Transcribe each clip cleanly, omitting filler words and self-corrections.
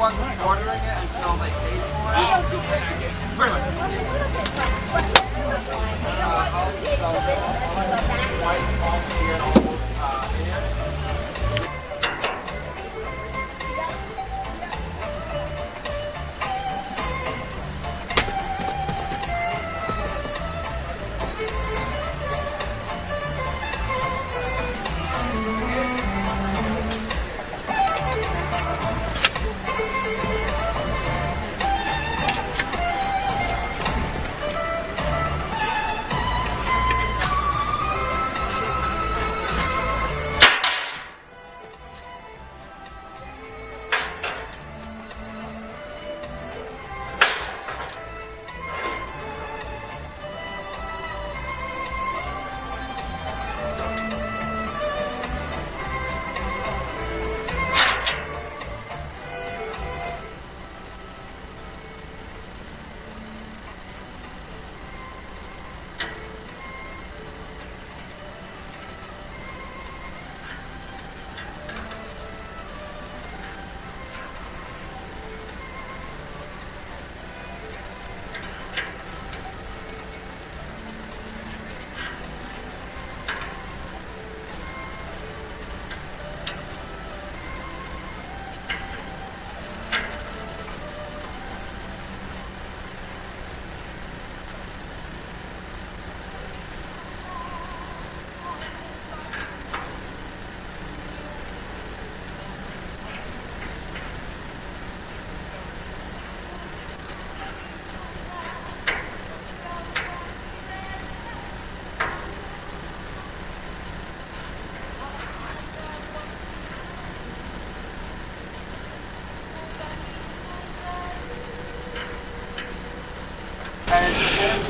wasn't ordering it until they paid for it. Pretty much.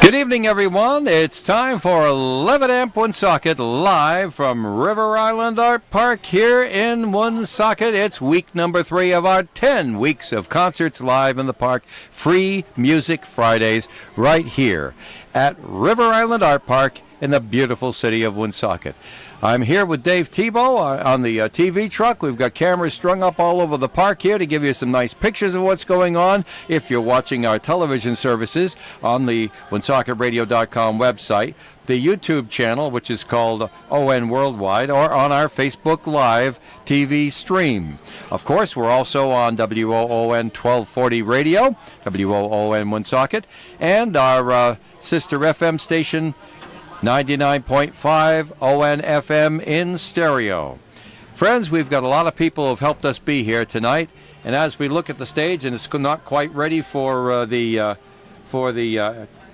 Good evening, everyone. It's time for 11 Amp Woonsocket live from River Island Art Park here in Woonsocket. It's week number 3 of our 10 weeks of concerts live in the park. Free Music Fridays right here at River Island Art Park in the beautiful city of Woonsocket. I'm here with Dave Tebow on the TV truck. We've got cameras strung up all over the park here to give you some nice pictures of what's going on. If you're watching our television services on the WoonsocketRadio.com website, the YouTube channel, which is called ON Worldwide, or on our Facebook Live TV stream. Of course, we're also on WOON 1240 Radio, WOON Woonsocket, and our sister FM station, 99.5 ON FM in stereo. Friends, we've got a lot of people who have helped us be here tonight, and as we look at the stage, and it's not quite ready for the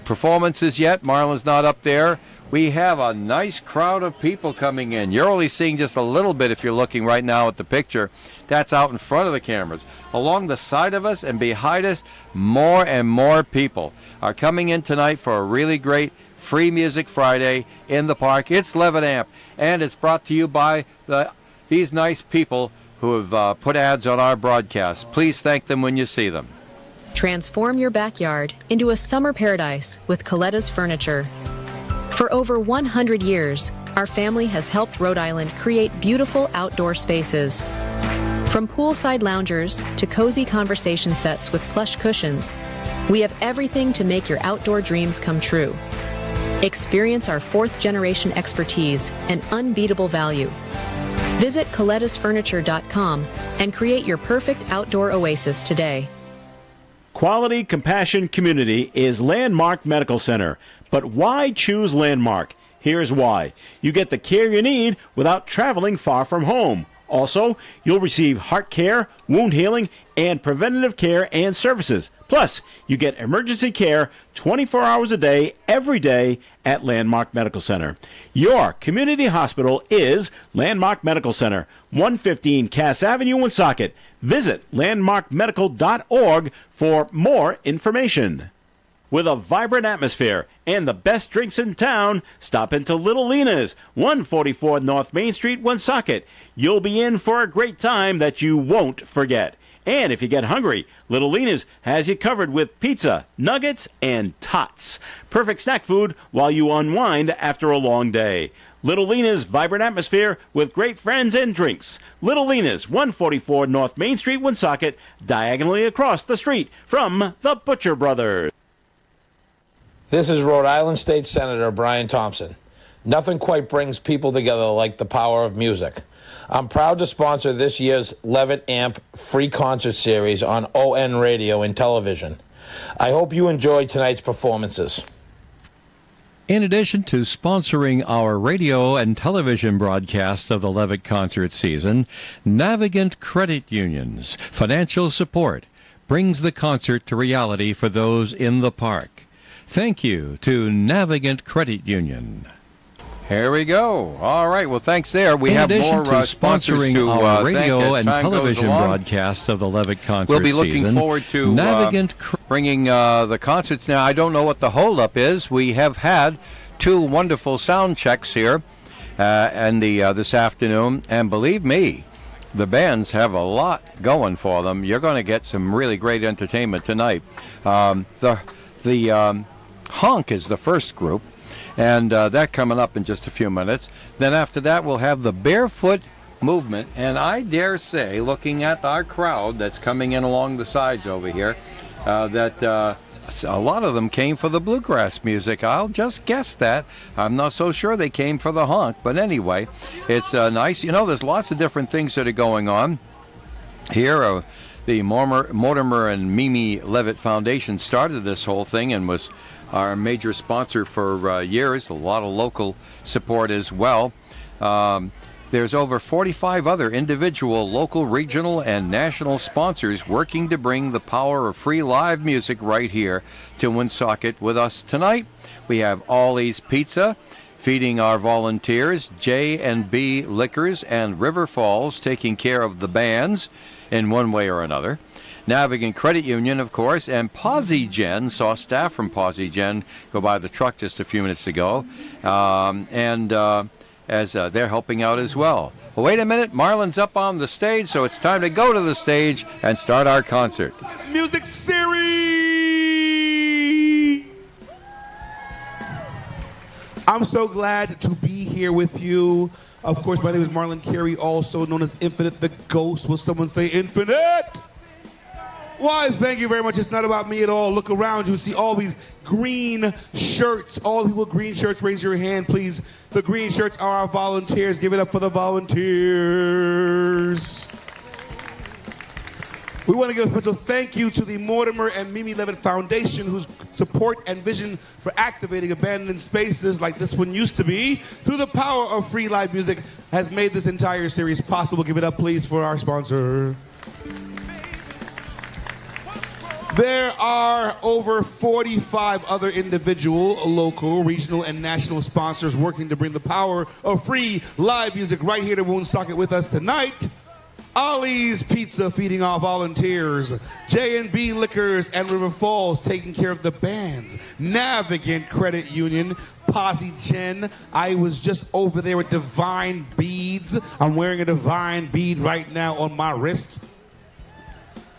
performances yet, Marlon's not up there, we have a nice crowd of people coming in. You're only seeing just a little bit if you're looking right now at the picture. That's out in front of the cameras. Along the side of us and behind us, more and more people are coming in tonight for a really great Free Music Friday in the park. It's 11 Amp, and it's brought to you by these nice people who have put ads on our broadcast. Please thank them when you see them. Transform your backyard into a summer paradise with Coletta's Furniture. For over 100 years, our family has helped Rhode Island create beautiful outdoor spaces. From poolside loungers to cozy conversation sets with plush cushions, we have everything to make your outdoor dreams come true. Experience our 4th-generation expertise and unbeatable value. Visit ColettasFurniture.com and create your perfect outdoor oasis today. Quality, compassion, community is Landmark Medical Center. But why choose Landmark? Here's why. You get the care you need without traveling far from home. Also, you'll receive heart care, wound healing, and preventative care and services. Plus, you get emergency care 24 hours a day, every day at Landmark Medical Center. Your community hospital is Landmark Medical Center, 115 Cass Avenue, Woonsocket. Visit landmarkmedical.org for more information. With a vibrant atmosphere and the best drinks in town, stop into Little Lena's, 144 North Main Street, Woonsocket. You'll be in for a great time that you won't forget. And if you get hungry, Little Lena's has you covered with pizza, nuggets, and tots. Perfect snack food while you unwind after a long day. Little Lena's vibrant atmosphere with great friends and drinks. Little Lena's, 144 North Main Street, Woonsocket, diagonally across the street from the Butcher Brothers. This is Rhode Island State Senator Brian Thompson. Nothing quite brings people together like the power of music. I'm proud to sponsor this year's Levitt Amp free concert series on ON Radio and television. I hope you enjoyed tonight's performances. In addition to sponsoring our radio and television broadcasts of the Levitt concert season, Navigant Credit Union's financial support brings the concert to reality for those in the park. Thank you to Navigant Credit Union. Here we go. All right. Well, thanks there. We have more sponsoring to our radio and television broadcasts of the Levitt concert season. We'll be looking forward to bringing the concerts. Now, I don't know what the holdup is. We have had 2 wonderful sound checks here and this afternoon, and believe me, the bands have a lot going for them. You're going to get some really great entertainment tonight. The Honk is the first group. And that coming up in just a few minutes. Then after that, we'll have the Barefoot Movement. And I dare say, looking at our crowd that's coming in along the sides over here, that a lot of them came for the bluegrass music. I'll just guess that. I'm not so sure they came for the honk. But anyway, it's nice. You know, there's lots of different things that are going on here. The Mortimer and Mimi Levitt Foundation started this whole thing and was our major sponsor for years. A lot of local support as well. There's over 45 other individual, local, regional, and national sponsors working to bring the power of free live music right here to Woonsocket with us tonight. We have Ollie's Pizza feeding our volunteers, J&B Liquors, and River Falls taking care of the bands in one way or another. Navigant Credit Union, of course, and PosiGen. Saw staff from PosiGen go by the truck just a few minutes ago, as they're helping out as well. Well, wait a minute, Marlon's up on the stage, so it's time to go to the stage and start our concert. Music series! I'm so glad to be here with you. Of course, my name is Marlon Carey, also known as Infinite the Ghost. Will someone say Infinite? Why, thank you very much. It's not about me at all. Look around you. See all these green shirts. All the people with green shirts, raise your hand, please. The green shirts are our volunteers. Give it up for the volunteers. We want to give a special thank you to the Mortimer and Mimi Levitt Foundation, whose support and vision for activating abandoned spaces like this one used to be, through the power of free live music, has made this entire series possible. Give it up, please, for our sponsor. There are over 45 other individual, local, regional, and national sponsors working to bring the power of free live music right here to Woonsocket with us tonight. Ollie's Pizza feeding our volunteers, J&B Liquors and River Falls taking care of the bands, Navigant Credit Union, PosiGen. I was just over there with Divine Beads. I'm wearing a Divine Bead right now on my wrist.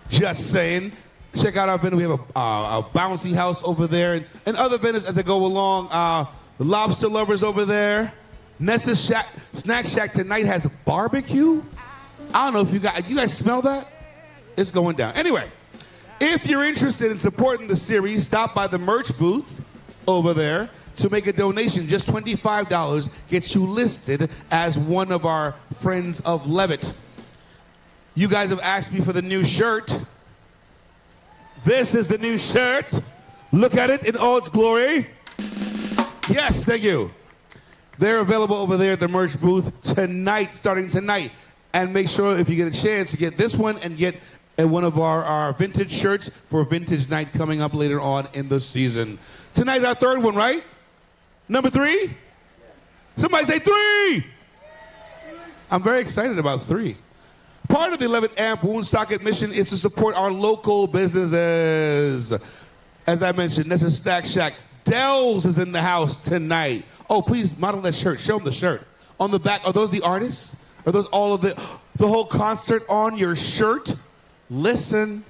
Just saying. Check out our vendor. We have a bouncy house over there and other vendors as they go along. The Lobster Lovers over there. Nessa's Snack Shack tonight has a barbecue. I don't know if you guys smell that? It's going down. Anyway, if you're interested in supporting the series, stop by the merch booth over there to make a donation. Just $25 gets you listed as one of our friends of Levitt. You guys have asked me for the new shirt. This is the new shirt. Look at it in all its glory. Yes, thank you. They're available over there at the merch booth tonight, starting tonight. And make sure if you get a chance to get this one and get one of our vintage shirts for vintage night coming up later on in the season. Tonight's our third one, right? Number 3? Somebody say 3! I'm very excited about 3. Part of the 11th AMP Woonsocket mission is to support our local businesses. As I mentioned, this is Snack Shack. Dell's is in the house tonight. Oh, please model that shirt. Show them the shirt. On the back, are those the artists? Are those all of the whole concert on your shirt? Listen,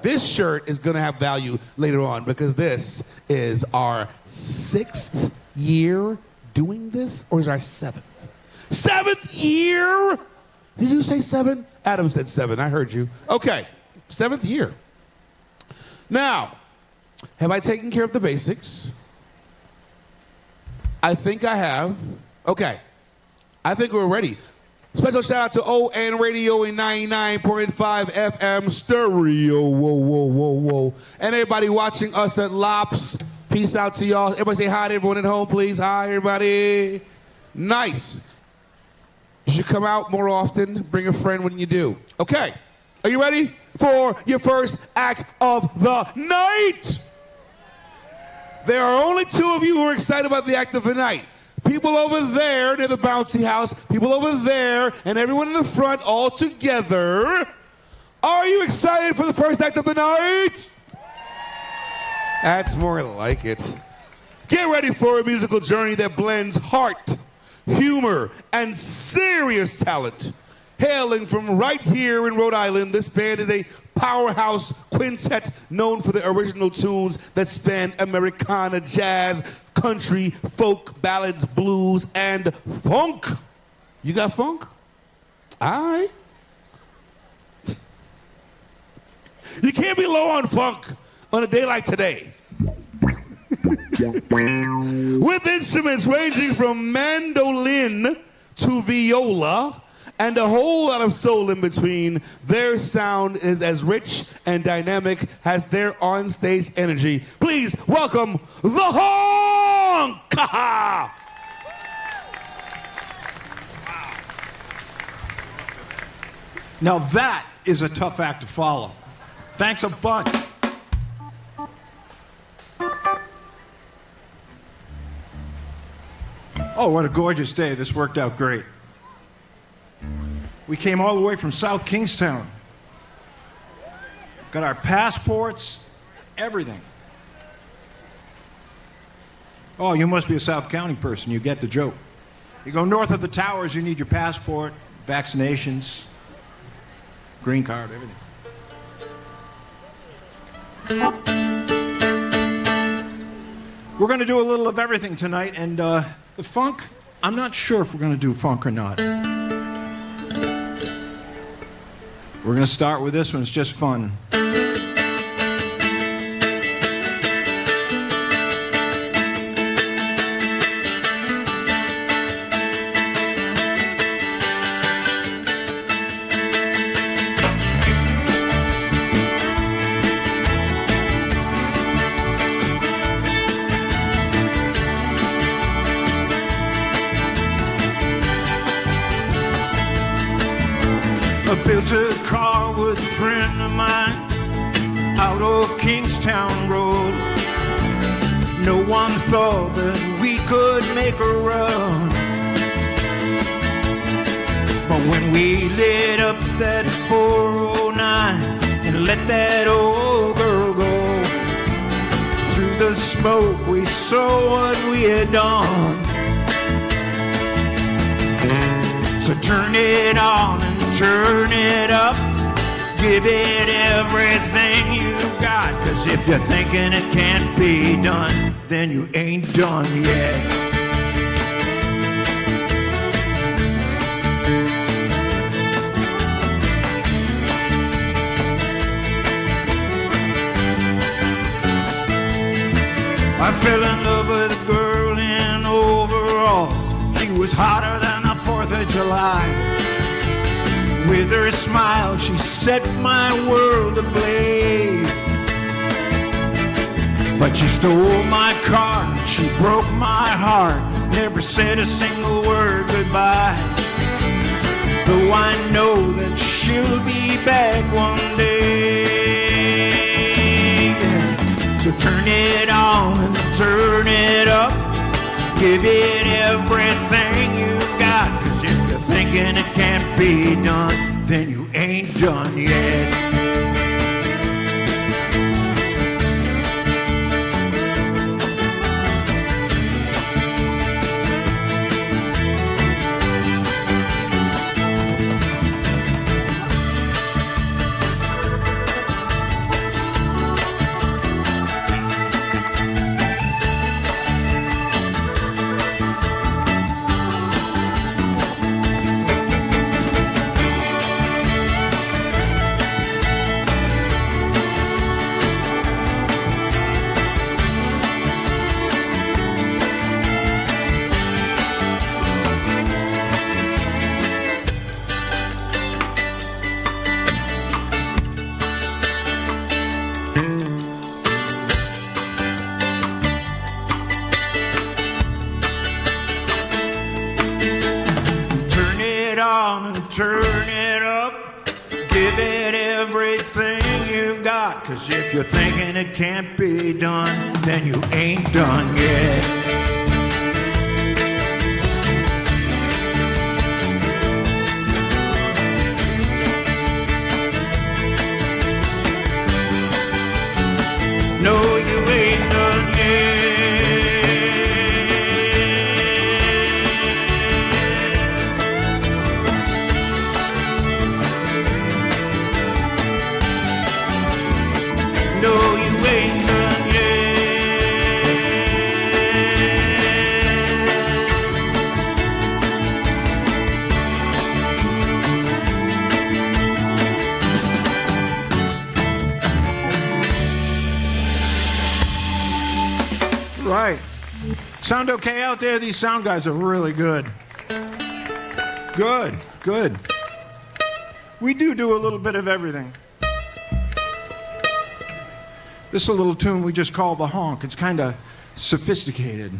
this shirt is going to have value later on because this is our 6th year doing this, or is our 7th? 7th year? Did you say 7? Adam said 7. I heard you. Okay, 7th year. Now, have I taken care of the basics? I think I have. Okay, I think we're ready. Special shout out to ON Radio in 99.5 FM stereo. Whoa, whoa, whoa, whoa. And everybody watching us at Lops. Peace out to y'all. Everybody say hi to everyone at home, please. Hi, everybody. Nice. You should come out more often. Bring a friend when you do. Okay. Are you ready for your first act of the night? There are only 2 of you who are excited about the act of the night. People over there near the bouncy house, people over there, and everyone in the front all together. Are you excited for the first act of the night? That's more like it. Get ready for a musical journey that blends heart, humor, and serious talent. Hailing from right here in Rhode Island, this band is a powerhouse quintet known for the original tunes that span Americana, jazz, country, folk, ballads, blues, and funk. You got funk? All right. You can't be low on funk on a day like today. With instruments ranging from mandolin to viola and a whole lot of soul in between, their sound is as rich and dynamic as their onstage energy. Please welcome the Honk! Now that is a tough act to follow. Thanks a bunch. Oh, what a gorgeous day. This worked out great. We came all the way from South Kingstown. Got our passports, everything. Oh, you must be a South County person. You get the joke. You go north of the towers, you need your passport, vaccinations, green card, everything. We're going to do a little of everything tonight, and the funk, I'm not sure if we're going to do funk or not. We're going to start with this one. It's just fun. I built a car with a friend of mine out of Kingstown Road. No one thought that we could make a run, but when we lit up that 409 and let that old girl go, through the smoke we saw what we had done. So turn it on and turn it up, give it everything you got, 'cause if you're thinking it can't be done, then you ain't done yet. I fell in love with a girl in overalls. She was hotter than the 4th of July. With her smile, she set my world ablaze. But she stole my car, she broke my heart, never said a single word goodbye. Though I know that she'll be back one day. So turn it on and turn it up, give it everything you got, 'cause if you're thinking it can't be done, then you ain't done yet. it everything you got. 'Cause if you're thinking it can't be done, then you ain't done yet. No, you ain't done yet. No, you ain't done yet. Right. Sound okay out there? These sound guys are really good. Good, good. We do a little bit of everything. This is a little tune we just call the honk. It's kind of sophisticated.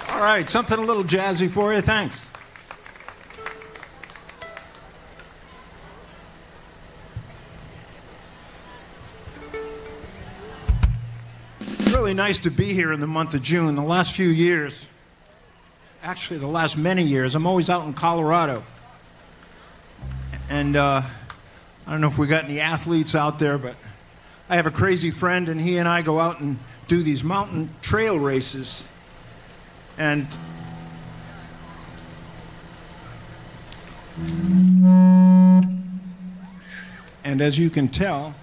All right, something a little jazzy for you. Thanks. Really nice to be here in the month of June. The last few years, actually the last many years, I'm always out in Colorado. And I don't know if we got any athletes out there, but I have a crazy friend, and he and I go out and do these mountain trail races. And as you can tell,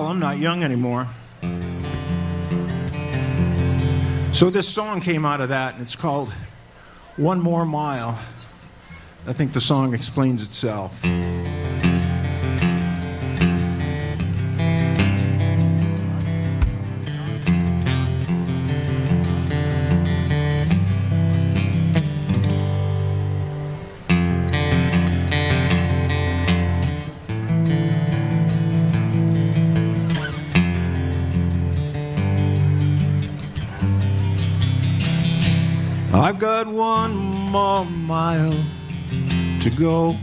I'm not young anymore. So this song came out of that, and it's called One More Mile. I think the song explains itself. I've got one more mile to go,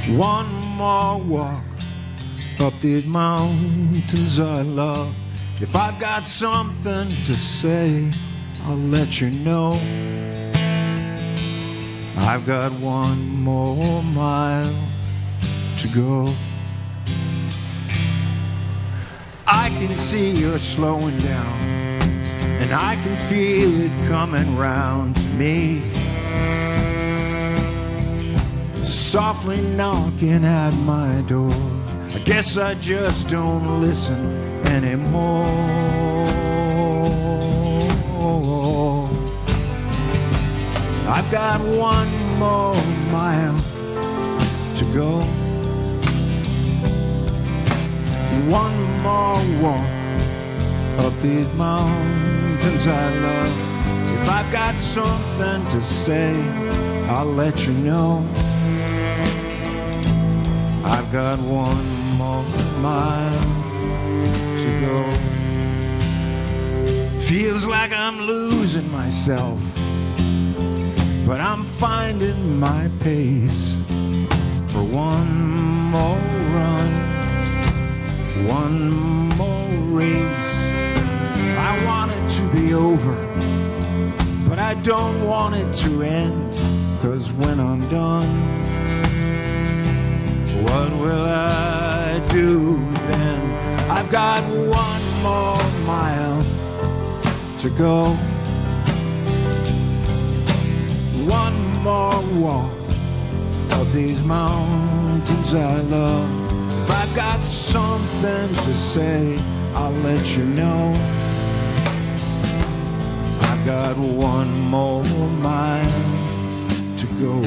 one more walk up these mountains I love. If I've got something to say, I'll let you know. I've got one more mile to go. I can see you're slowing down, and I can feel it coming round to me, softly knocking at my door. I guess I just don't listen anymore. I've got one more mile to go, one more walk up these mountains I love. If I've got something to say, I'll let you know. I've got one more mile to go. Feels like I'm losing myself, but I'm finding my pace for one more run, one more race. I want it to be over, but I don't want it to end, 'cause when I'm done, what will I do then? I've got one more mile to go, one more walk of these mountains I love. If I've got something to say, I'll let you know. I've got one more mile to go.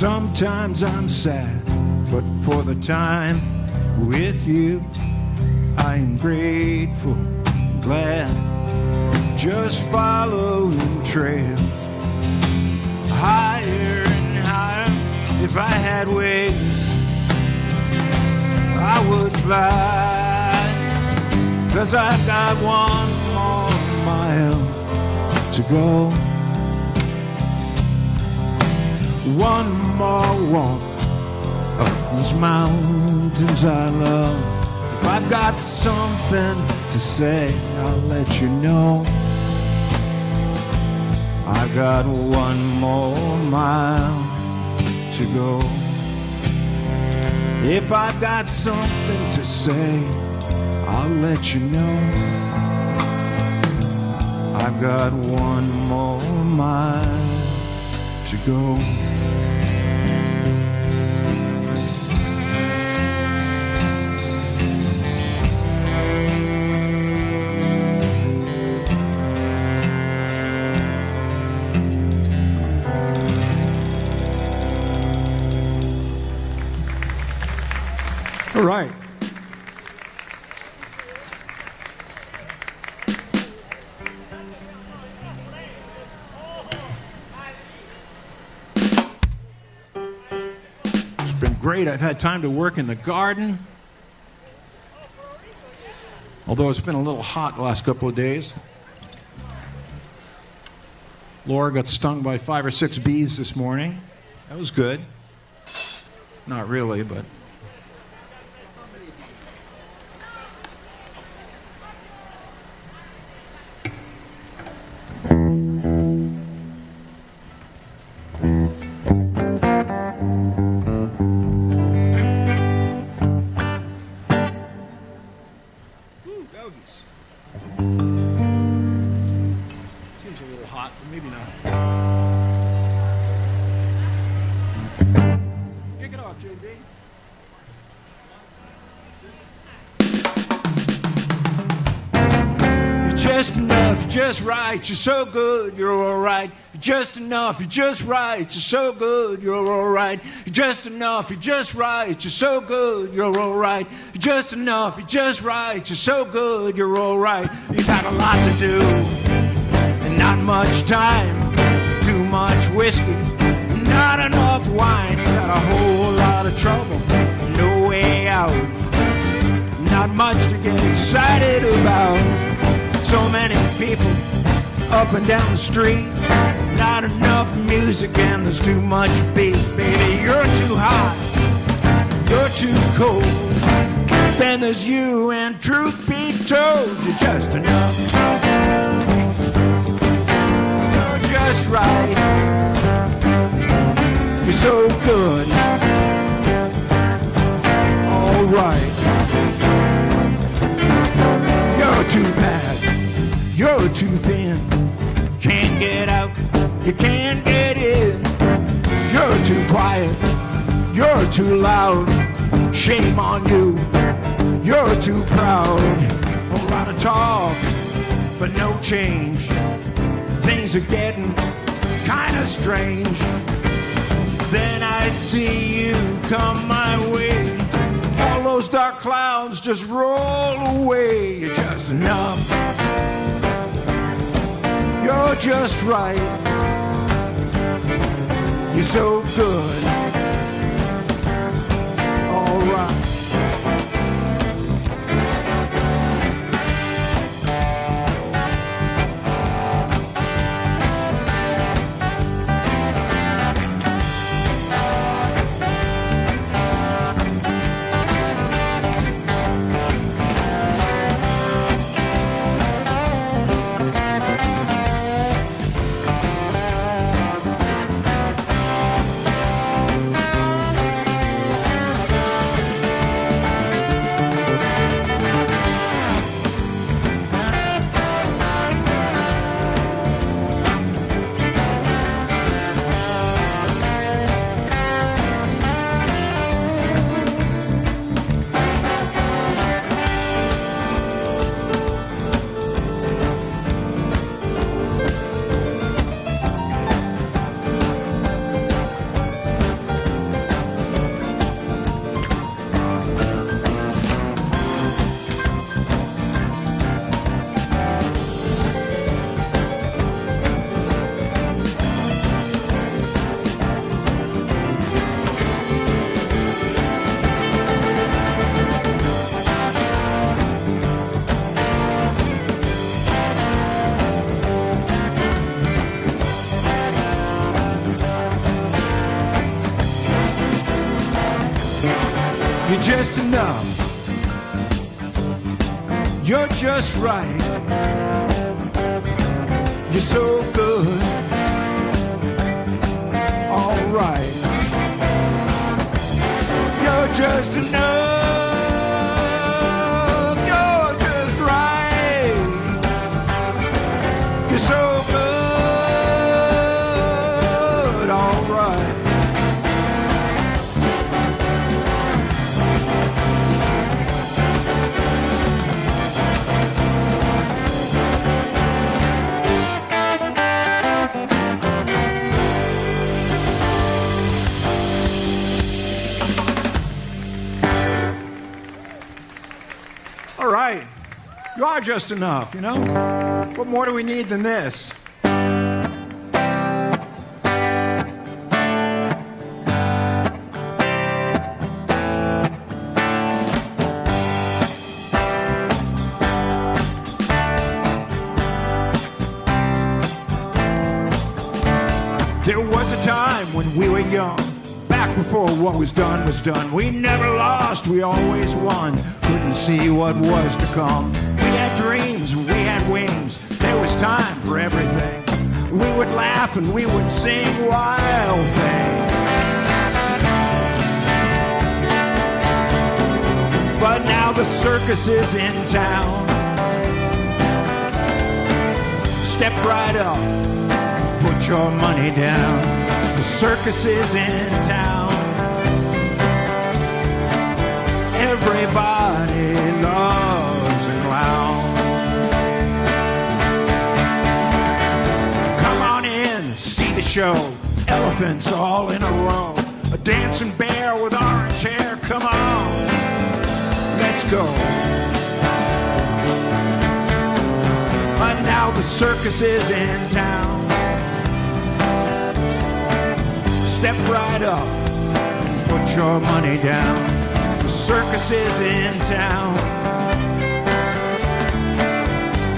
Sometimes I'm sad, but for the time with you, I am grateful, glad, just following trails, higher and higher. If I had wings, I would fly, 'cause I've got one more mile to go, one more walk up these mountains I love. If I've got something to say, I'll let you know. I've got one more mile to go. If I've got something to say, I'll let you know. I've got one more mile to go. All right. It's been great. I've had time to work in the garden. Although it's been a little hot the last couple of days. Laura got stung by 5 or 6 bees this morning. That was good. Not really, but... Seems a little hot, but maybe not. Kick it off, JB. You're just enough, you're just right, you're so good, you're alright. You're just enough, you're just right, you're so good, you're alright. You're just enough, you're just right, you're so good, you're alright. You're just enough, you're just right, you're so good, you're alright. You've had a lot to do, and not much time, too much whiskey, not enough wine. Got a whole lot of trouble, no way out, not much to get excited about. So many people up and down the street, not enough music and there's too much beat. Baby, you're too hot, you're too cold. Then there's you, and truth be told, you're just enough. You're just right. You're so good. All right. You're too bad. You're too thin. Can't get out. You can't get in. You're too quiet. You're too loud. Shame on you. You're too proud. A lot of talk, but no change. Things are getting kind of strange. Then I see you come my way. All those dark clouds just roll away. You're just enough. You're just right. You're so good. All right. You're just right. You're so good. All right. You're just enough. You're just right. You're so good. All right. All right. You are just enough, you know? What more do we need than this? There was a time when we were young, back before what was done was done. We never lost, we always won. Couldn't see what was to come. We had dreams and we had wings. There was time for everything. We would laugh and we would sing wild things. But now the circus is in town. Step right up, put your money down. The circus is in town. Everybody loves a clown. Come on in, see the show. Elephants all in a row. A dancing bear with orange hair. Come on, let's go. But now the circus is in town. Step right up and put your money down. The circus is in town.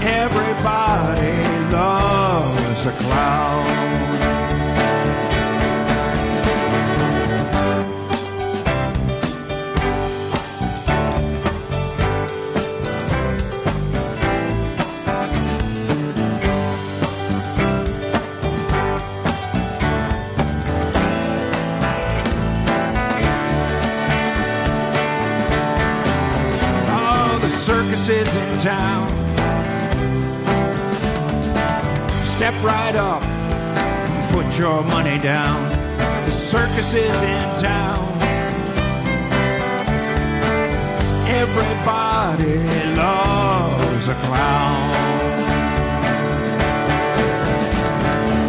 Everybody loves a clown. Circus is in town. Step right up and put your money down. The circus is in town. Everybody loves a clown.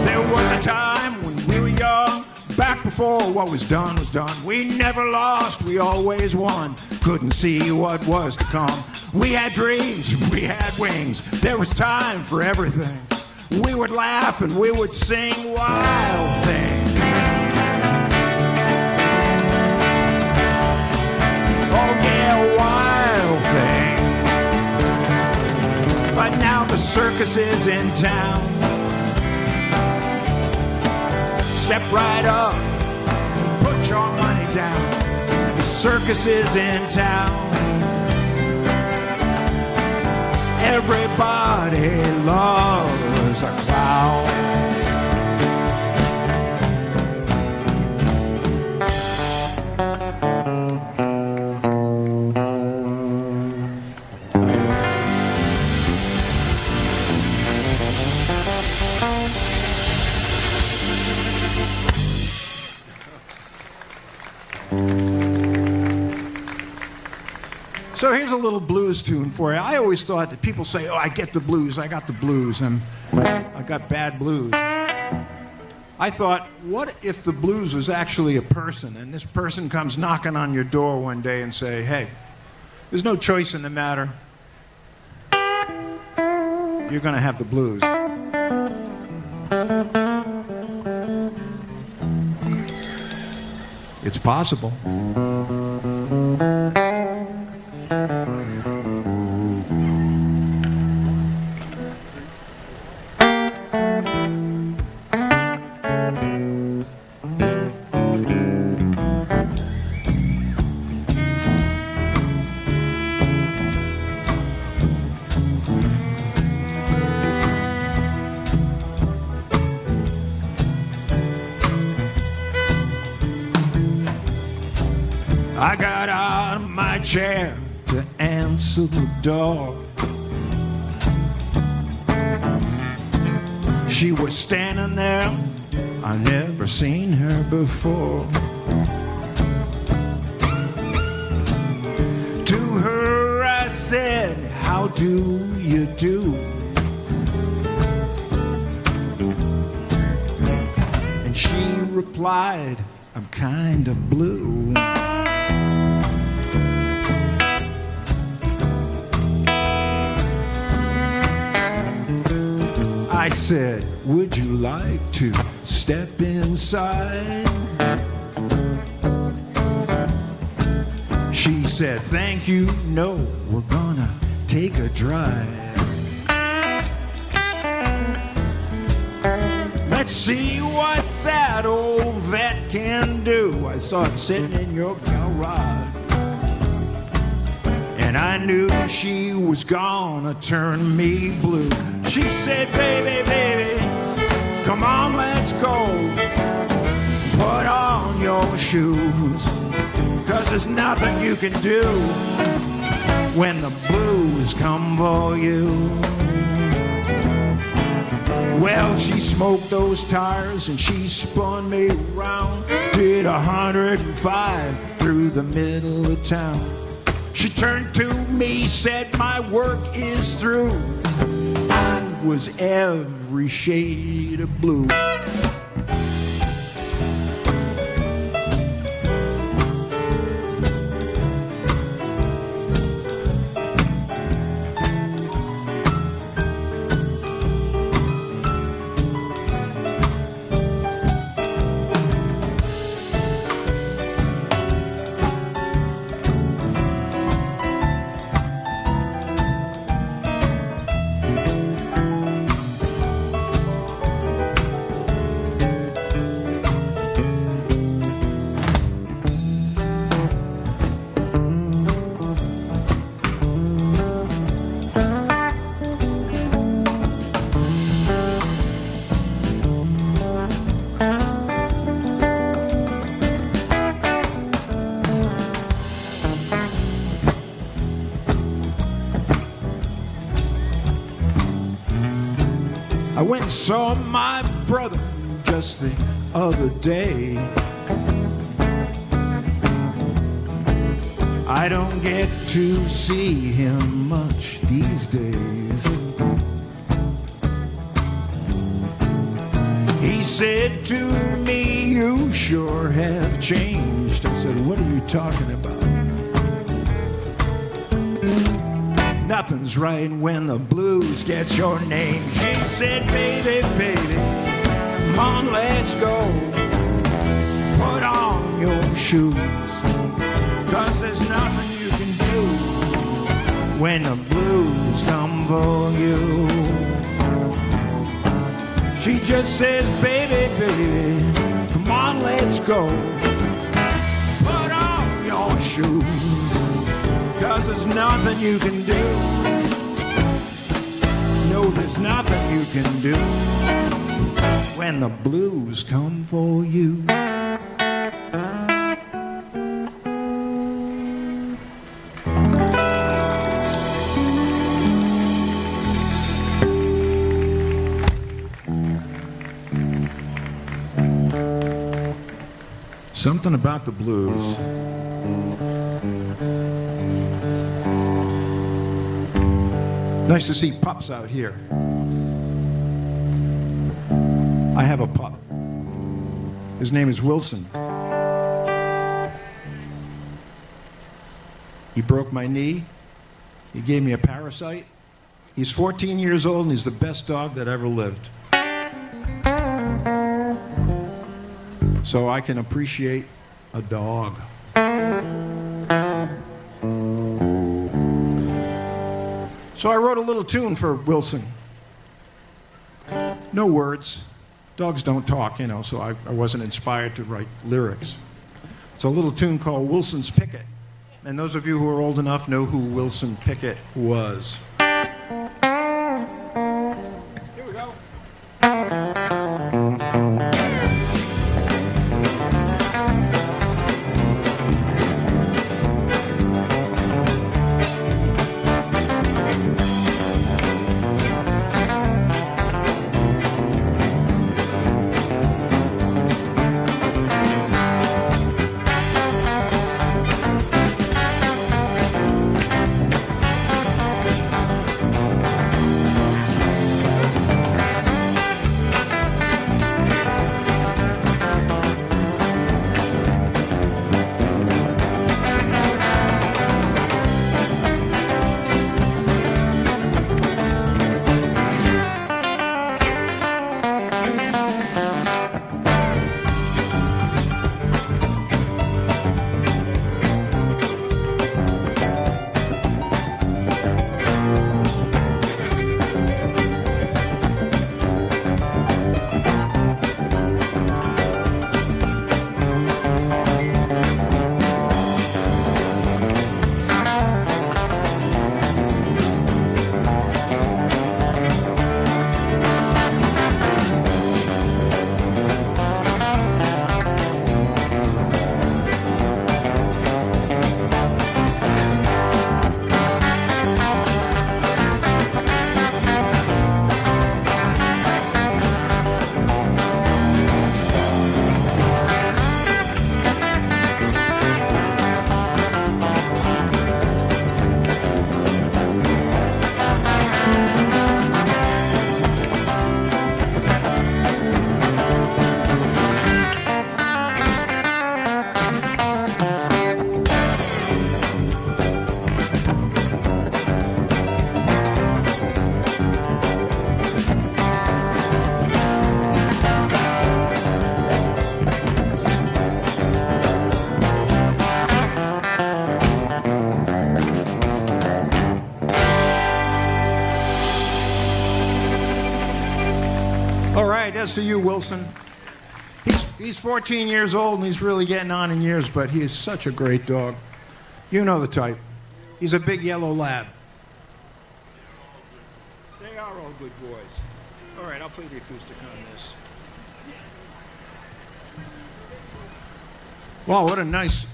There was a time when we were young, back before what was done was done. We never lost, we always won. Couldn't see what was to come. We had dreams, we had wings. There was time for everything. We would laugh and we would sing wild things. Oh yeah, wild things. But now the circus is in town. Step right up, put your money down. The circus is in town. Everybody loves a clown. So here's a little blues tune for you. I always thought that people say, oh, I get the blues, I got the blues, and I got bad blues. I thought, what if the blues was actually a person, and this person comes knocking on your door one day and say, hey, there's no choice in the matter. You're going to have the blues. It's possible. I got out of my chair to answer the door. She was standing there, I never seen her before. To her I said, how do you do? And she replied, I'm kind of blue. I said, would you like to step inside? She said, thank you, no, we're gonna take a drive. Let's see what that old vet can do. I saw it sitting in your garage. And I knew she was gonna turn me blue. She said, baby, baby, come on, let's go. Put on your shoes, 'cause there's nothing you can do when the blues come for you. Well, she smoked those tires and she spun me around. Did 105 through the middle of town. She turned to me, said, my work is through. I was every shade of blue. I went and saw my brother just the other day. I don't get to see him much these days. He said to me, you sure have changed. I said, what are you talking about? Nothing's right when the blues gets your name. She said, baby, baby, come on, let's go. Put on your shoes, 'cause there's nothing you can do when the blues come for you. She just says, baby, baby, come on, let's go. Put on your shoes, 'cause there's nothing you can do. No, there's nothing you can do when the blues come for you. Something about the blues. Nice to see pups out here. I have a pup. His name is Wilson. He broke my knee. He gave me a parasite. He's 14 years old and he's the best dog that ever lived. So I can appreciate a dog. So I wrote a little tune for Wilson. No words. Dogs don't talk, you know, so I wasn't inspired to write lyrics. It's a little tune called Wilson's Picket. And those of you who are old enough know who Wilson Pickett was. Here we go. guess to you, Wilson. He's 14 years old and he's really getting on in years, but he is such a great dog. You know the type. He's a big yellow lab. They are all good boys. All right, I'll play the acoustic on this. Wow, what a nice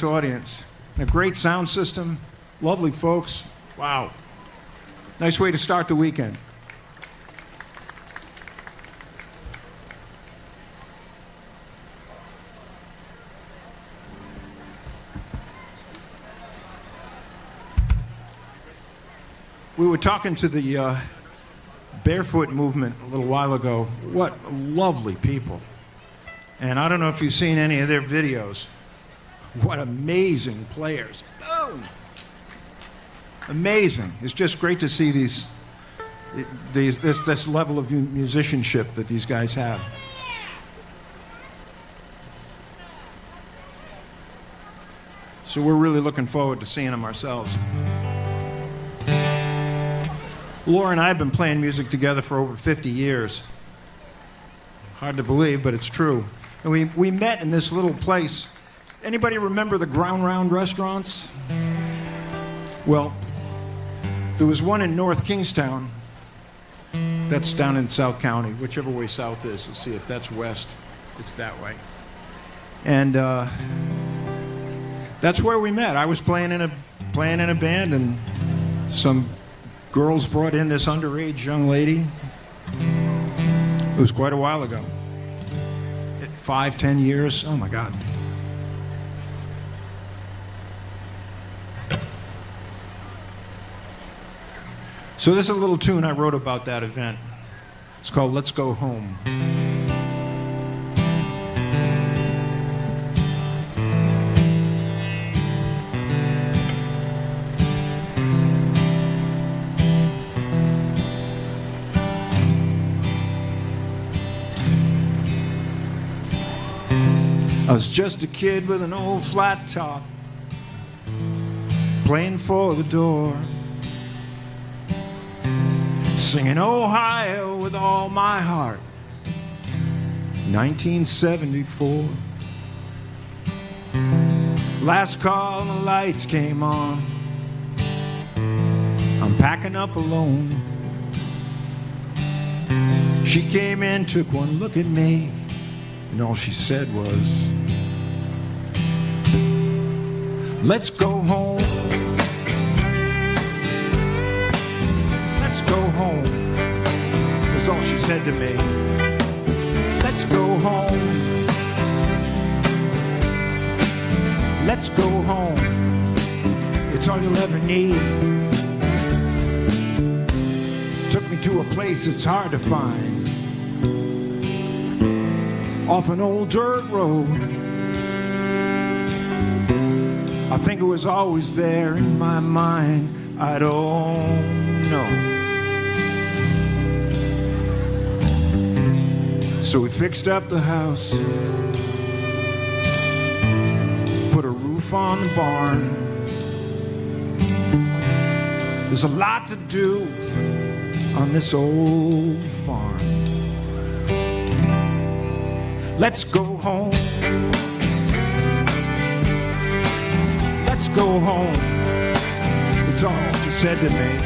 audience. And a great sound system. Lovely folks. Wow. Nice way to start the weekend. We were talking to the barefoot movement a little while ago. What lovely people. And I don't know if you've seen any of their videos. What amazing players. Boom! Amazing. It's just great to see this level of musicianship that these guys have. So we're really looking forward to seeing them ourselves. Laura and I have been playing music together for over 50 years. Hard to believe, but it's true. And we met in this little place. Anybody remember the Ground Round restaurants? Well, there was one in North Kingstown. That's down in South County, whichever way south is. Let's see if that's west. It's that way. And that's where we met. I was playing in a band, and some girls brought in this underage young lady. It was quite a while ago. 5, 10 years. Oh my God. So this is a little tune I wrote about that event. It's called Let's Go Home. I was just a kid with an old flat top, playing for the door, singing Ohio with all my heart. 1974. Last call and the lights came on. I'm packing up alone. She came in, took one look at me, and all she said was, let's go home. Let's go home. That's all she said to me. Let's go home. Let's go home. It's all you'll ever need. Took me to a place that's hard to find, off an old dirt road. I think it was always there in my mind. I don't know. So we fixed up the house, put a roof on the barn. There's a lot to do on this old farm. Let's go home. Let's go home. It's all she said to me.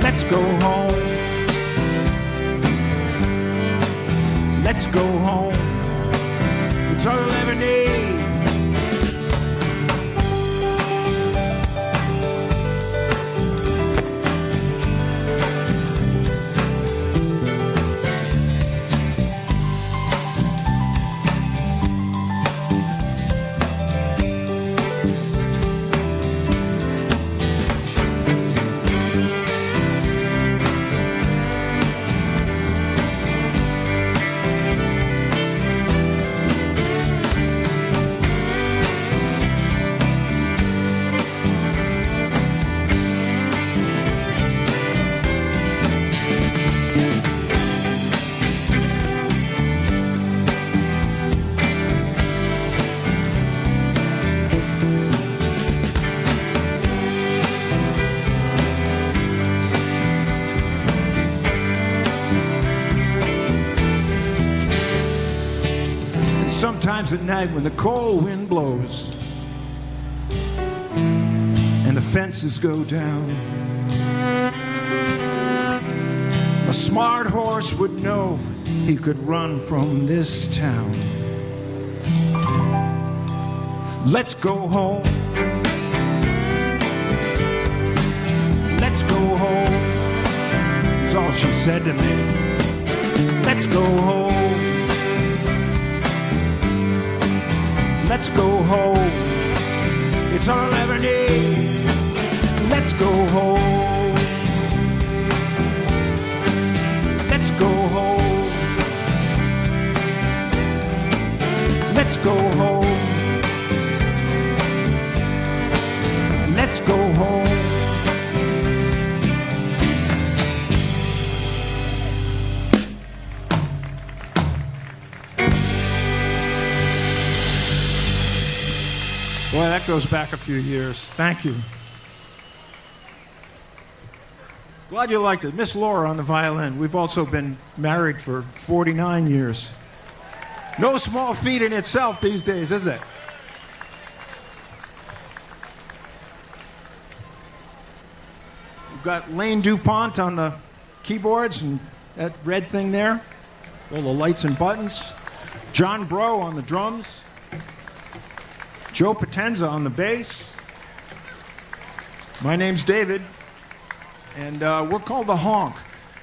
Let's go home. Let's go home. It's all I'll ever need. Sometimes at night when the cold wind blows and the fences go down, a smart horse would know he could run from this town. Let's go home. Let's go home, is all she said to me. Let's go home. Let's go home. It's our 11 Let's go home. Let's go home. Let's go home. Let's go home. Boy, that goes back a few years. Thank you. Glad you liked it. Miss Laura on the violin. We've also been married for 49 years. No small feat in itself these days, is it? We've got Lane DuPont on the keyboards and that red thing there. All the lights and buttons. John Bro on the drums. Joe Potenza on the bass. My name's David, and we're called the Honk.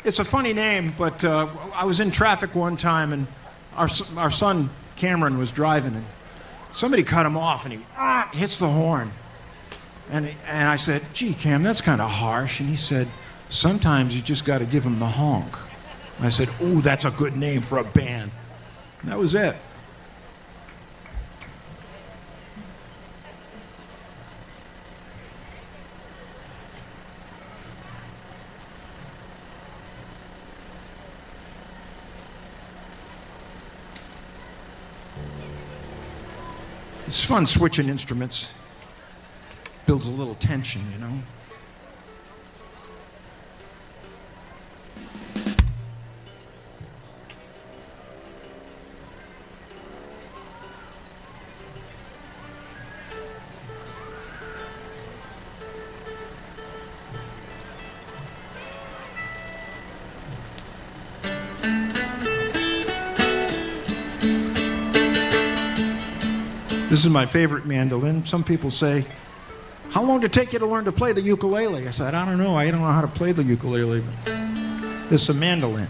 It's a funny name, but I was in traffic one time, and our son Cameron was driving, and somebody cut him off, and he hits the horn. And I said, "Gee, Cam, that's kind of harsh." And he said, "Sometimes you just got to give him the honk." And I said, "Ooh, that's a good name for a band." And that was it. It's fun switching instruments. Builds a little tension, you know. This is my favorite mandolin. Some people say, "How long did it take you to learn to play the ukulele?" I said, "I don't know. I don't know how to play the ukulele, but this is a mandolin."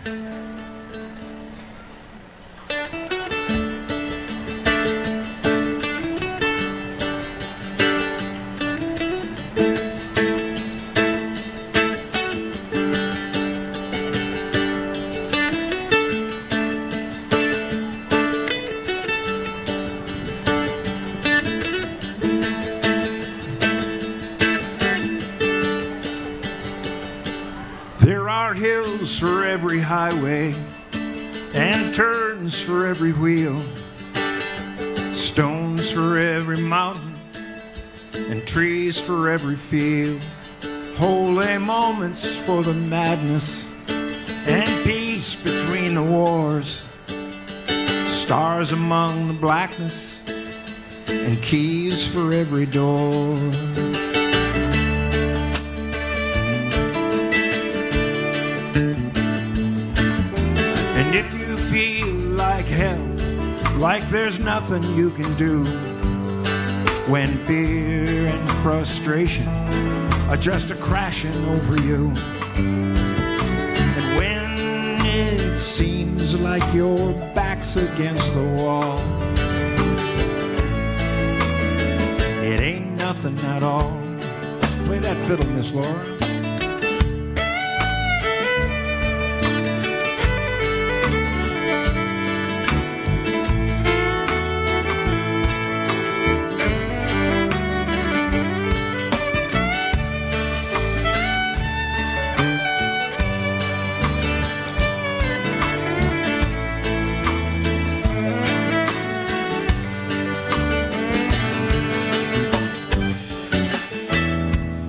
Hills for every highway and turns for every wheel, stones for every mountain and trees for every field, holy moments for the madness and peace between the wars, stars among the blackness and keys for every door. And if you feel like hell, like there's nothing you can do, when fear and frustration are just a crashing over you, and when it seems like your back's against the wall, it ain't nothing at all. Play that fiddle, Miss Laura.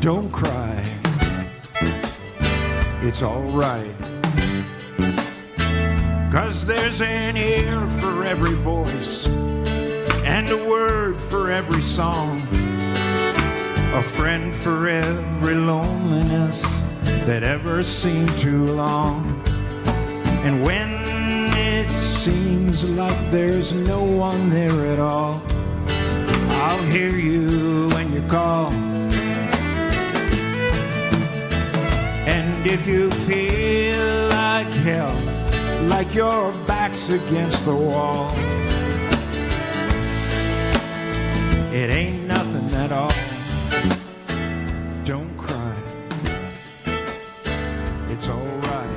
Don't cry, it's all right, 'cause there's an ear for every voice and a word for every song, a friend for every loneliness that ever seemed too long. And when it seems like there's no one there at all, I'll hear you when you call. And if you feel like hell, like your back's against the wall, it ain't nothing at all. Don't cry, it's all right.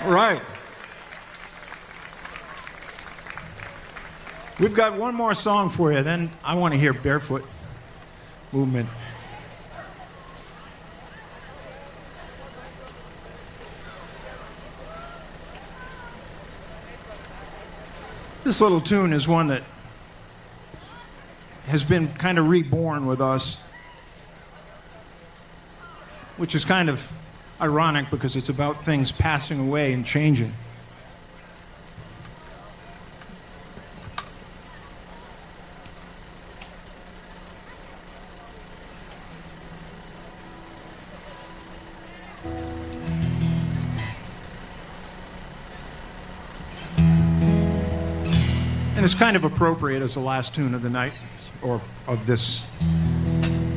Right. We've got one more song for you, then I want to hear Barefoot Movement. This little tune is one that has been kind of reborn with us, which is kind of ironic because it's about things passing away and changing. And it's kind of appropriate as the last tune of the night, or of this,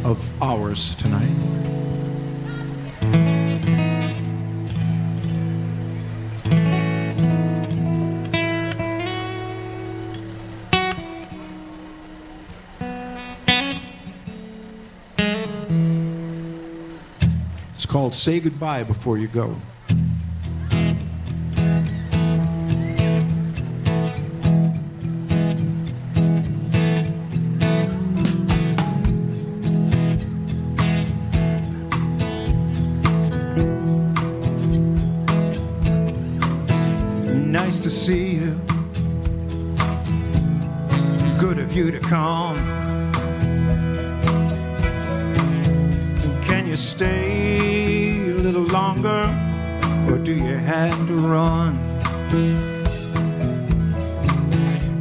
of ours tonight. called Say Goodbye Before You Go. Nice to see you. Good of you to come. Can you stay a little longer, or do you have to run?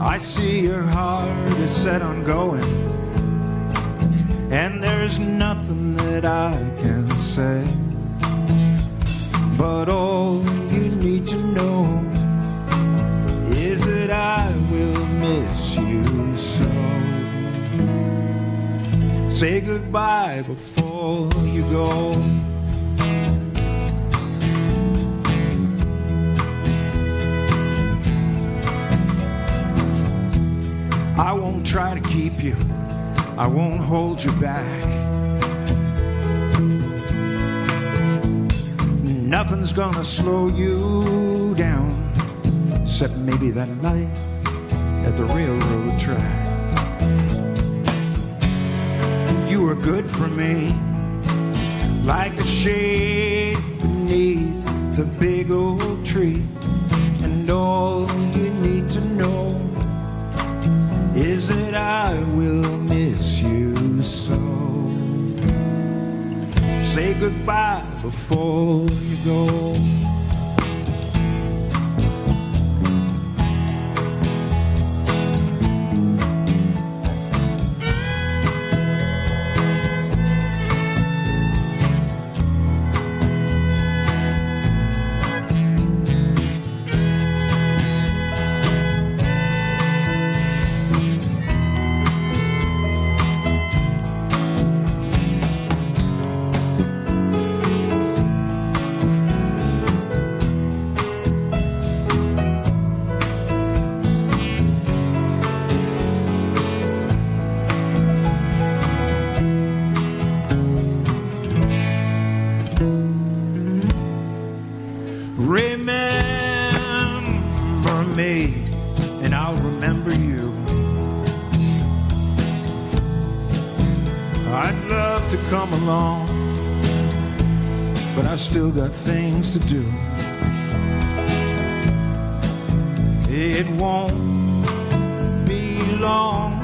I see your heart is set on going, and there's nothing that I can say. But all you need to know is that I will miss you so. Say goodbye before you go. I won't try to keep you, I won't hold you back. Nothing's gonna slow you down, except maybe that light at the railroad track. You were good for me, like the shade beneath the big old tree. And all you need to know is that I will miss you so. Say goodbye before you go. Remember me, and I'll remember you. I'd love to come along, but I still got things to do. It won't be long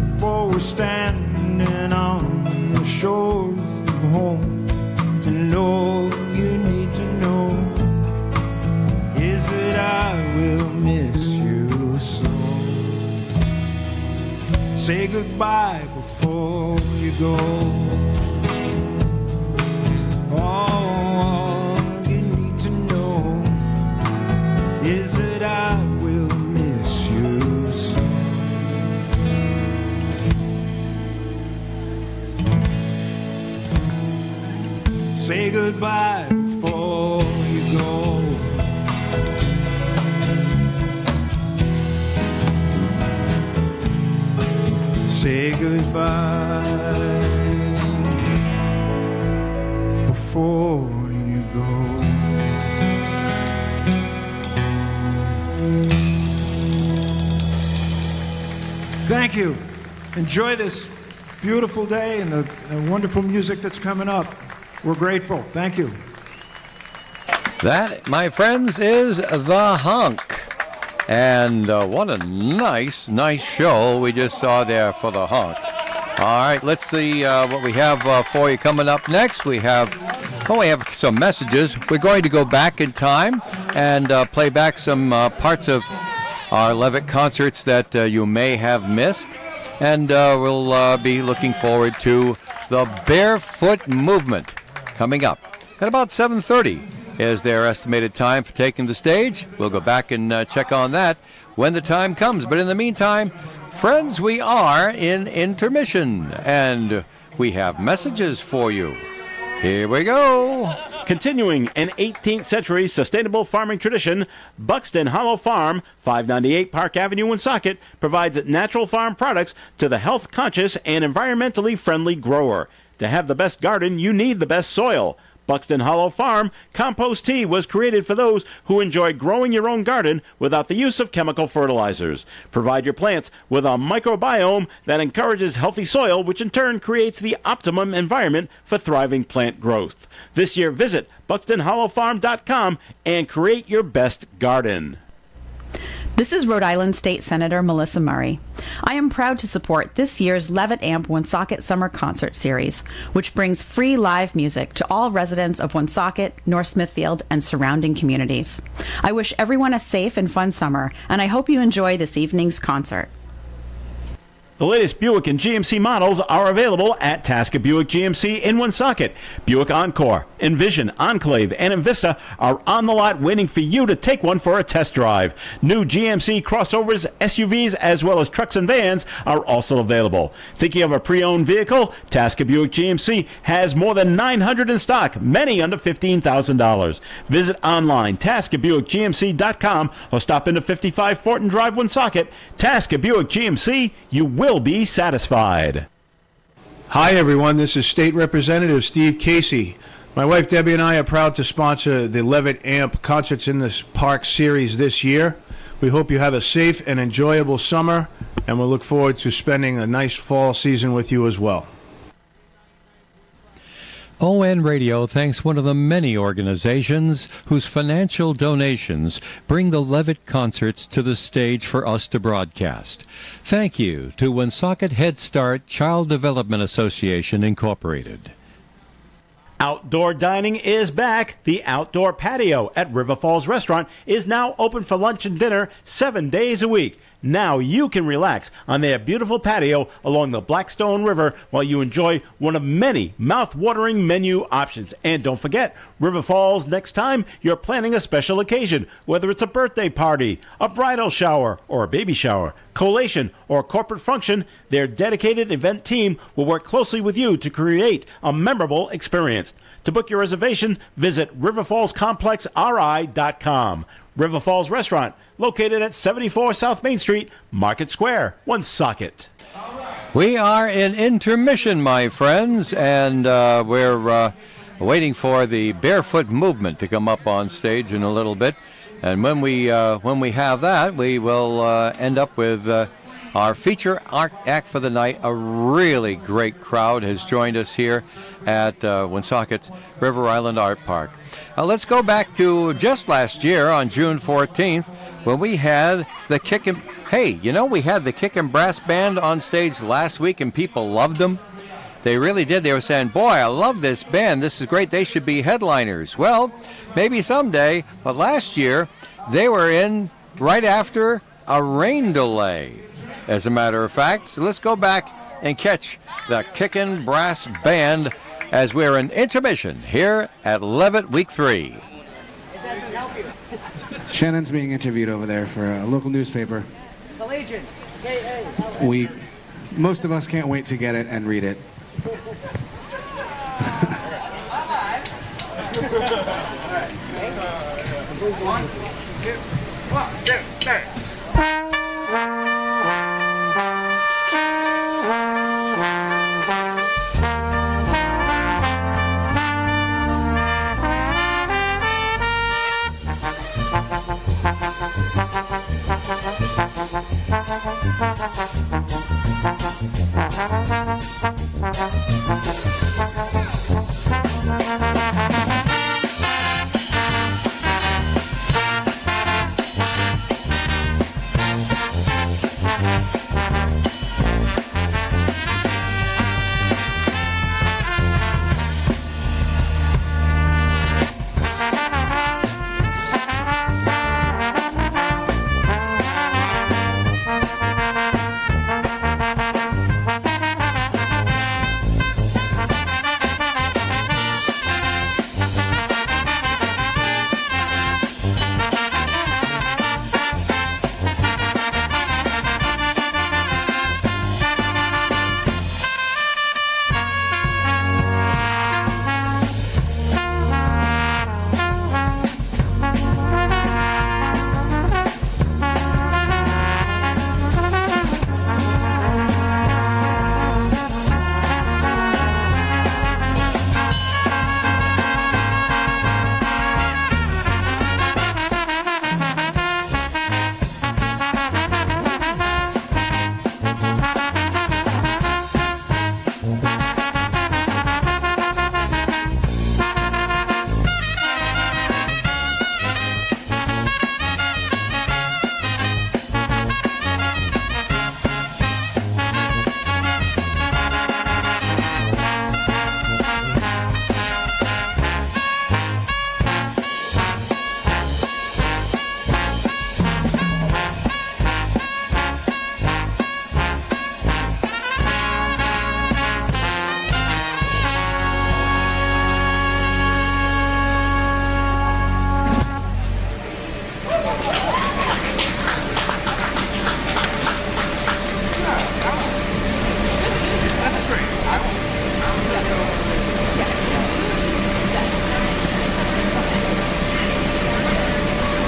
before we're standing on the shores of home, and all you need to know is that I will miss you so. Say goodbye before you go. All you need to know is that I will miss you so. Say goodbye before you go. Say goodbye before you go. Thank you. Enjoy this beautiful day and the wonderful music that's coming up. We're grateful. Thank you. That, my friends, is The Hunk. And what a nice show we just saw there for The Hunk. All right, let's see what we have for you coming up next. We have some messages. We're going to go back in time and play back some parts of our Levitt concerts that you may have missed. And we'll be looking forward to the Barefoot Movement coming up at about 7:30. Is their estimated time for taking the stage. We'll go back and check on that when the time comes. But in the meantime, friends, we are in intermission, and we have messages for you. Here we go. Continuing an 18th century sustainable farming tradition, Buxton Hollow Farm, 598 Park Avenue, Woonsocket, provides natural farm products to the health-conscious and environmentally friendly grower. To have the best garden, you need the best soil. Buxton Hollow Farm Compost Tea was created for those who enjoy growing your own garden without the use of chemical fertilizers. Provide your plants with a microbiome that encourages healthy soil, which in turn creates the optimum environment for thriving plant growth. This year, visit BuxtonHollowFarm.com and create your best garden. This is Rhode Island State Senator Melissa Murray. I am proud to support this year's Levitt Amp Woonsocket Summer Concert Series, which brings free live music to all residents of Woonsocket, North Smithfield, and surrounding communities. I wish everyone a safe and fun summer, and I hope you enjoy this evening's concert. The latest Buick and GMC models are available at Tasker Buick GMC in Woonsocket. Buick Encore, Envision, Enclave, and Envista are on the lot waiting for you to take one for a test drive. New GMC crossovers, SUVs, as well as trucks and vans are also available. Thinking of a pre-owned vehicle? Tasker Buick GMC has more than 900 in stock, many under $15,000. Visit online, TaskerBuickGMC.com, or stop into 55 Fortin Drive, Woonsocket. Tasker Buick GMC, you will be satisfied. Hi, everyone. This is State Representative Steve Casey. My wife Debbie and I are proud to sponsor the Levitt Amp Concerts in the Park series this year. We hope you have a safe and enjoyable summer, and we'll look forward to spending a nice fall season with you as well. ON Radio thanks one of the many organizations whose financial donations bring the Levitt concerts to the stage for us to broadcast. Thank you to Woonsocket Head Start Child Development Association, Incorporated. Outdoor dining is back. The outdoor patio at River Falls Restaurant is now open for lunch and dinner 7 days a week. Now you can relax on their beautiful patio along the Blackstone River while you enjoy one of many mouth-watering menu options. And don't forget, River Falls, next time you're planning a special occasion, whether it's a birthday party, a bridal shower, or a baby shower, collation, or corporate function, their dedicated event team will work closely with you to create a memorable experience. To book your reservation, visit riverfallscomplexri.com. River Falls Restaurant, located at 74 South Main Street, Market Square, Woonsocket. We are in intermission, my friends, and we're waiting for the Barefoot Movement to come up on stage in a little bit. And when we have that, we will end up with our feature act for the night. A really great crowd has joined us here at Woonsocket's River Island Art Park. Let's go back to just last year on June 14th when we had the Kickin'... Hey, you know, we had the Kickin' Brass Band on stage last week and people loved them. They really did. They were saying, boy, I love this band. This is great. They should be headliners. Well, maybe someday, but last year they were in right after a rain delay, as a matter of fact. So let's go back and catch the Kickin' Brass Band as we're in intermission here at Levitt Week 3. Shannon's being interviewed over there for a local newspaper. The Legion. Most of us can't wait to get it and read it. One, two, three.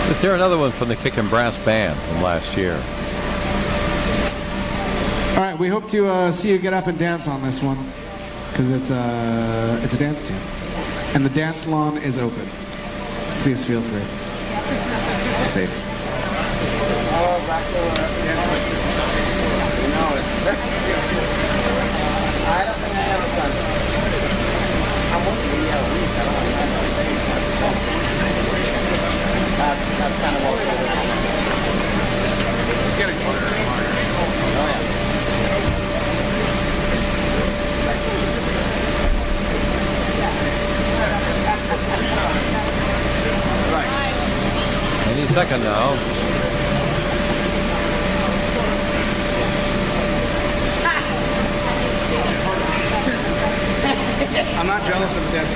Let's hear another one from the Kickin' Brass Band from last year. All right, we hope to see you get up and dance on this one, because it's a dance tune. And the dance lawn is open. Please feel free. Safe. I don't think I ever done it. I'm working the week. I don't want to that's kind of what we're doing. It's getting harder and harder. Oh, yeah. Any second now. I'm not jealous of a dead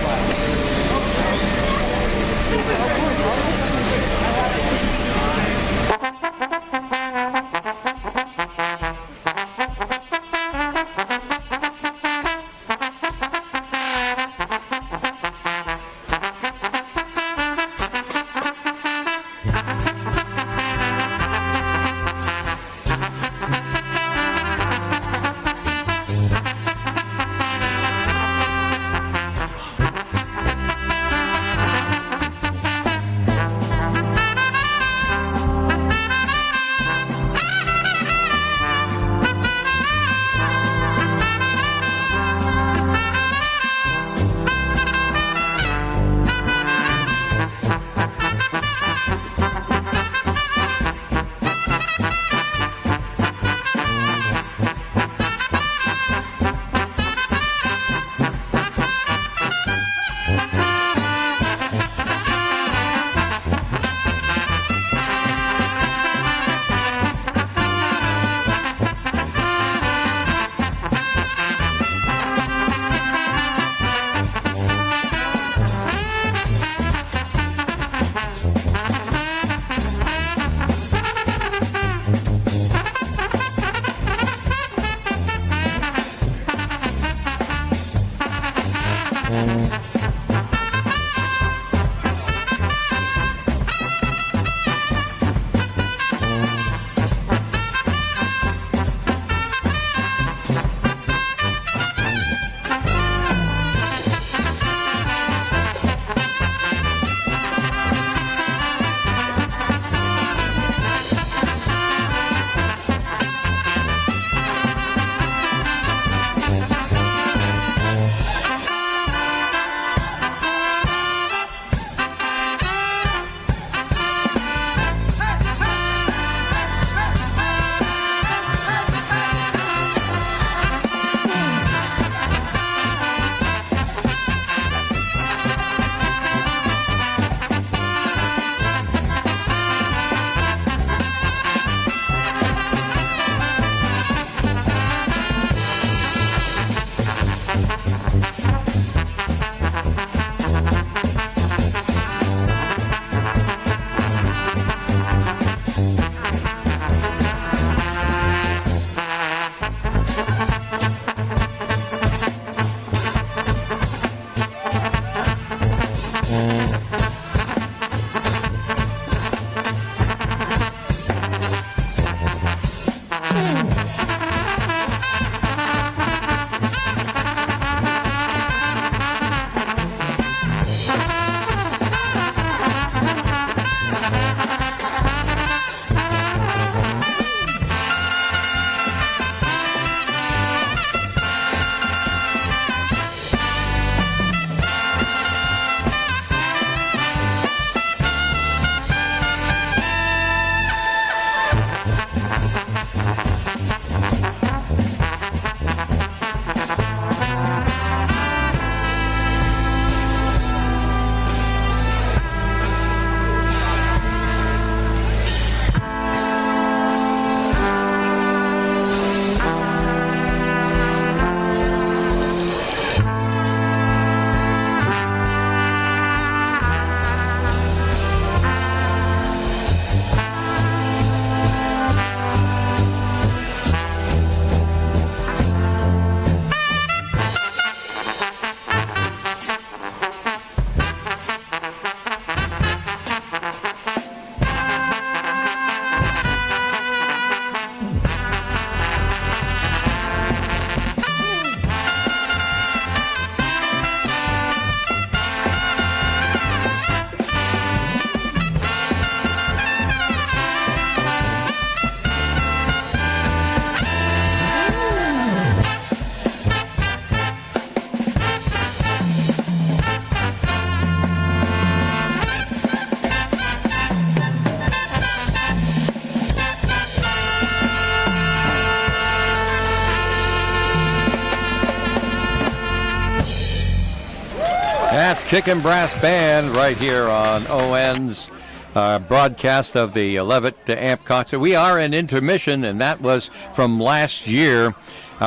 Chicken Brass Band right here on ON's broadcast of the Levitt Amp concert. We are in intermission, and that was from last year. They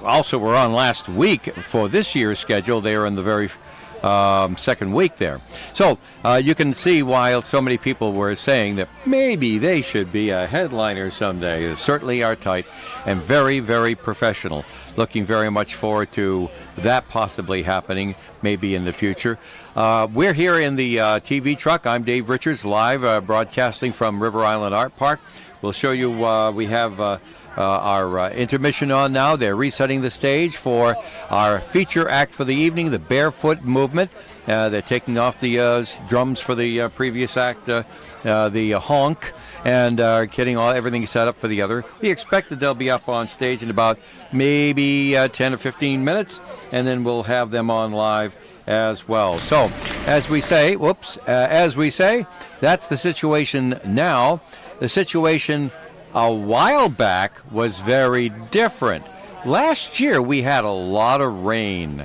also were on last week for this year's schedule. They are in the very second week there. So you can see why so many people were saying that maybe they should be a headliner someday. They certainly are tight and very, very professional. Looking very much forward to that possibly happening maybe in the future. We're here in the TV truck. I'm Dave Richards, live broadcasting from River Island Art Park. We'll show you we have our intermission on now. They're resetting the stage for our feature act for the evening, the Barefoot Movement. They're taking off the drums for the previous act, the honk, and getting everything set up for the other. We expect that they'll be up on stage in about maybe 10 or 15 minutes, and then we'll have them on live as well. So, as we say, that's the situation now. The situation a while back was very different. Last year we had a lot of rain.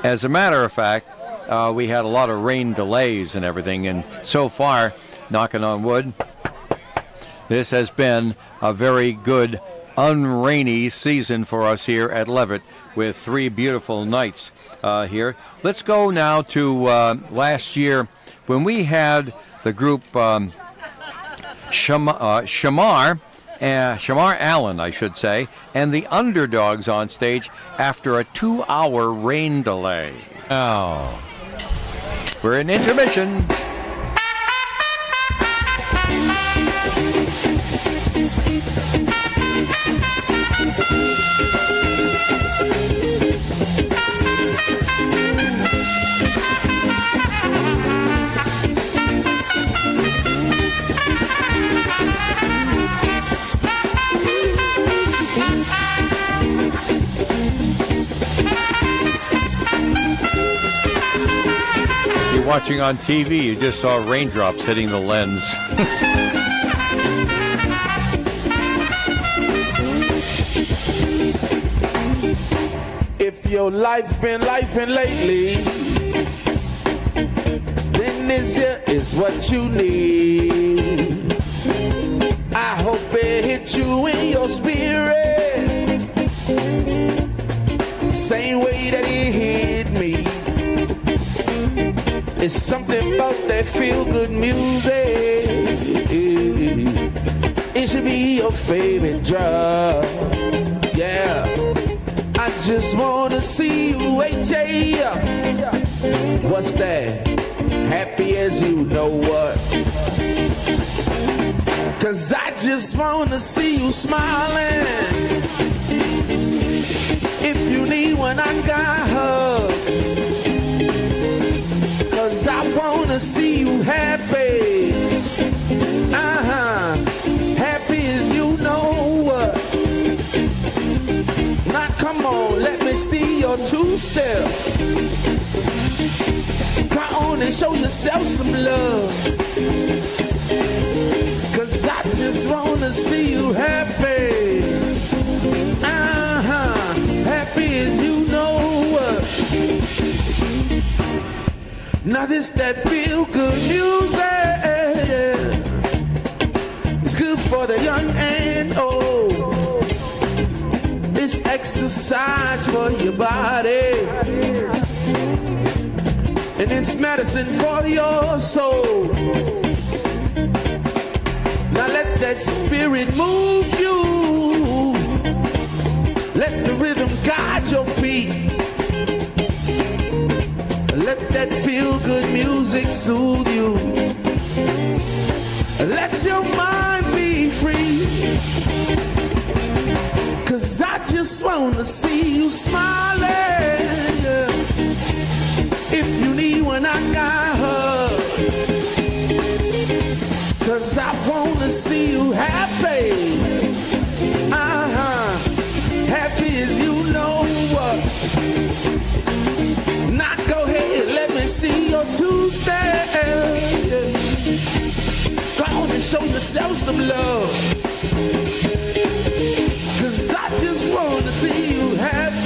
As a matter of fact, we had a lot of rain delays and everything, and so far, knocking on wood, this has been a very good unrainy season for us here at Levitt with 3 beautiful nights here. Let's go now to last year when we had the group Shamar Allen, I should say, and the Underdogs on stage after a 2-hour rain delay. Oh, we're in intermission. Watching on TV, you just saw raindrops hitting the lens. If your life's been lifing lately, then this here is what you need. I hope it hit you in your spirit, same way that it hit me. It's something about that feel-good music. It should be your favorite drug. Yeah. I just wanna see you AJF. What's that? Happy as you know what? 'Cause I just wanna see you smiling. If you need one, I got hugs. 'Cause I wanna see you happy. Happy as you know what. Now come on, let me see your 2-step. Come on and show yourself some love. 'Cause I just wanna see you happy. Happy as you know what. Now this that feel-good music. It's good for the young and old. It's exercise for your body. And it's medicine for your soul. Now let that spirit move you. Let the rhythm guide your feet. Let that feel-good music soothe you. Let your mind be free. 'Cause I just wanna see you smiling. If you need one, I got her. 'Cause I wanna see you happy. Happy as you know what. Now go ahead, let me see your 2-step. Go on and show yourself some love. 'Cause I just wanna see you happy.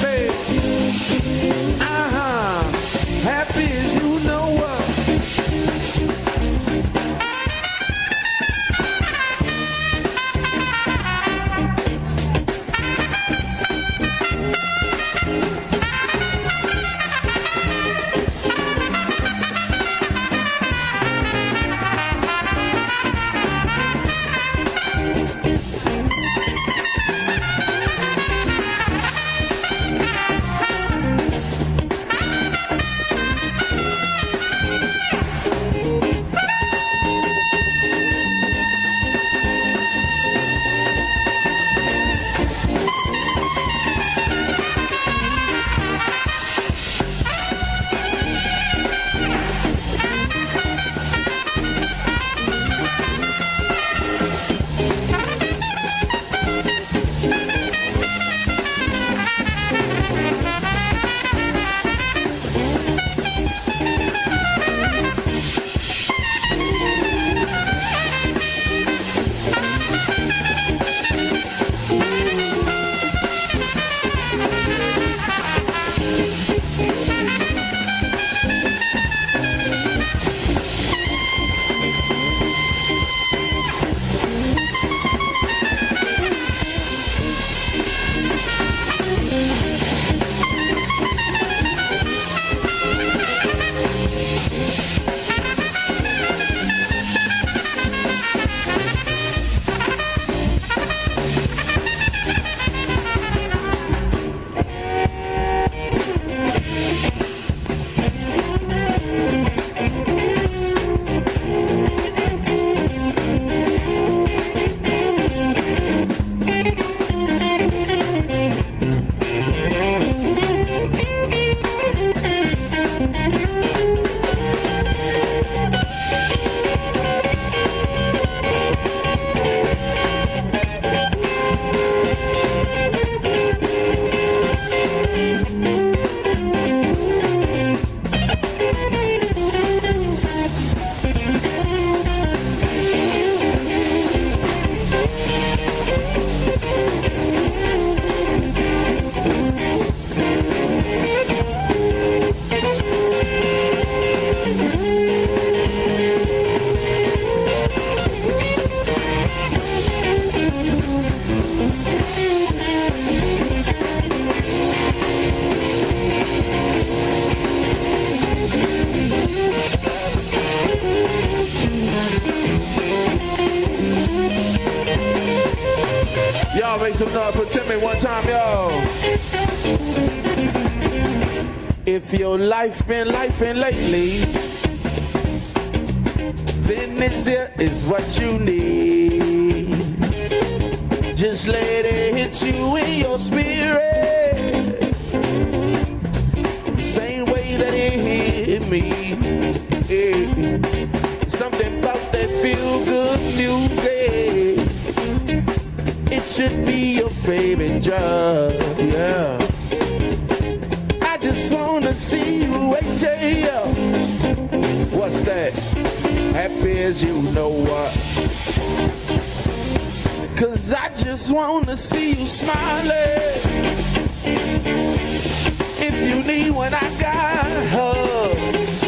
make some noise for Timmy one time, yo. If your life been lifing lately, then this here is what you need. Just let it hit you in your spirit, same way that it hit me. Yeah. Something about that feel good music, it should be your favorite drug, yeah. I just wanna see you AJ. What's that? Happy as you know what. Cause I just wanna see you smiling. If you need one, I got hugs.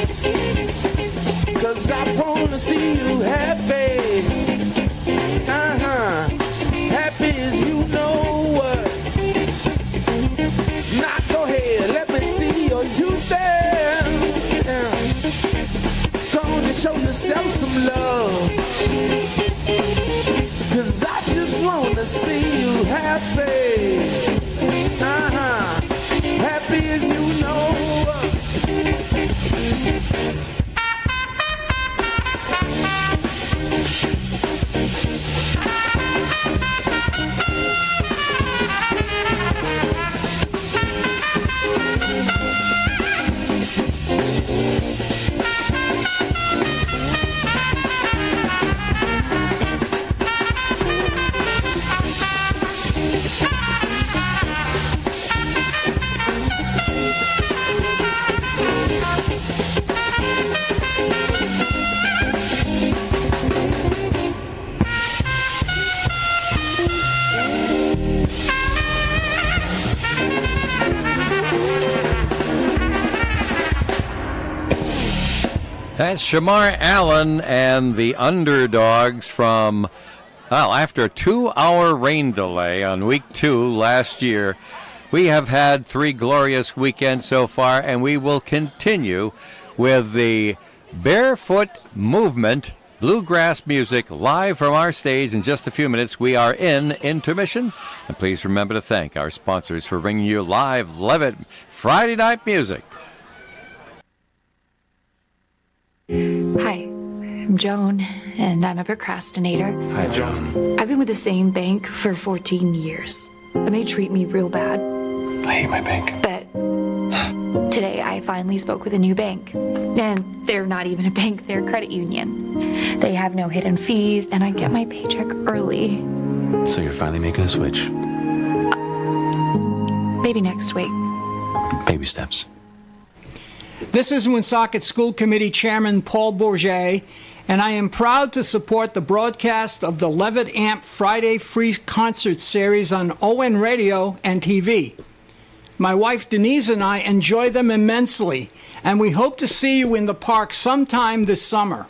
Cause I wanna see you happy. Happy as you know what. Now go ahead, let me see your two-step. Go on and show yourself some love. Cause I just wanna see you happy. Happy as you know what. That's Shamar Allen and the Underdogs from, well, after a 2-hour rain delay on week 2 last year. We have had 3 glorious weekends so far, and we will continue with the Barefoot Movement bluegrass music live from our stage in just a few minutes. We are in intermission, and please remember to thank our sponsors for bringing you live Levitt Friday night music. Hi, I'm Joan, and I'm a procrastinator. Hi, Joan. I've been with the same bank for 14 years, and they treat me real bad. I hate my bank. But today I finally spoke with a new bank, and they're not even a bank, they're a credit union. They have no hidden fees, and I get my paycheck early. So you're finally making a switch? Maybe next week. Baby steps. This is Woonsocket School Committee Chairman Paul Bourget, and I am proud to support the broadcast of the Levitt Amp Friday Free Concert Series on OWN Radio and TV. My wife Denise and I enjoy them immensely, and we hope to see you in the park sometime this summer.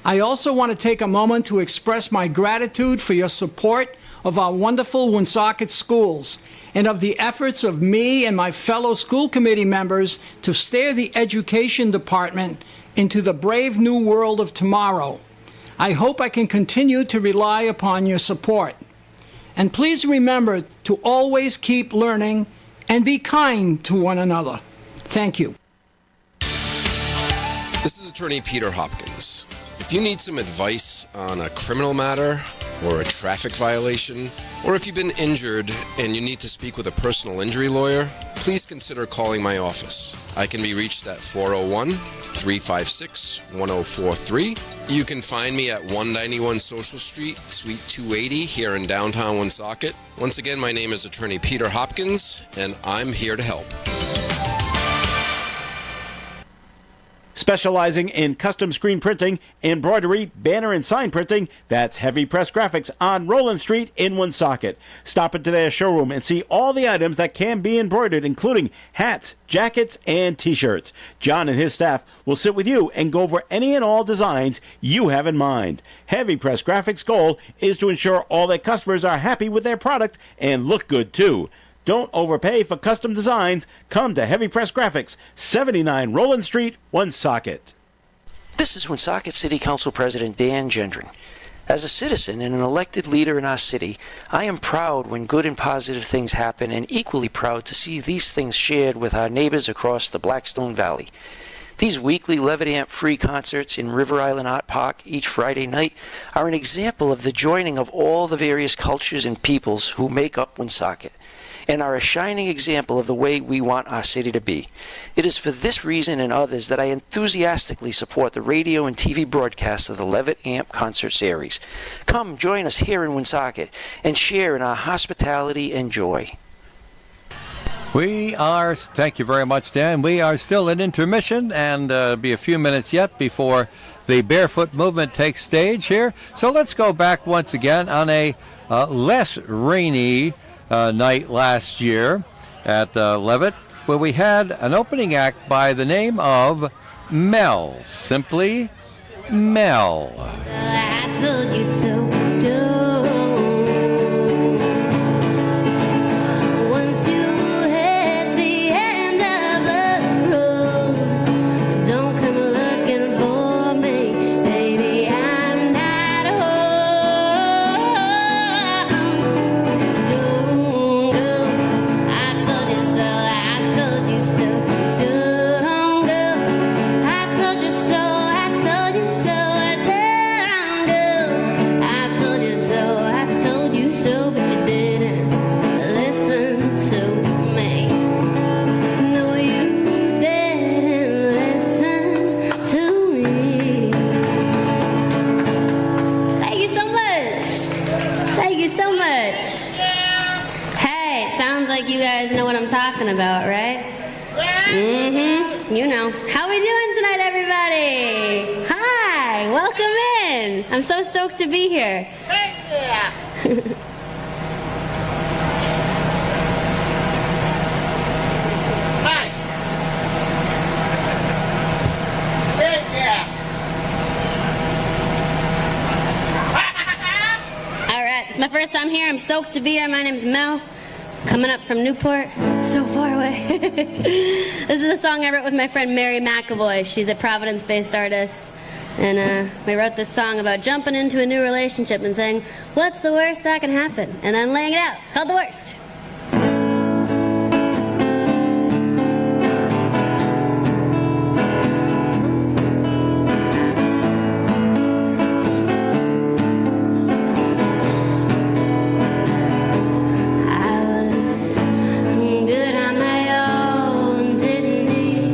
I also want to take a moment to express my gratitude for your support of our wonderful Woonsocket schools and of the efforts of me and my fellow school committee members to steer the education department into the brave new world of tomorrow. I hope I can continue to rely upon your support. And please remember to always keep learning and be kind to one another. Thank you. This is Attorney Peter Hopkins. If you need some advice on a criminal matter or a traffic violation, or if you've been injured and you need to speak with a personal injury lawyer, please consider calling my office. I can be reached at 401-356-1043. You can find me at 191 Social Street, Suite 280 here in downtown Woonsocket. Once again, my name is Attorney Peter Hopkins, and I'm here to help. Specializing in custom screen printing, embroidery, banner, and sign printing, that's Heavy Press Graphics on Roland Street in Woonsocket. Stop into their showroom and see all the items that can be embroidered, including hats, jackets, and t-shirts. John and his staff will sit with you and go over any and all designs you have in mind. Heavy Press Graphics' goal is to ensure all their customers are happy with their product and look good too. Don't overpay for custom designs. Come to Heavy Press Graphics, 79 Roland Street, Woonsocket. This is Woonsocket City Council President Dan Gendron. As a citizen and an elected leader in our city, I am proud when good and positive things happen and equally proud to see these things shared with our neighbors across the Blackstone Valley. These weekly Levitt Amp free concerts in River Island Art Park each Friday night are an example of the joining of all the various cultures and peoples who make up Woonsocket, and are a shining example of the way we want our city to be. It is for this reason and others that I enthusiastically support the radio and TV broadcast of the Levitt Amp Concert Series. Come join us here in Woonsocket and share in our hospitality and joy. Thank you very much, Dan. We are still in intermission, and be a few minutes yet before the Barefoot Movement takes stage here. So let's go back once again on a less rainy night last year at Levitt, where we had an opening act by the name of Mel. Simply Mel. I told you so, Joe. Once you hit the end of the road, don't come looking for me, baby, I'm not home. Don't go, I told you so, I told you so. Don't go, I told you so, I told you so. Don't go, I told you so, I told you so, but you didn't listen to me. No, you didn't listen to me. Thank you so much. Thank you so much. Hey, it sounds like you guys know what I'm talking about, right? Mm-hmm. You know. How we doing tonight, everybody? Hi. Welcome in. I'm so stoked to be here. All right, it's my first time here. I'm stoked to be here. My name's Mel, coming up from Newport, so far away. This is a song I wrote with my friend Mary McAvoy. She's a Providence-based artist, and we wrote this song about jumping into a new relationship and saying, what's the worst that can happen? And then laying it out. It's called The Worst. Good on my own, didn't need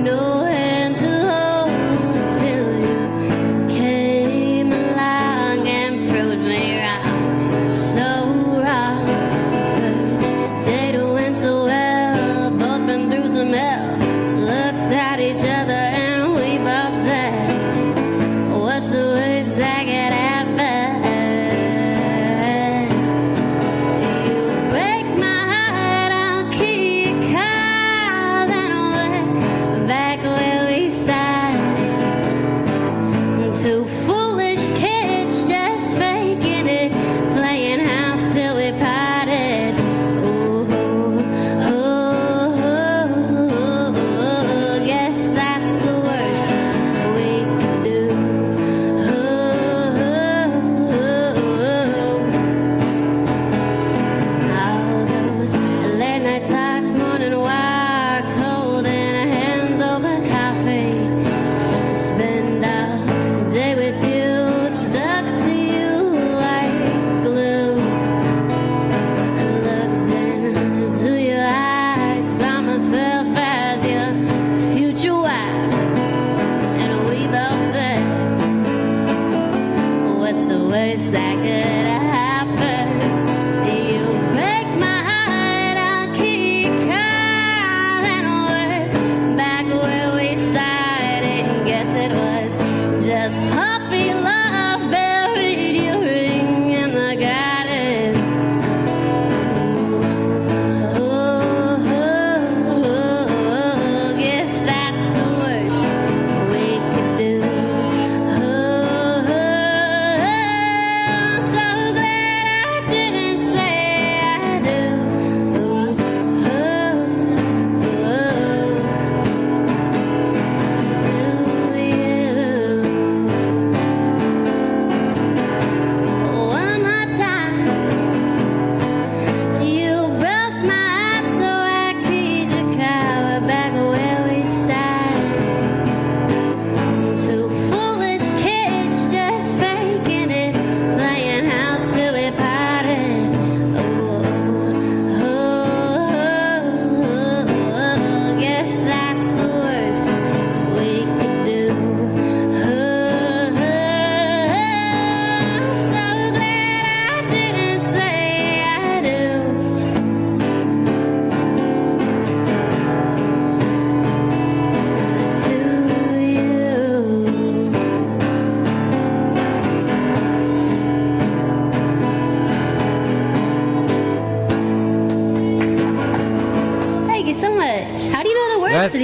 no hand to hold till you came along and proved me wrong, so wrong.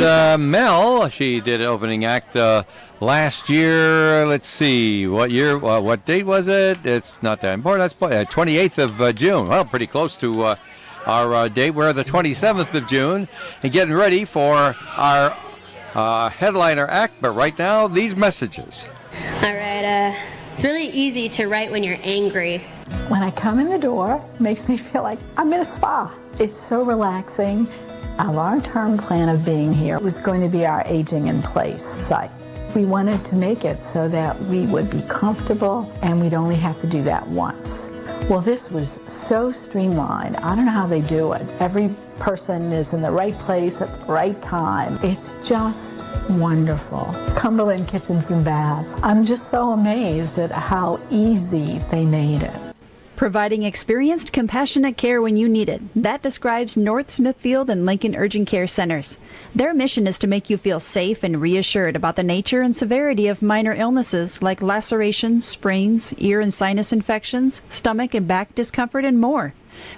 Mel. She did an opening act last year. Let's see, what year? What date was it? It's not that important. That's 28th of June. Well, pretty close to our date. We're the 27th of June, and getting ready for our headliner act. But right now, these messages. All right. It's really easy to write when you're angry. When I come in the door, it makes me feel like I'm in a spa. It's so relaxing. Our long-term plan of being here was going to be our aging in place site. We wanted to make it so that we would be comfortable and we'd only have to do that once. Well, this was so streamlined. I don't know how they do it. Every person is in the right place at the right time. It's just wonderful. Cumberland Kitchens and Baths. I'm just so amazed at how easy they made it. Providing experienced, compassionate care when you need it. That describes North Smithfield and Lincoln Urgent Care Centers. Their mission is to make you feel safe and reassured about the nature and severity of minor illnesses like lacerations, sprains, ear and sinus infections, stomach and back discomfort, and more.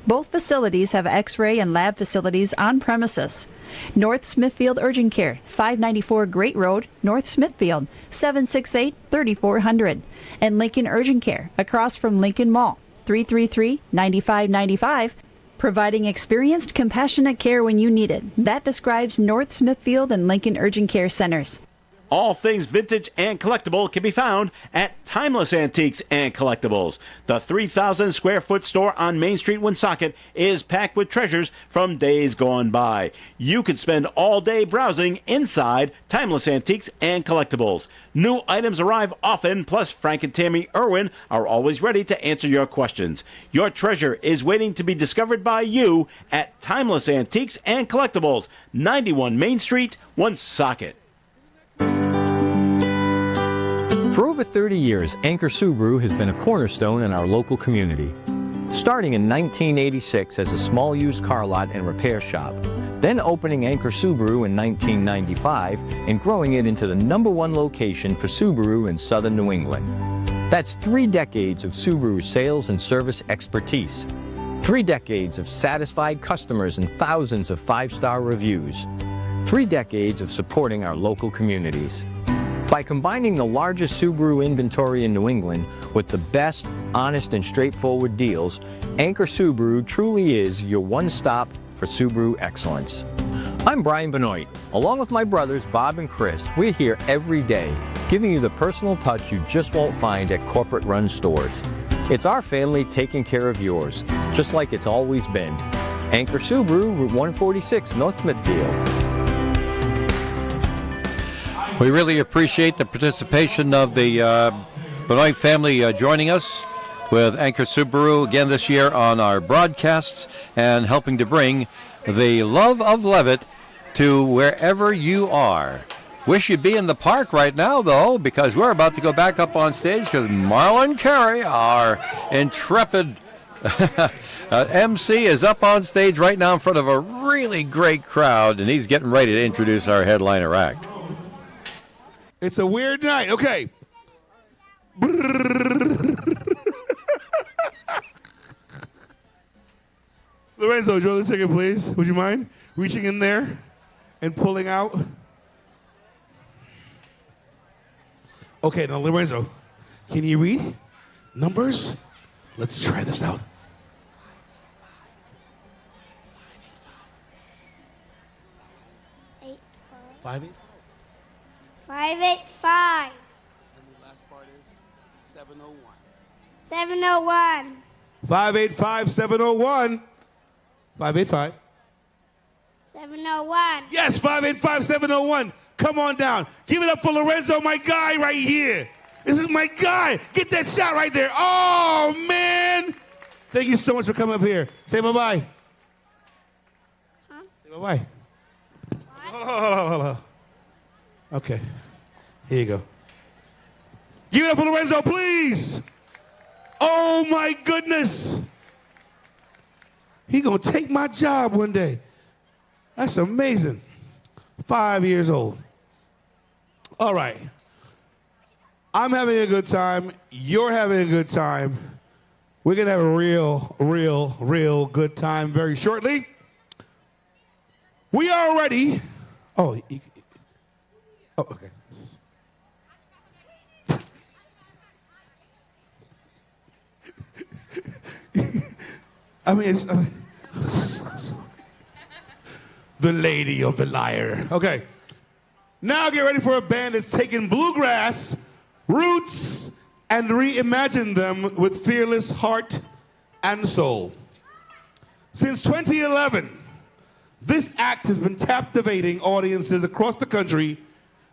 Both facilities have X-ray and lab facilities on premises. North Smithfield Urgent Care, 594 Great Road, North Smithfield, 768-3400. And Lincoln Urgent Care, across from Lincoln Mall, 333-9595, providing experienced, compassionate care when you need it. That describes North Smithfield and Lincoln Urgent Care Centers. All things vintage and collectible can be found at Timeless Antiques and Collectibles. The 3,000 square foot store on Main Street, Woonsocket, is packed with treasures from days gone by. You could spend all day browsing inside Timeless Antiques and Collectibles. New items arrive often, plus Frank and Tammy Irwin are always ready to answer your questions. Your treasure is waiting to be discovered by you at Timeless Antiques and Collectibles, 91 Main Street, Woonsocket. For over 30 years, Anchor Subaru has been a cornerstone in our local community. Starting in 1986 as a small used car lot and repair shop, then opening Anchor Subaru in 1995 and growing it into the #1 location for Subaru in southern New England. That's 3 decades of Subaru sales and service expertise, 3 decades of satisfied customers and thousands of 5-star reviews, 3 decades of supporting our local communities. By combining the largest Subaru inventory in New England with the best, honest, and straightforward deals, Anchor Subaru truly is your one-stop for Subaru excellence. I'm Brian Benoit. Along with my brothers Bob and Chris, we're here every day, giving you the personal touch you just won't find at corporate-run stores. It's our family taking care of yours, just like it's always been. Anchor Subaru, Route 146, North Smithfield. We really appreciate the participation of the Benoit family joining us with Anchor Subaru again this year on our broadcasts and helping to bring the love of Levitt to wherever you are. Wish you'd be in the park right now, though, because we're about to go back up on stage because Marlon Carey, our intrepid MC, is up on stage right now in front of a really great crowd, and he's getting ready to introduce our headliner act. It's a weird night. Okay. Lorenzo, Joe, a second, please. Would you mind reaching in there and pulling out? Okay, now, Lorenzo, can you read numbers? Let's try this out. 5, 8. 585. And the last part is 701. 701. 585 701. 585. 701. Yes, 585 701. Come on down. Give it up for Lorenzo, my guy right here. This is my guy. Get that shot right there. Oh, man. Thank you so much for coming up here. Say bye-bye. Huh? Say bye-bye. Hold on. Okay. Here you go. Give it up for Lorenzo, please. Oh, my goodness. He gonna take my job one day. That's amazing. 5 years old. All right. I'm having a good time. You're having a good time. We're gonna have a real good time very shortly. We are ready Oh, oh, okay. I mean, the Lady of the Lyre. Okay. Now get ready for a band that's taken bluegrass, roots, and reimagined them with fearless heart and soul. Since 2011, this act has been captivating audiences across the country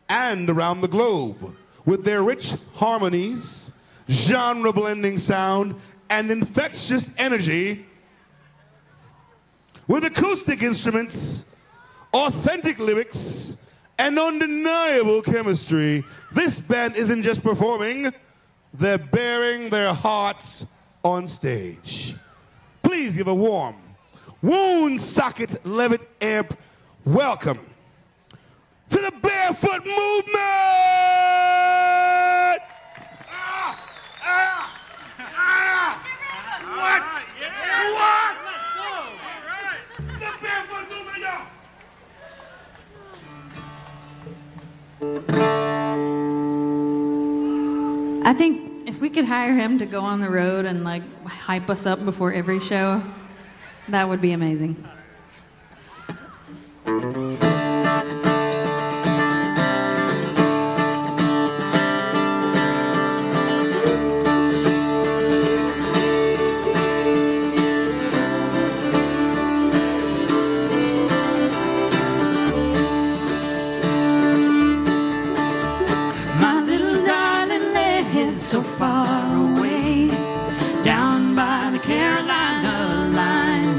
and around the globe with their rich harmonies, genre-blending sound, and infectious energy. With acoustic instruments, authentic lyrics, and undeniable chemistry, this band isn't just performing, they're bearing their hearts on stage. Please give a warm WOON Socket Levitt Amp welcome to the Barefoot Movement! What? What? The Barefoot Movement, y'all! I think if we could hire him to go on the road and like hype us up before every show, that would be amazing. So far away, down by the Carolina line.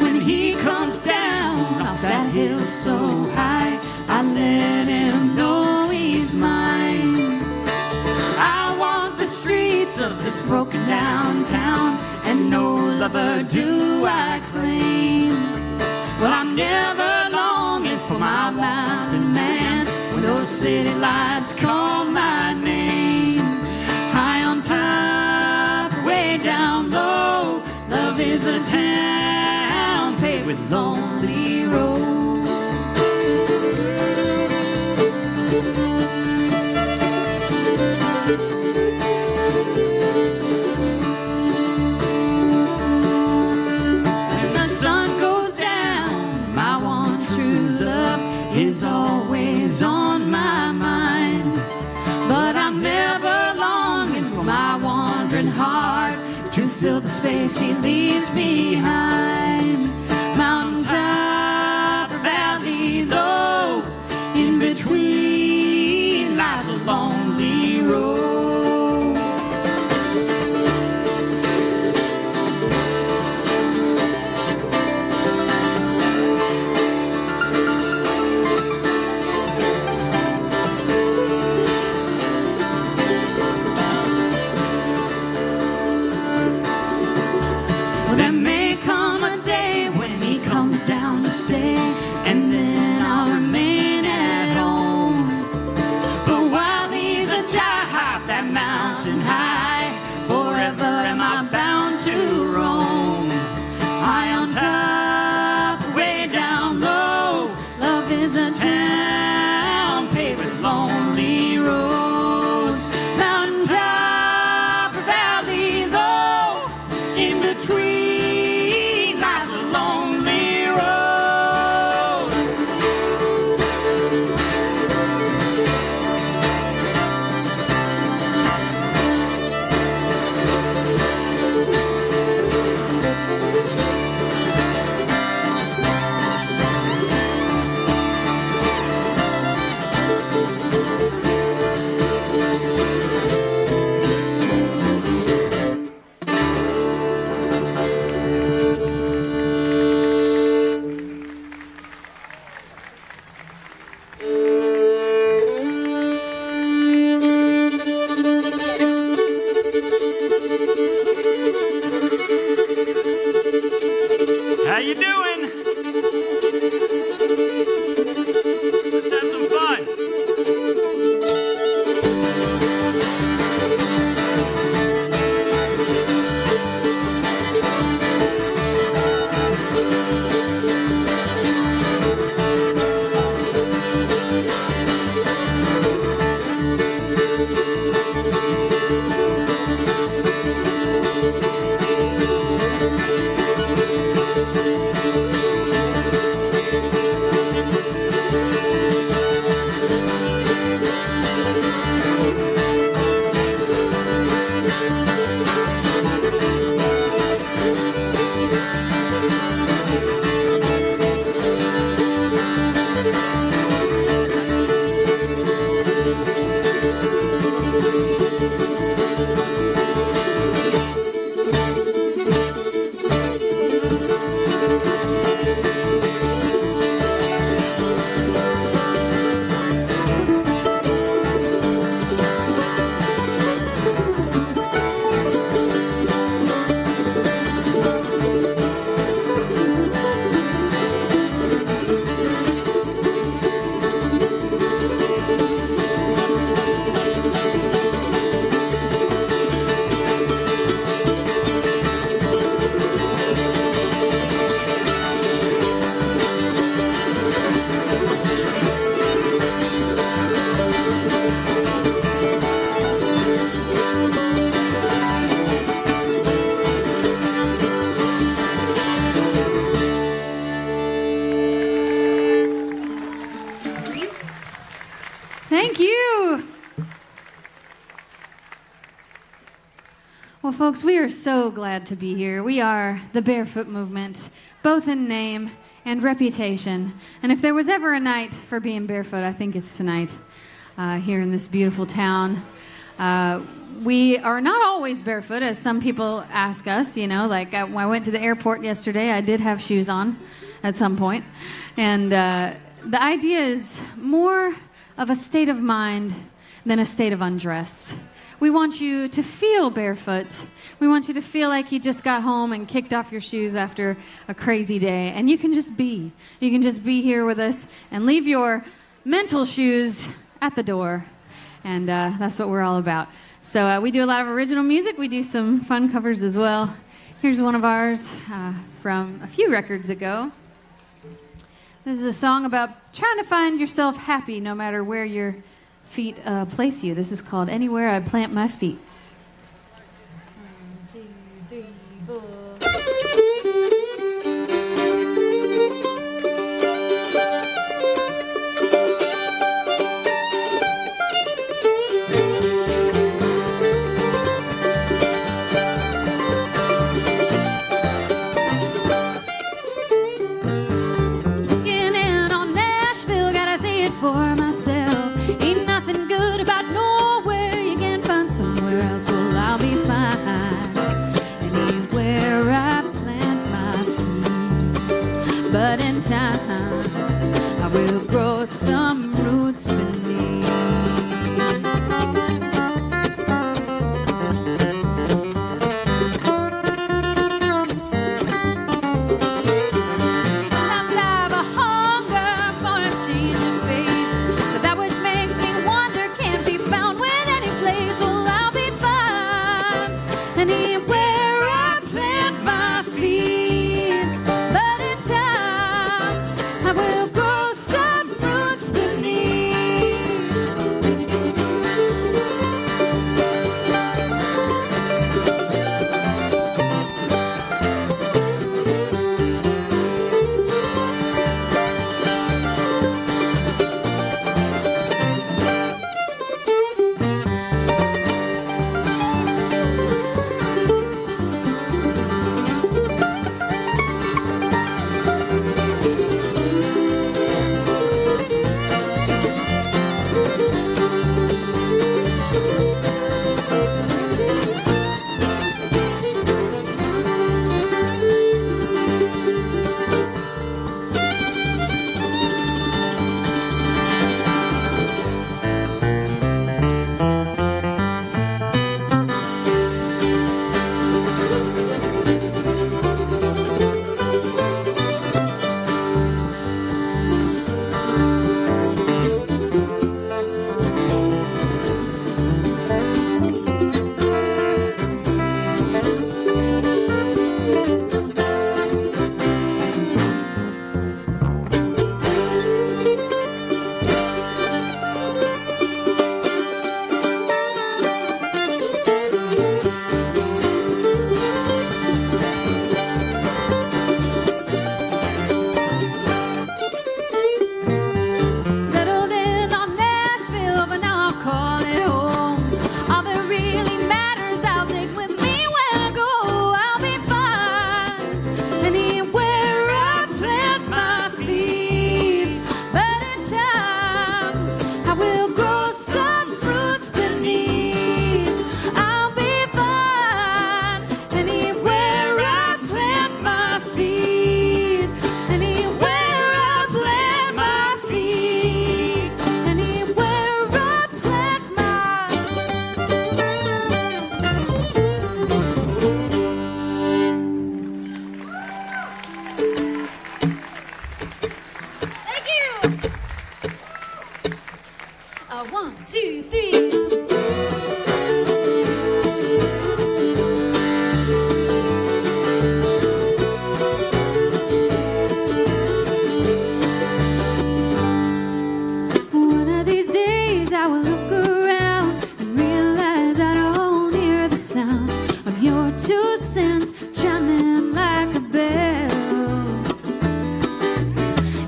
When he comes down off that hill so high, I let him know he's mine. I walk the streets of this broken down town, and no lover do I claim. Well, I'm never longing for my mountain man when those city lights call my name. High on top, way down low, love is a town paved with lonely roads. When the sun goes down, my one true love is always on my mind. But I'm never my wandering heart to fill the space he leaves behind. Mountain top or valley low, in between lies a lonely road. And then I'll remain at home. But while he's atop that mountain high, forever am I bound to roam. High on top, way down low, love is a town paved with lonely roads. Mountain top, valley low, in between lies a lonely road. Thank you. Well, folks, we are so glad to be here. We are the Barefoot Movement, both in name and reputation. And if there was ever a night for being barefoot, I think it's tonight here in this beautiful town. We are not always barefoot, as some people ask us, you know, like when I went to the airport yesterday, I did have shoes on at some point. And the idea is more of a state of mind than a state of undress. We want you to feel barefoot. We want you to feel like you just got home and kicked off your shoes after a crazy day. And you can just be. You can just be here with us and leave your mental shoes at the door. And that's what we're all about. So we do a lot of original music. We do some fun covers as well. Here's one of ours from a few records ago. This is a song about trying to find yourself happy no matter where your feet place you. This is called Anywhere I Plant My Feet. 1, 2, 3, 4. For myself, ain't nothing good about nowhere. You can find somewhere else. Well, I'll be fine anywhere I plant my feet. But in time, I will grow some roots beneath.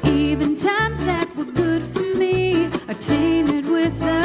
Even times that were good for me are tainted with the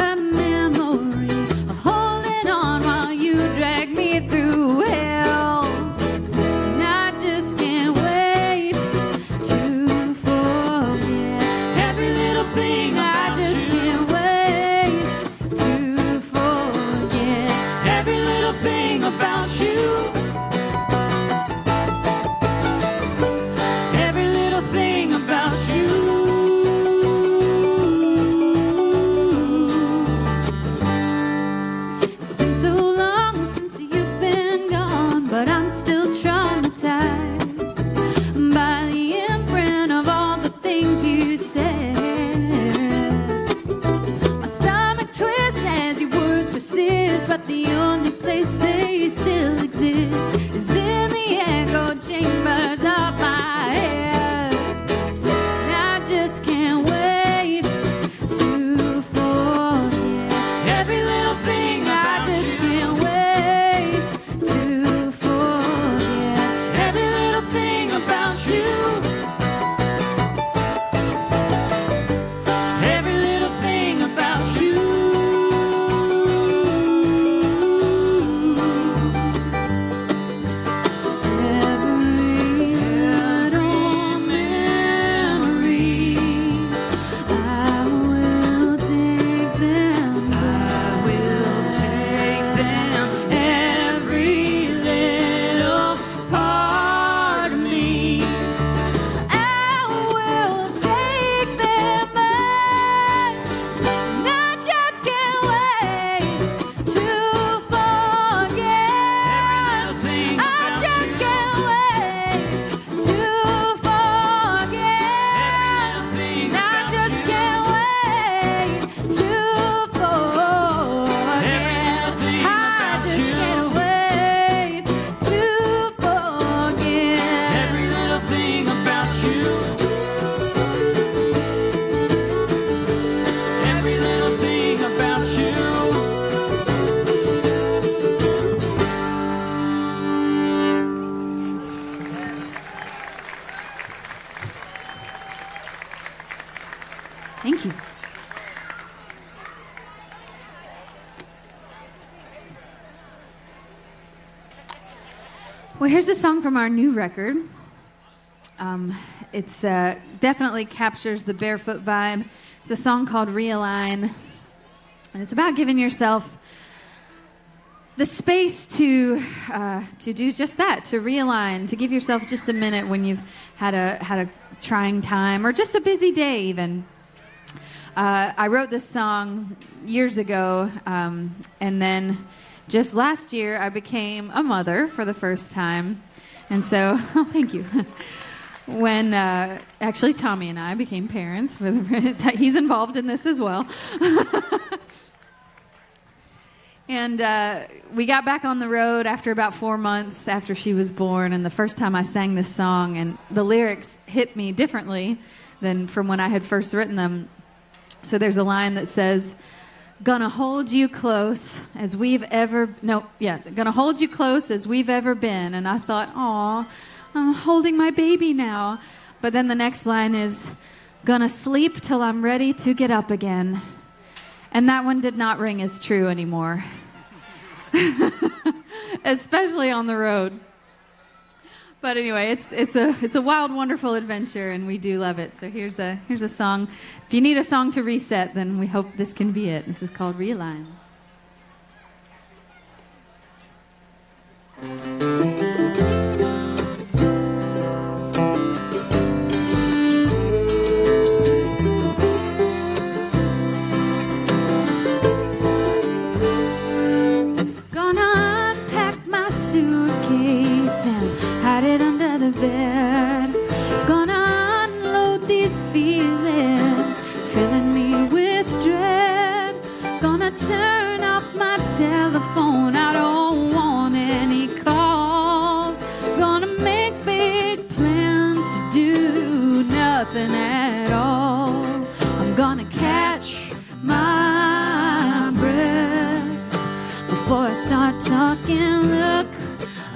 but the only place they still exist is in the echo chambers of my head. And I just can't wait to forget every little thing. I just can't wait to forget every little thing about you. Every little thing about you. Every little memory, I will take them. I will take them. Every little part of me, I will take them back. And I just can't wait to forget. I just can't wait to forget. I just can't wait to forget. I just can't wait to forget every little thing about you. Every little thing about you. Thank you. Well, here's a song from our new record. It's definitely captures the barefoot vibe. It's a song called Realign, and it's about giving yourself the space to do just that, to realign, to give yourself just a minute when you've had a trying time or just a busy day even. I wrote this song years ago, and then just last year I became a mother for the first time. And so, oh, thank you. When actually Tommy and I became parents, he's involved in this as well. And we got back on the road after about 4 months after she was born, and the first time I sang this song, and the lyrics hit me differently than from when I had first written them. So there's a line that says, gonna hold you close as we've ever, gonna hold you close as we've ever been. And I thought, aw, I'm holding my baby now. But then the next line is, gonna sleep till I'm ready to get up again. And that one did not ring as true anymore. Especially on the road. But anyway, it's a wild, wonderful adventure, and we do love it. So here's a song. If you need a song to reset, then we hope this can be it. This is called Realign. Gonna unpack my suitcase and hide it under the bed. Gonna unload these feelings, filling me with dread. Gonna turn off my telephone, I don't want any calls. Gonna make big plans to do nothing at all. I'm gonna catch my breath before I start talking. Look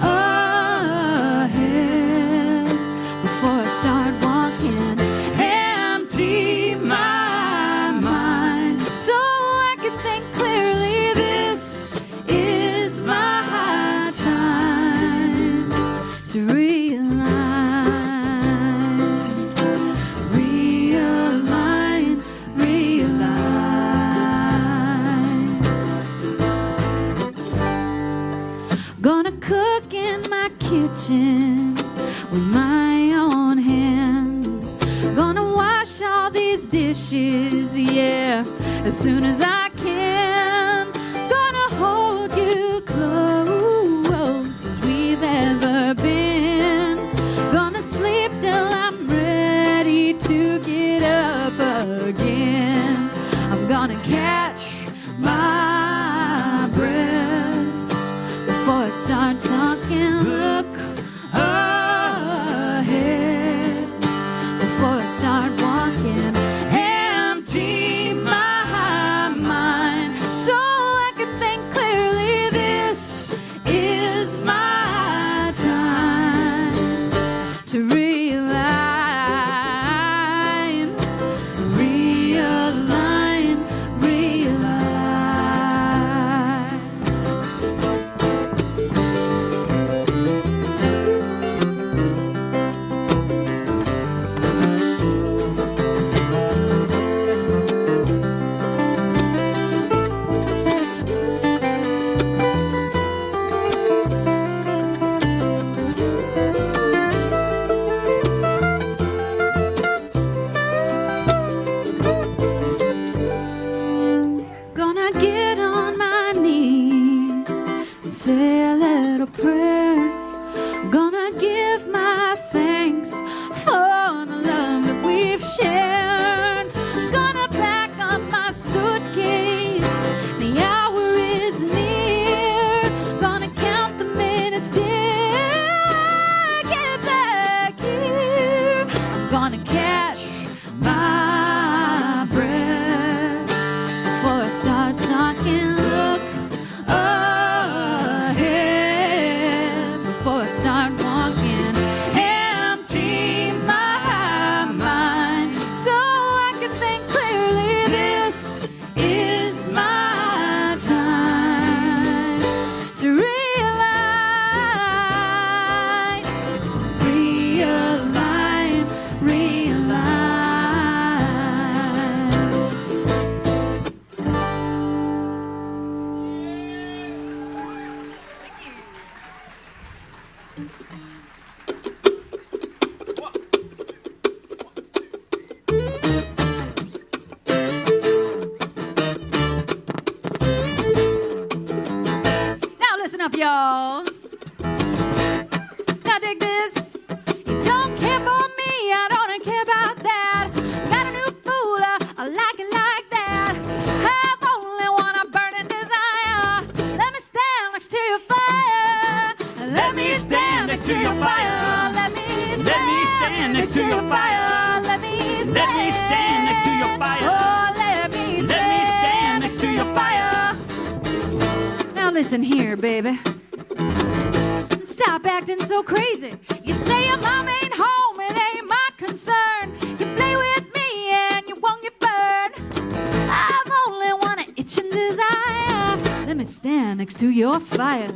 ahead before I start walking. Empty my mind so I can think clearly. This is my time to realign, realign. Gonna cook in my kitchen with my own hands. Gonna wash all these dishes, yeah, as soon as I can. Gonna hold you close as we've ever been. Gonna sleep till I'm ready to get up again. I'm gonna catch my breath Now listen up, y'all. Now dig this. You don't care for me, I don't care about that. Got a new fool, I like it like that. I've only one burning desire. Let me stand next to your fire. Let me stand next to your fire. Let me stand next to your fire. Let me stand next to your fire. Oh, let me stand next to your fire. Now listen here, baby. Stop acting so crazy. You say your mom ain't home, it ain't my concern. You play with me and you won't get burned. I've only one itching desire. Let me stand next to your fire.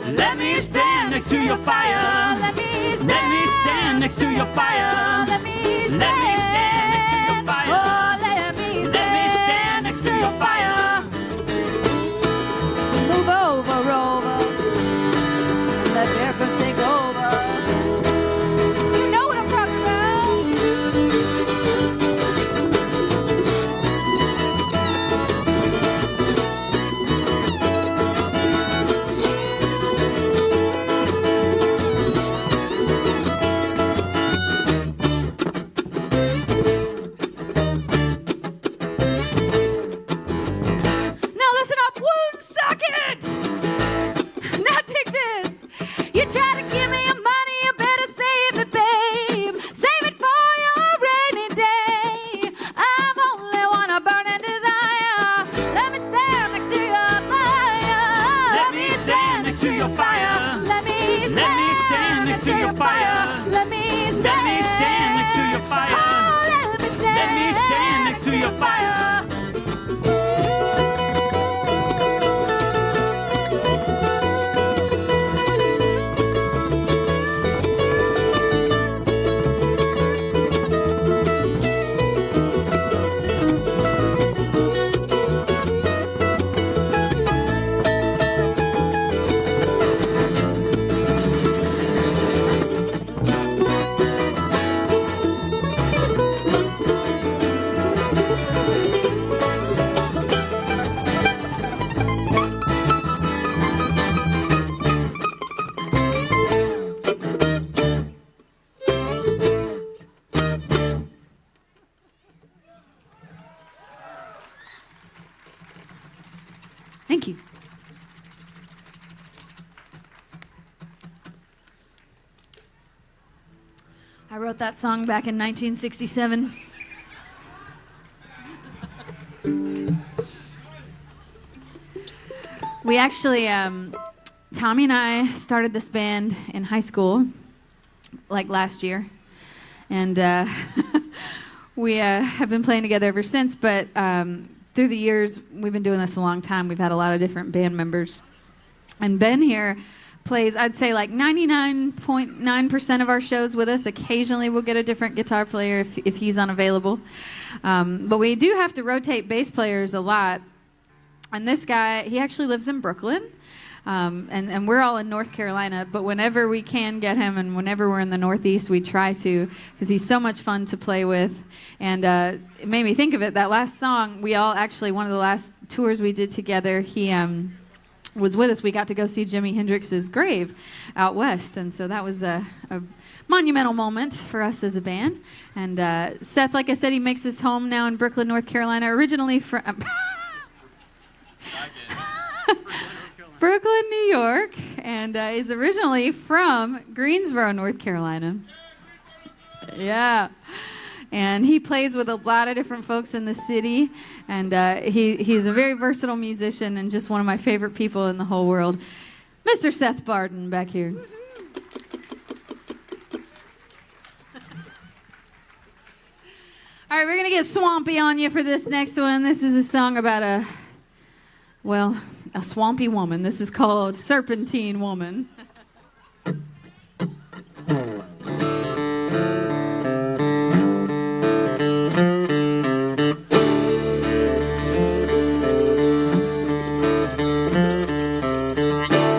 Let me stand next to your fire. Let me stand next to your fire. Let me stand next to your fire. Oh, let me stand next to your fire. Move over, Rover. Let barefoot take over. You know what I'm talking about. Now listen up, wound socket. Now take this. You try to give me your money, you better save it, babe. Save it for your rainy day. I've only one burning desire. Let me stand next to your fire. Let me stand next to your fire. Let me stand next to your fire. Let me stand next to your fire. Oh, let me stand next to your fire. Thank you. I wrote that song back in 1967. We actually, Tommy and I started this band in high school, like last year. And we have been playing together ever since, but through the years, we've been doing this a long time. We've had a lot of different band members. And Ben here plays, I'd say, like 99.9% of our shows with us. Occasionally, we'll get a different guitar player if he's unavailable. But we do have to rotate bass players a lot. And this guy, he actually lives in Brooklyn. And we're all in North Carolina, but whenever we can get him and whenever we're in the Northeast, we try to, because he's so much fun to play with. And it made me think of it, that last song, we all actually, one of the last tours we did together, he was with us. We got to go see Jimi Hendrix's grave out west, and so that was a monumental moment for us as a band. And Seth, like I said, he makes his home now in Brooklyn, North Carolina, originally from... Brooklyn, New York, and is originally from Greensboro, North Carolina. Yeah. And he plays with a lot of different folks in the city, and he's a very versatile musician and just one of my favorite people in the whole world. Mr. Seth Barden back here. All right, we're going to get swampy on you for this next one. This is a song about a swampy woman. This is called Serpentine Woman.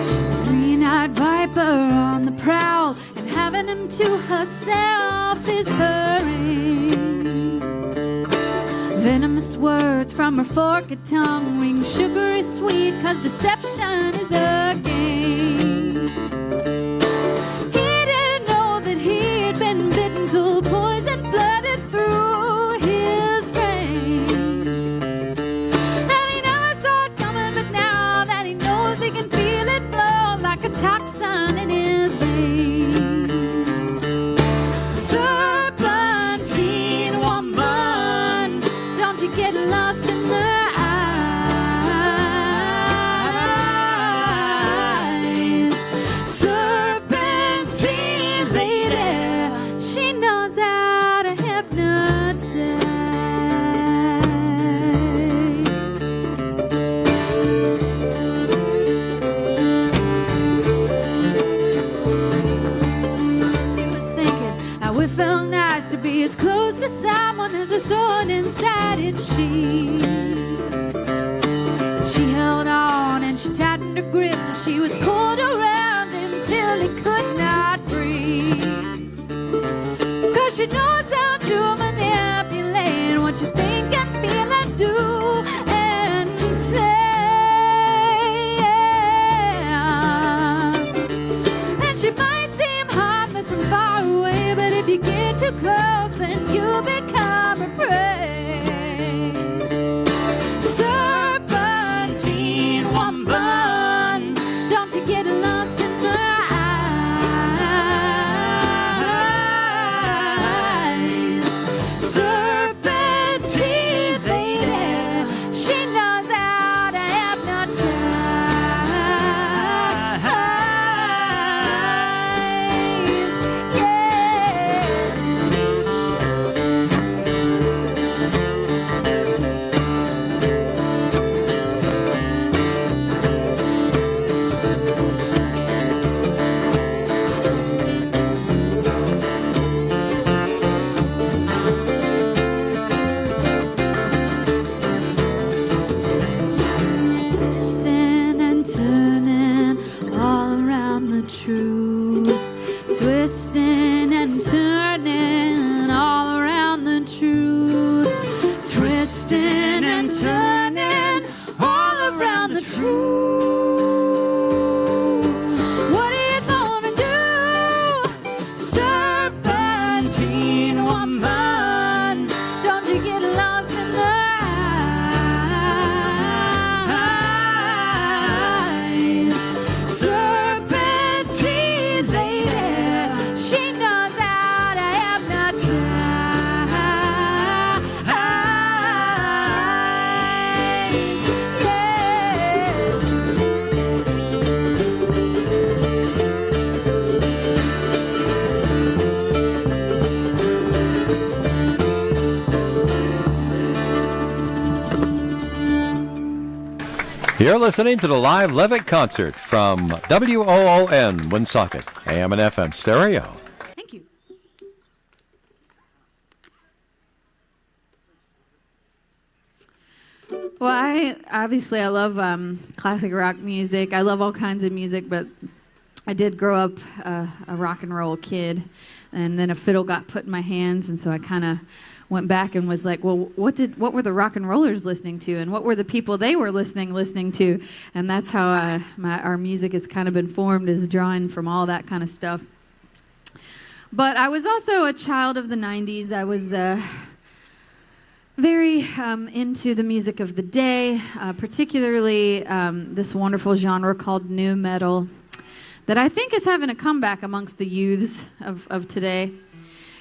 She's the green-eyed viper on the prowl. herself is hurrying. Venomous words from her forked tongue ring sugary sweet, 'cause deception is a game. He didn't know that he'd been bitten till poison flooded through his veins. And he never saw it coming, but now that he knows, he can feel it blow like a toxin in his veins. Serpentine woman, don't you get lost in her eyes. Serpentine lady, she knows how to hypnotize. He was thinking how it felt nice to be as close to someone as her soul inside its sheath. She held on and she tightened her grip till she was coiled around him till he could not breathe. 'Cause she knows how to manipulate what you think and feel and do and say. And she might seem harmless from far away, but if you get too close, then you become a prey. Serpentine woman, don't you get lost in her eyes. Serpentine lady, she knows how to hypnotize. Twisting and turning all around the truth. Twisting and turning all around the truth. Twisting and turning all around the truth. What are you gonna do, serpentine woman? Don't you get lost in her eyes. Serpentine lady, she knows how to You're listening to the live Levitt concert from WOON, Woonsocket, AM and FM stereo. Thank you. Well, I love classic rock music. I love all kinds of music, but I did grow up a rock and roll kid, and then a fiddle got put in my hands, and so I kind of went back and was like, well, what were the rock and rollers listening to, and what were the people they were listening to, and that's how our music has kind of been formed, is drawing from all that kind of stuff. But I was also a child of the 90s. I was very into the music of the day, particularly this wonderful genre called nu metal that I think is having a comeback amongst the youths of today.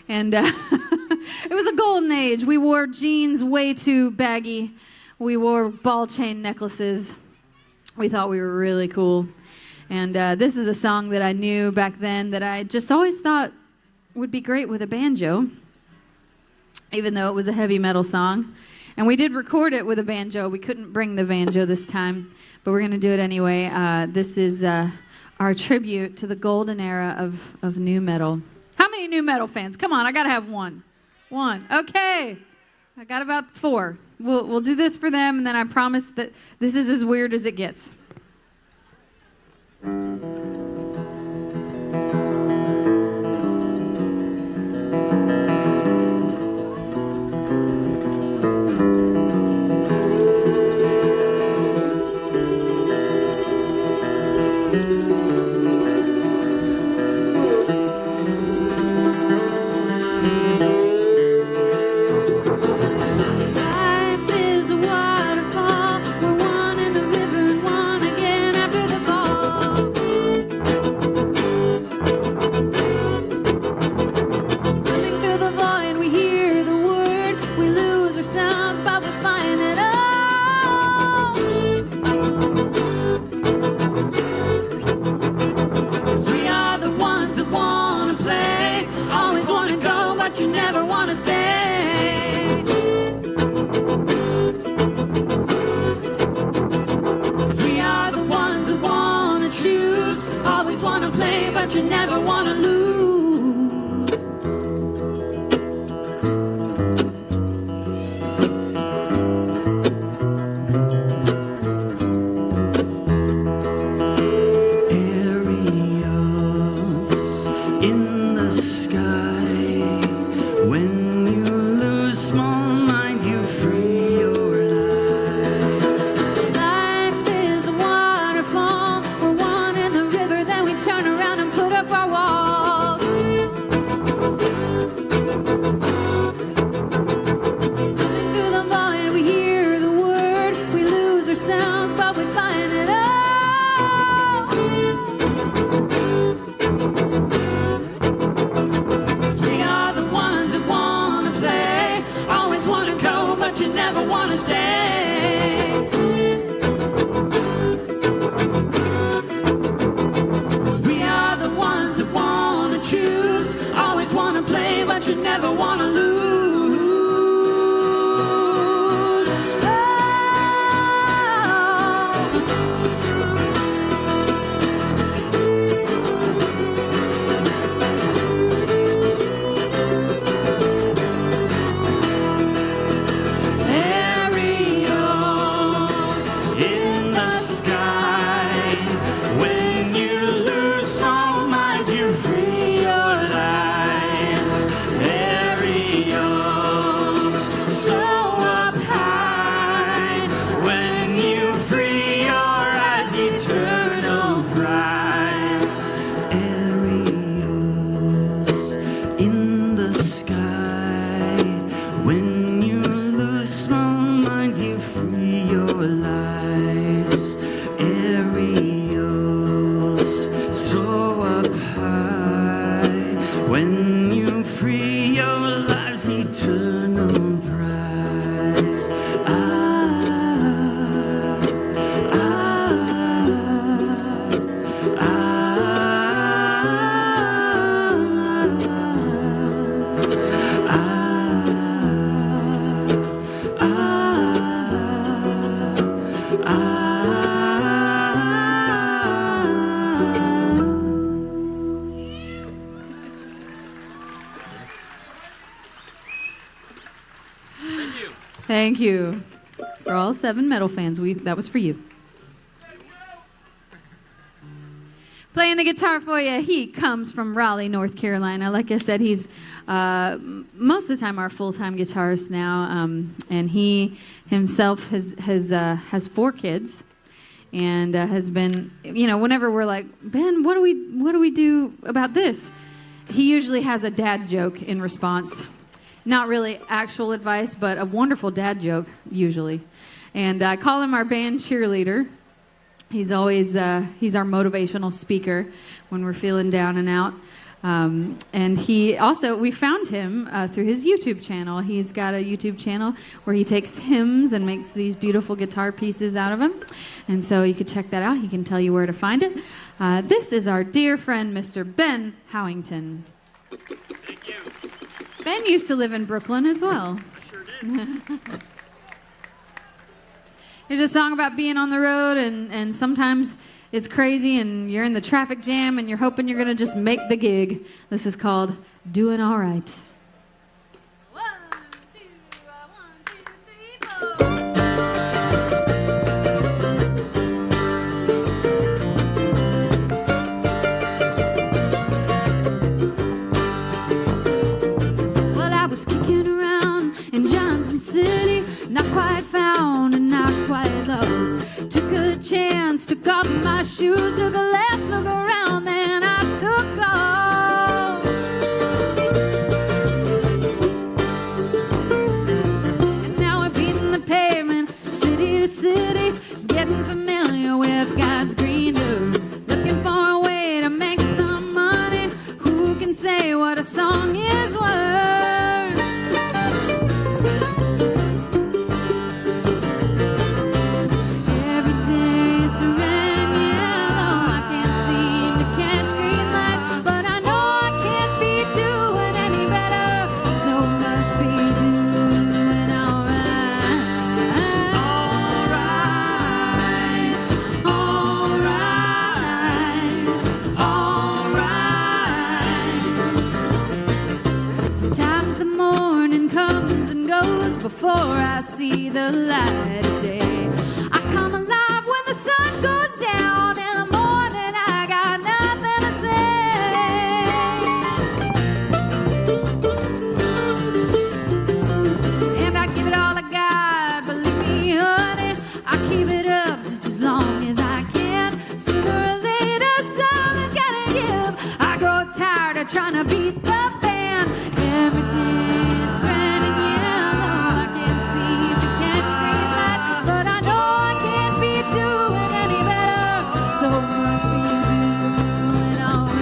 And it was a golden age. We wore jeans way too baggy. We wore ball chain necklaces. We thought we were really cool. And this is a song that I knew back then that I just always thought would be great with a banjo, even though it was a heavy metal song. And we did record it with a banjo. We couldn't bring the banjo this time, but we're going to do it anyway. This is our tribute to the golden era of nu metal. How many nu metal fans? Come on, I got to have one. One. Okay. I got about 4. We'll do this for them, and then I promise that this is as weird as it gets. always want to play, but you never want to lose. Aerials in the sky. When you lose small mind, you free your life. Life is a waterfall. We're one in the river, then we turn around and put up our walls. Swimming through the void, we hear the word. We lose ourselves, but we find it all. 'Cause we are the ones that want to play. Always want to go, but you never want to stay. 'Cause we are the ones that want to choose. Always want to play, but you never want to lose. Aerials in the sky. When you lose small mind, you free your lives. Aerials so up high. When you free your eyes, eternal prize. Aerials in the sky. When you lose small mind, you free your lives. Aerials so up high. When you free your lives, eternal prize. Thank you. For all 7 metal fans, that was for you. Playing the guitar for you, he comes from Raleigh, North Carolina. Like I said, he's most of the time our full-time guitarist now, and he himself has 4 kids, and has been, whenever we're like, Ben, what do we do about this? He usually has a dad joke in response. Not really actual advice, but a wonderful dad joke, usually. And I call him our band cheerleader. He's always, he's our motivational speaker when we're feeling down and out. And we found him through his YouTube channel. He's got a YouTube channel where he takes hymns and makes these beautiful guitar pieces out of them. And so you could check that out. He can tell you where to find it. This is our dear friend, Mr. Ben Howington. Thank you. Ben used to live in Brooklyn as well. I sure did. Here's a song about being on the road, and sometimes it's crazy and you're in the traffic jam and you're hoping you're going to just make the gig. This is called Doing All Right. City, not quite found and not quite lost. Took a chance, took off my shoes, took a last look around, then I took off. And now I'm beating the pavement, city to city, getting familiar with God's green earth, looking for a way to make some money. Who can say what a song is worth? All right. see the light of day. I come alive when the sun goes down. In the morning, I got nothing to say. And I give it all I got, believe me, honey. I keep it up just as long as I can. Sooner or later, someone's gotta give. I grow tired of trying to beat the band. Everything's red and yellow. I can't seem to catch green light, but I know I can't be doing any better. So must be doing alright.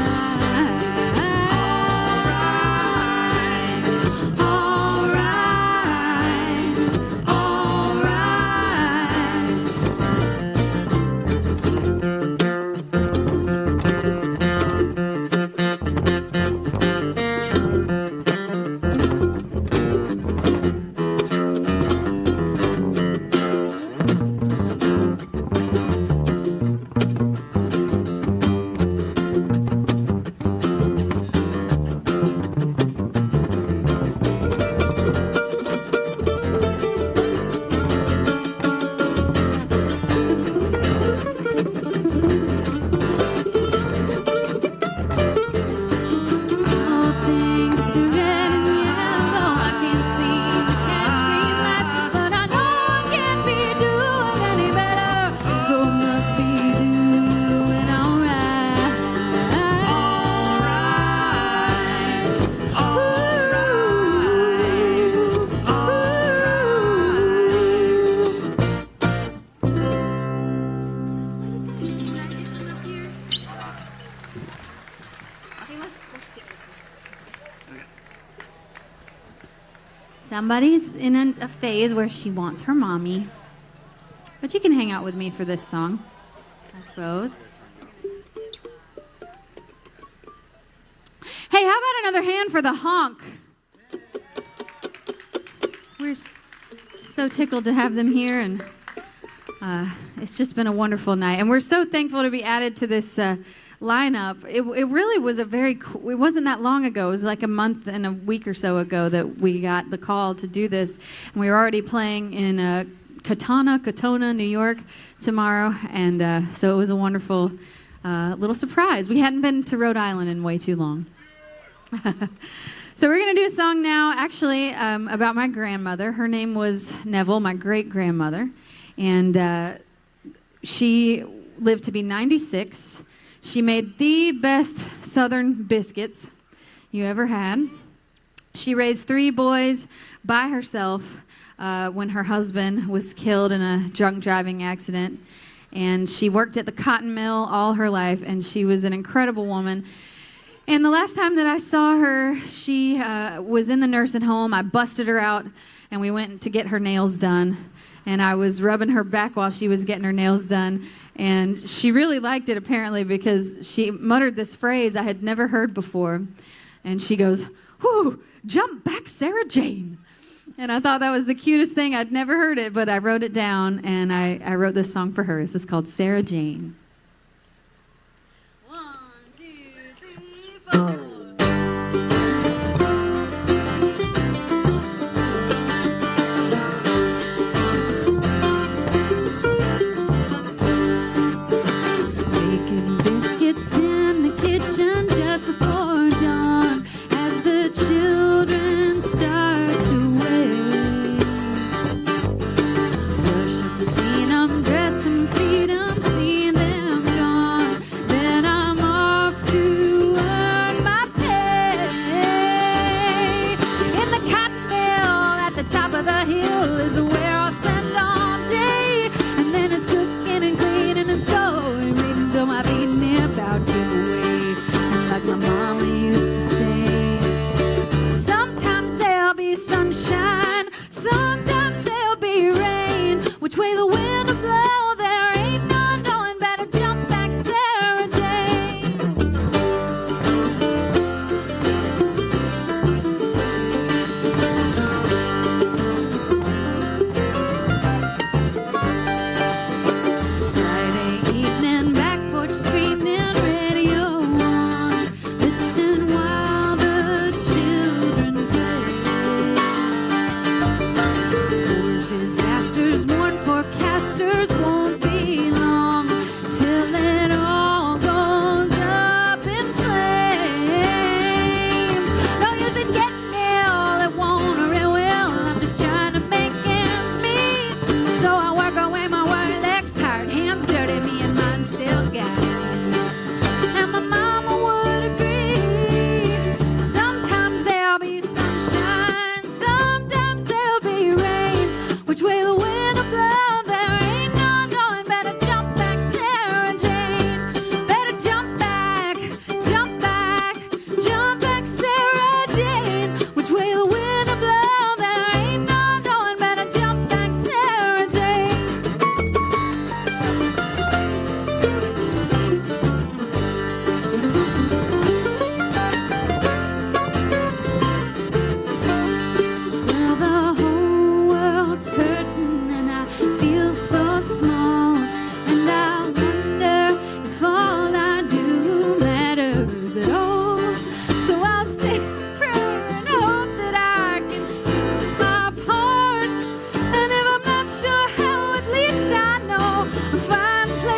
Somebody's in a phase where she wants her mommy. But you can hang out with me for this song, I suppose. Hey, how about another hand for the honk? We're so tickled to have them here, and it's just been a wonderful night. And we're so thankful to be added to this lineup. It really was it wasn't that long ago. It was like a month and a week or so ago that we got the call to do this. And we were already playing in Katona, New York tomorrow. And so it was a wonderful little surprise. We hadn't been to Rhode Island in way too long. So we're going to do a song now, actually, about my grandmother. Her name was Neville, my great-grandmother. And she lived to be 96. She made the best Southern biscuits you ever had. She raised 3 boys by herself when her husband was killed in a drunk driving accident. And she worked at the cotton mill all her life, and she was an incredible woman. And the last time that I saw her, she was in the nursing home. I busted her out, and we went to get her nails done. And I was rubbing her back while she was getting her nails done. And she really liked it, apparently, because she muttered this phrase I had never heard before. And she goes, "Whew, jump back, Sarah Jane." And I thought that was the cutest thing. I'd never heard it, but I wrote it down, and I wrote this song for her. This is called Sarah Jane. 1, 2, 3, 4. In the kitchen just before dawn, as the children start to wake. Brush 'em, clean 'em, dress 'em, feed 'em, seeing them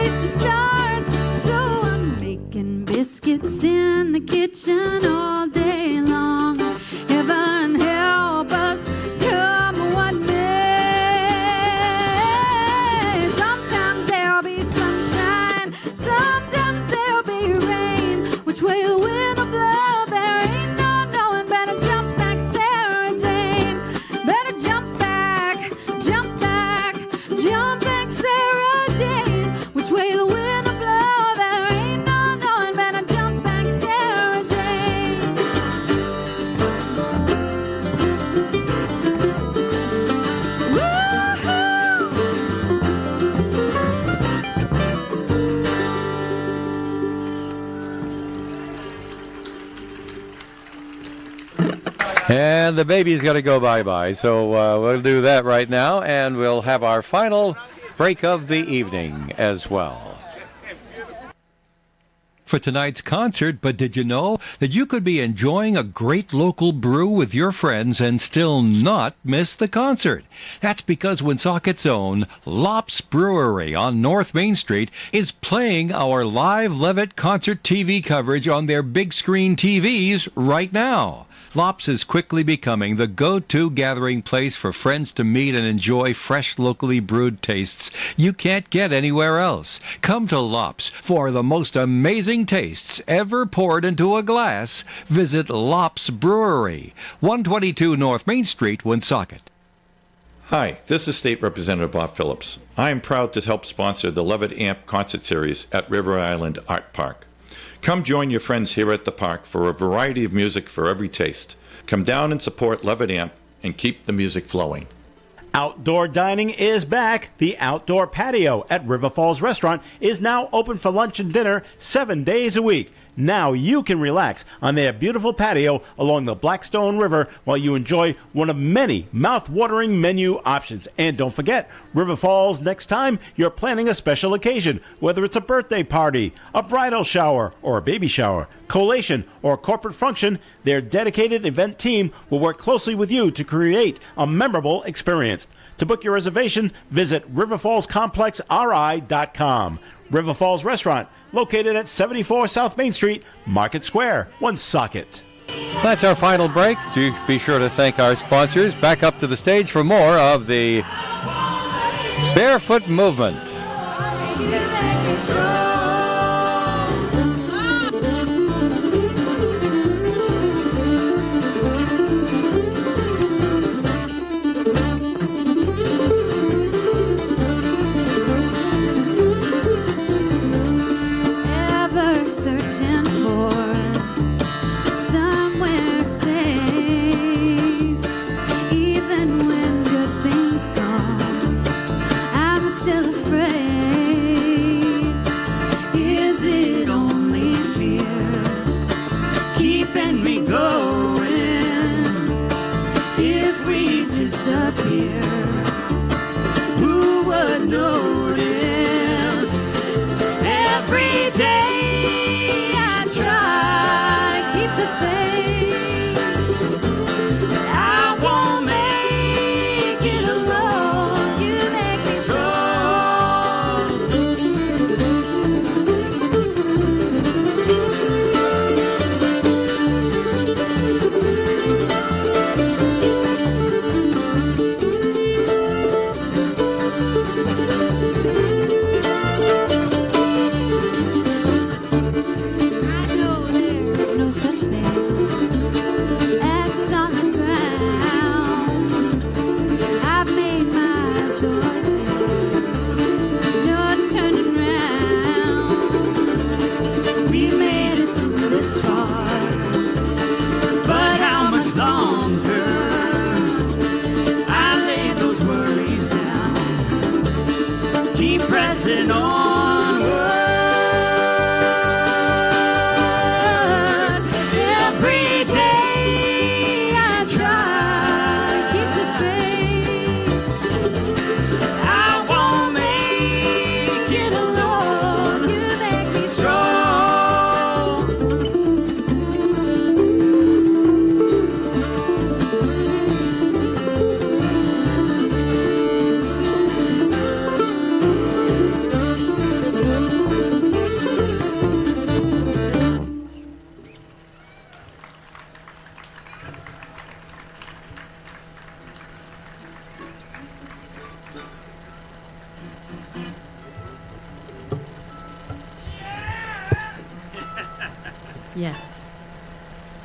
place to start. So I'm making biscuits in the kitchen all day long. Heaven help us, come what may. Sometimes there'll be sunshine, sometimes there'll be rain. Which way the wind will blow, there ain't no knowing. Better jump back, Sarah Jane. Better jump back, jump back, jump back, Sarah Jane. Which way the wind will blow, there ain't no knowing. Better jump back, Sarah Jane. And the baby's got to go bye-bye, so we'll do that right now, and we'll have our final break of the evening as well. For tonight's concert, but did you know that you could be enjoying a great local brew with your friends and still not miss the concert? That's because Woonsocket's own Lops Brewery on North Main Street is playing our live Levitt concert TV coverage on their big screen TVs right now. Lops is quickly becoming the go-to gathering place for friends to meet and enjoy fresh, locally brewed tastes you can't get anywhere else. Come to Lops for the most amazing tastes ever poured into a glass. Visit Lops Brewery, 122 North Main Street, Woonsocket. Hi, this is State Representative Bob Phillips. I am proud to help sponsor the Levitt Amp Concert Series at River Island Art Park. Come join your friends here at the park for a variety of music for every taste. Come down and support Levitt Amp and keep the music flowing. Outdoor dining is back. The outdoor patio at River Falls Restaurant is now open for lunch and dinner 7 days a week. Now you can relax on their beautiful patio along the Blackstone River while you enjoy one of many mouth-watering menu options. And don't forget, River Falls, next time you're planning a special occasion, whether it's a birthday party, a bridal shower, or a baby shower, collation, or corporate function, their dedicated event team will work closely with you to create a memorable experience. To book your reservation, visit riverfallscomplexri.com. River Falls Restaurant, located at 74 South Main Street, Market Square, Woonsocket. That's our final break. Do be sure to thank our sponsors. Back up to the stage for more of the Barefoot Movement. Searching for somewhere safe. Even when good things come, I'm still afraid. Yes.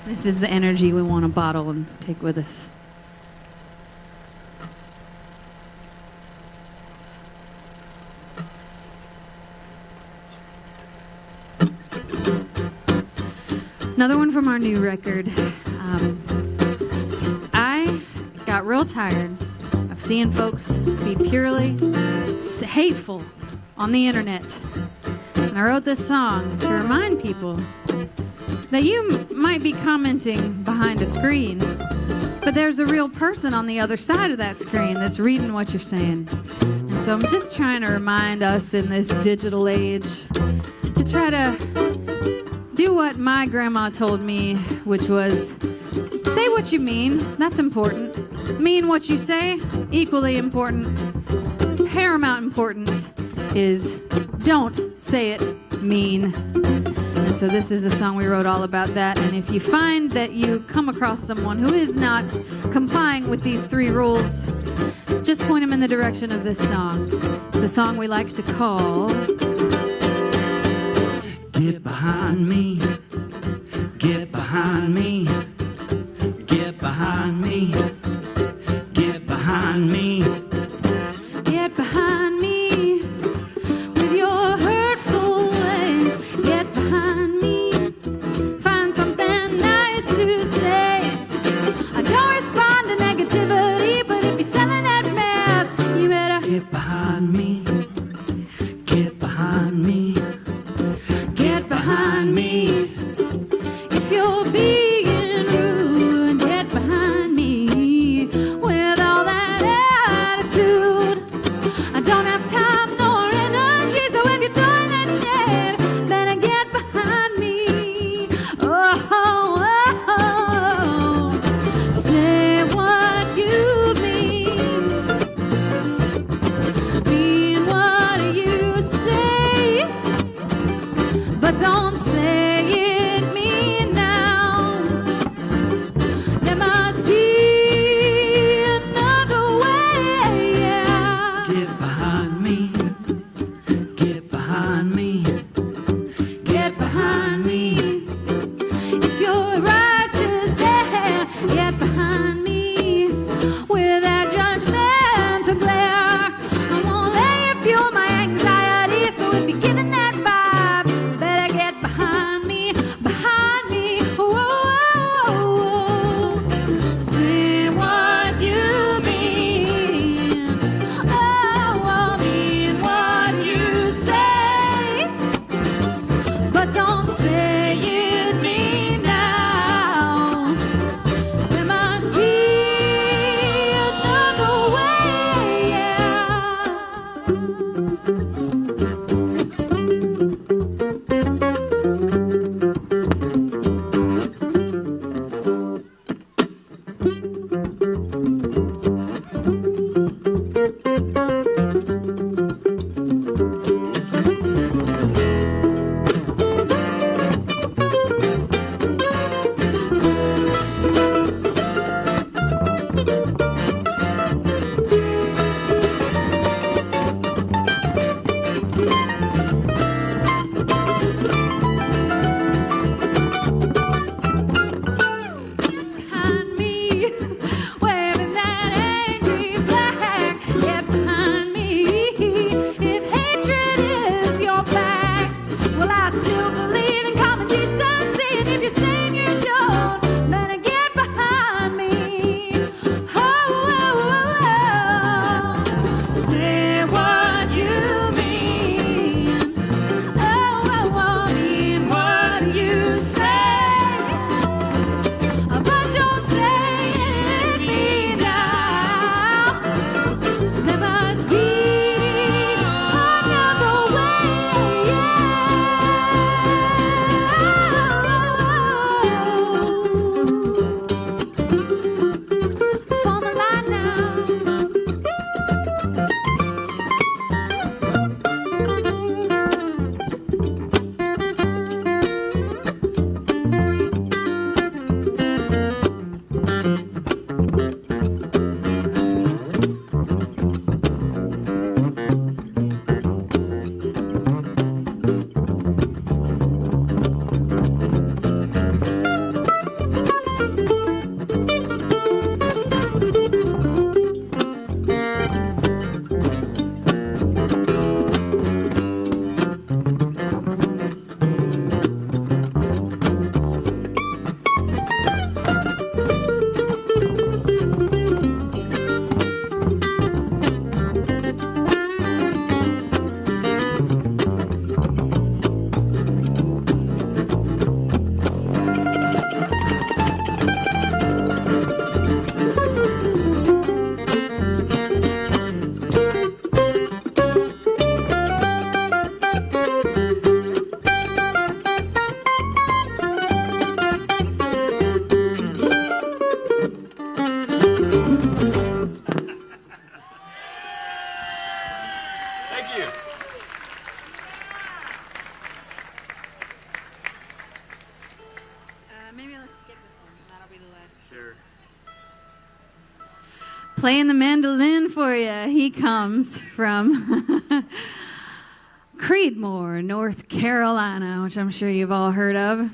This is the energy we want to bottle and take with us. Another one from our new record. I got real tired of seeing folks be purely hateful on the internet. And I wrote this song to remind people that you might be commenting behind a screen, but there's a real person on the other side of that screen that's reading what you're saying. And so I'm just trying to remind us in this digital age to try to do what my grandma told me, which was, say what you mean, that's important. Mean what you say, equally important. Paramount importance is don't say it mean. And so this is a song we wrote all about that. And if you find that you come across someone who is not complying with these 3 rules, just point them in the direction of this song. It's a song we like to call Get behind me, get behind me, get behind me, get behind me. Get behind me with your hurtful ways. Get behind me. Find something nice to say. I don't respond to negativity, but if you're selling that mess, you better get behind me. Get behind me. Get behind me. If you're being rude, get behind me with all that attitude. I don't have time nor energy, so if you're throwing that shit, better get behind me. Oh, oh, oh. Say what you mean what you say, but don't say it mean now. There must be another way, yeah. Get behind me, get behind me, Get behind me. If you're righteous, yeah, get behind me with that judgmental glare. I won't let you fuel my anxiety, so if you're giving that vibe, better get behind me, behind me. Whoa, say what you mean. Oh, I mean what you say, but don't say it mean now. There must be another way, yeah. Behind me, waving that angry flag. Get behind me. If hatred is your bag, well, I still believe in common decency. And if you're saying you don't, better get behind me. Oh, oh, oh. Say what you mean. Oh, I mean what you say. But don't say it me now. There must be another way, yeah. Playing the mandolin for you, he comes from Creedmoor, North Carolina, which I'm sure you've all heard of.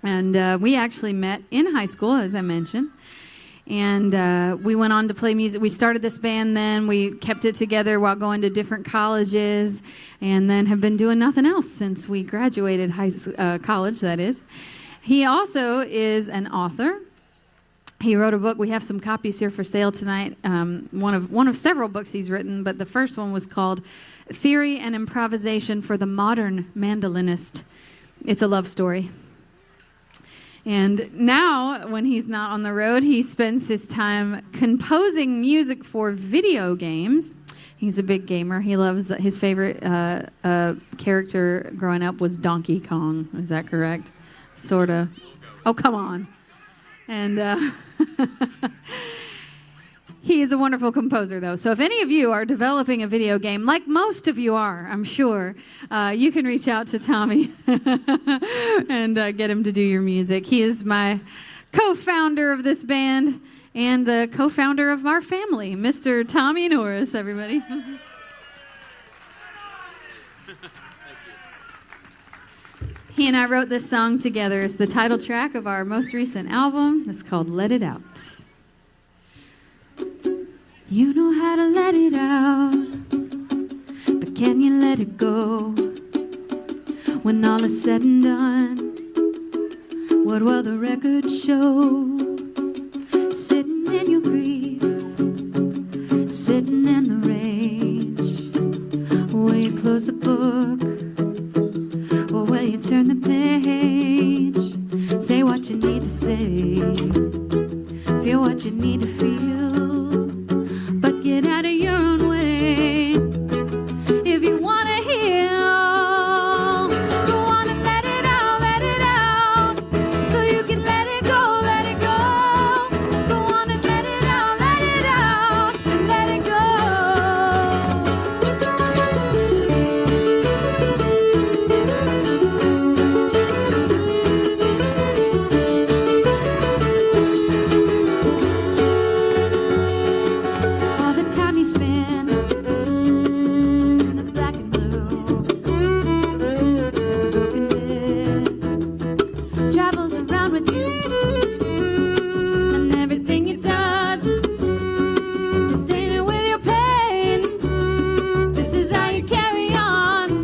And we actually met in high school, as I mentioned. And we went on to play music. We started this band then. We kept it together while going to different colleges, and then have been doing nothing else since we graduated college, that is. He also is an author. He wrote a book. We have some copies here for sale tonight. One of several books he's written, but the first one was called Theory and Improvisation for the Modern Mandolinist. It's a love story. And now, when he's not on the road, he spends his time composing music for video games. He's a big gamer. He loves, his favorite character growing up was Donkey Kong. Is that correct? Sort of. Oh, come on. And he is a wonderful composer, though. So if any of you are developing a video game, like most of you are, I'm sure, you can reach out to Tommy and get him to do your music. He is my co-founder of this band and the co-founder of our family, Mr. Tommy Norris, everybody. He and I wrote this song together. It's the title track of our most recent album. It's called Let It Out. You know how to let it out, but can you let it go? When all is said and done, what will the records show? Sitting in your grief, sitting in the range, will you close the book? Or will you turn the page? Say what you need to say, feel what you need to feel, but get out of your own way. If you want to heal, go on and let it out, so you can let it go, let it go. Go on and let it out, and let it go. All the time you spend in the black and blue, the broken bed travels around with you, and everything you touch is tainted with your pain. This is how you carry on.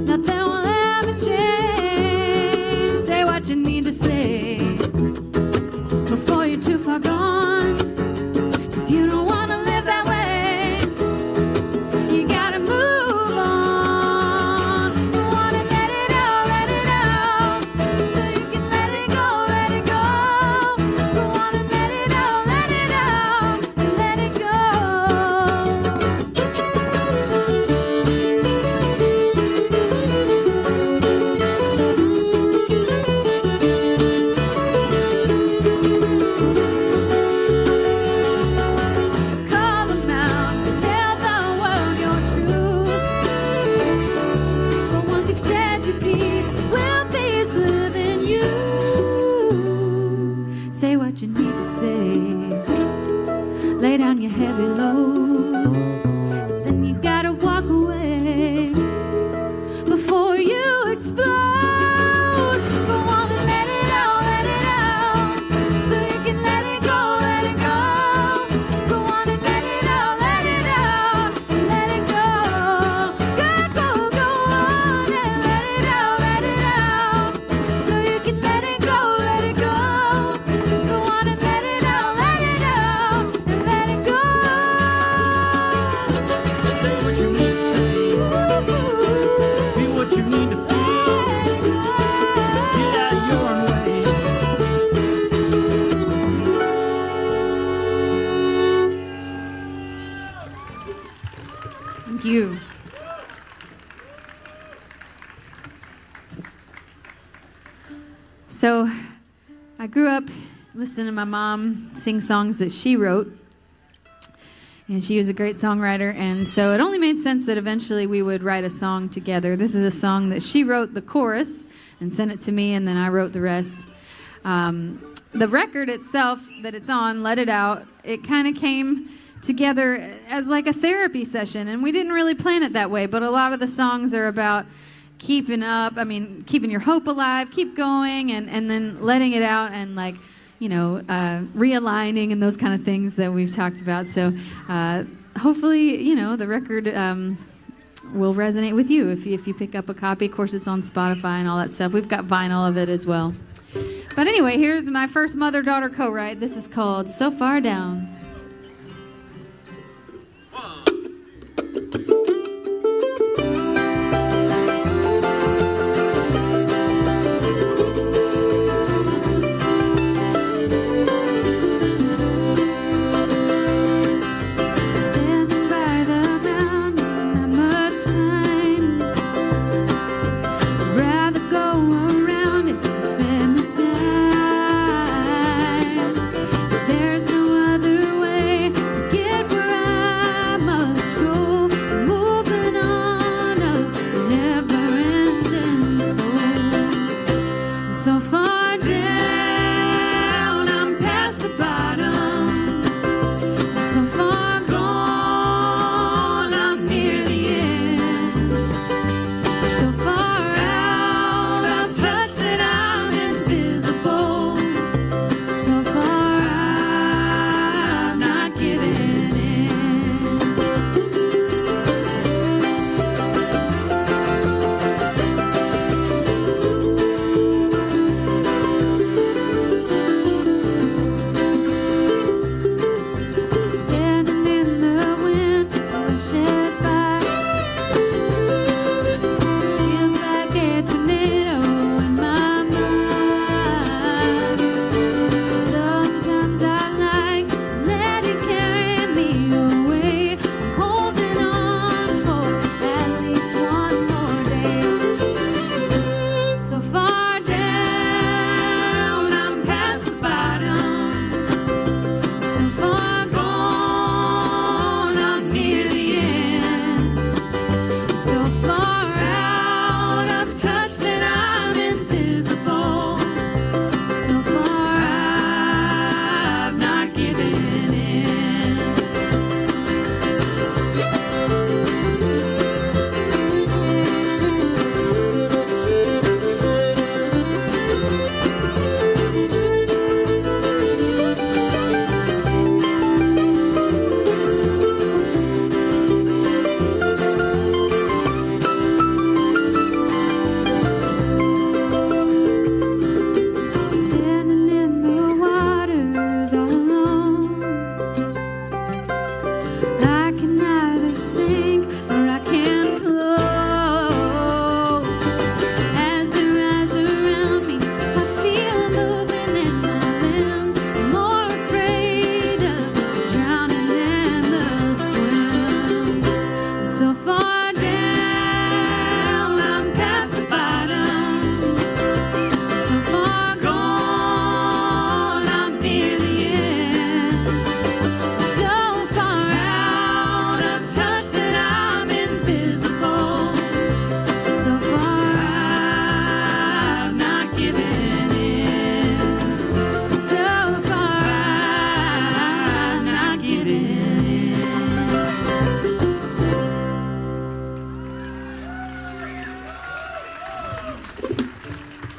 Nothing will ever change. Say what you need to say before you're too far gone. 'Cause you don't want to live that way. You gotta move on. Go on and let it out, so you can let it go, let it go. Go on and let it out, and let it go. Call them out, tell the world your truth. But once you've said your piece, will peace live in you? Say what you need to say. Lay down your heavy load. But then you gotta walk away before you explode. Go on and let it out, so you can let it go, let it go. Go on and let it out, let it go. Go on and let it out, so you can let it go, let it go. Go on and let it out, let it go. Say what you need to say, feel what you need to feel, get out of your own way. Thank you. So, I grew up listening to my mom sing songs that she wrote. And she was a great songwriter, and so it only made sense that eventually we would write a song together. This is a song that she wrote the chorus and sent it to me, and then I wrote the rest. the record itself that it's on, Let It Out, it kind of came together as like a therapy session, and we didn't really plan it that way, but a lot of the songs are about keeping your hope alive, keep going, and then letting it out, and like, realigning and those kind of things that we've talked about. So hopefully, the record will resonate with you if you pick up a copy. Of course, it's on Spotify and all that stuff. We've got vinyl of it as well. But anyway, here's my first mother-daughter co-write. This is called So Far Down.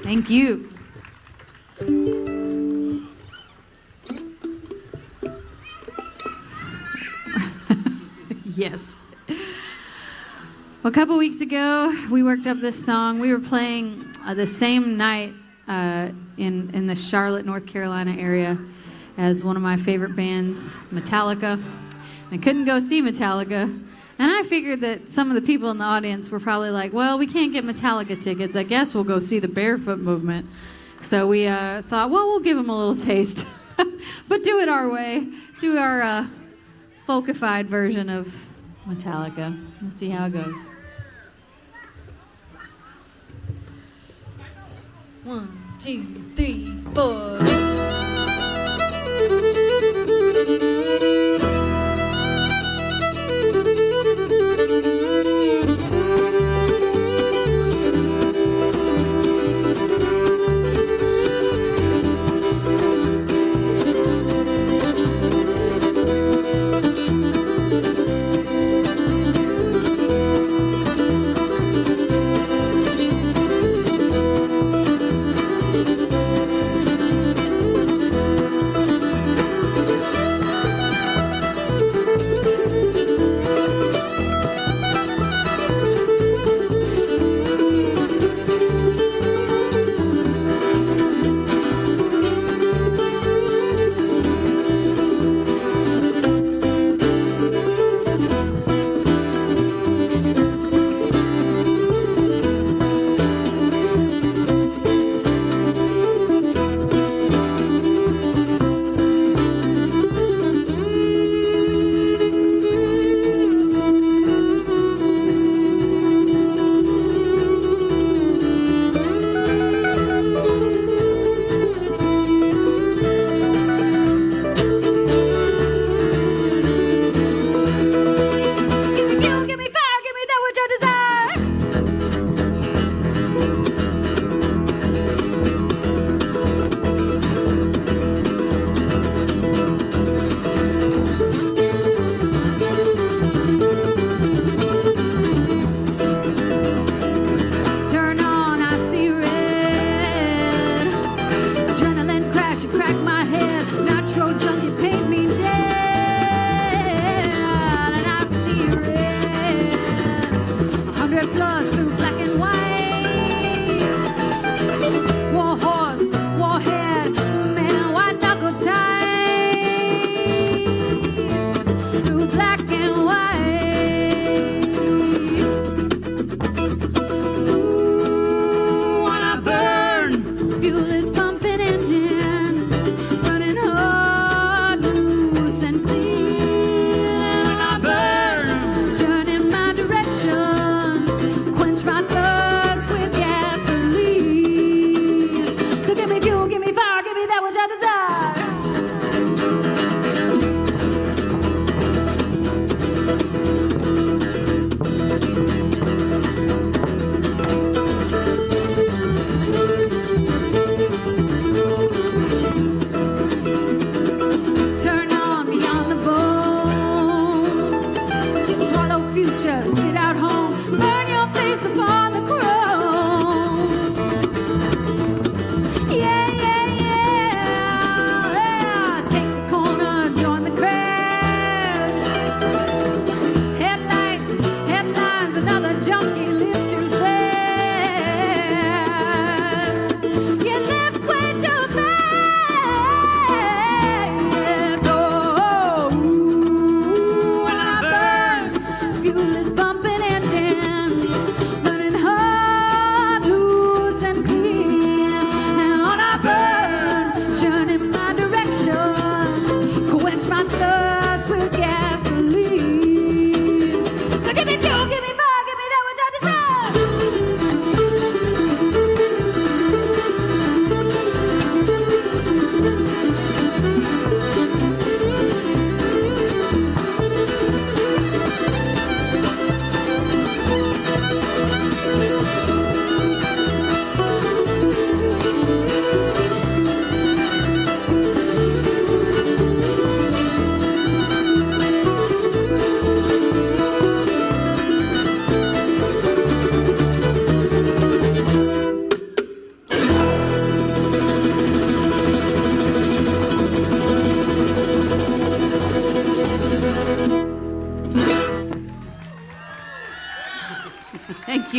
Thank you. Yes. Well, a couple weeks ago, we worked up this song. We were playing the same night in the Charlotte, North Carolina area as one of my favorite bands, Metallica. I couldn't go see Metallica, and I figured that some of the people in the audience were probably like, well, we can't get Metallica tickets. I guess we'll go see the Barefoot Movement. So we thought, well, we'll give them a little taste, but do it our way. Do our folkified version of Metallica. Let's see how it goes. 1, 2, 3, 4.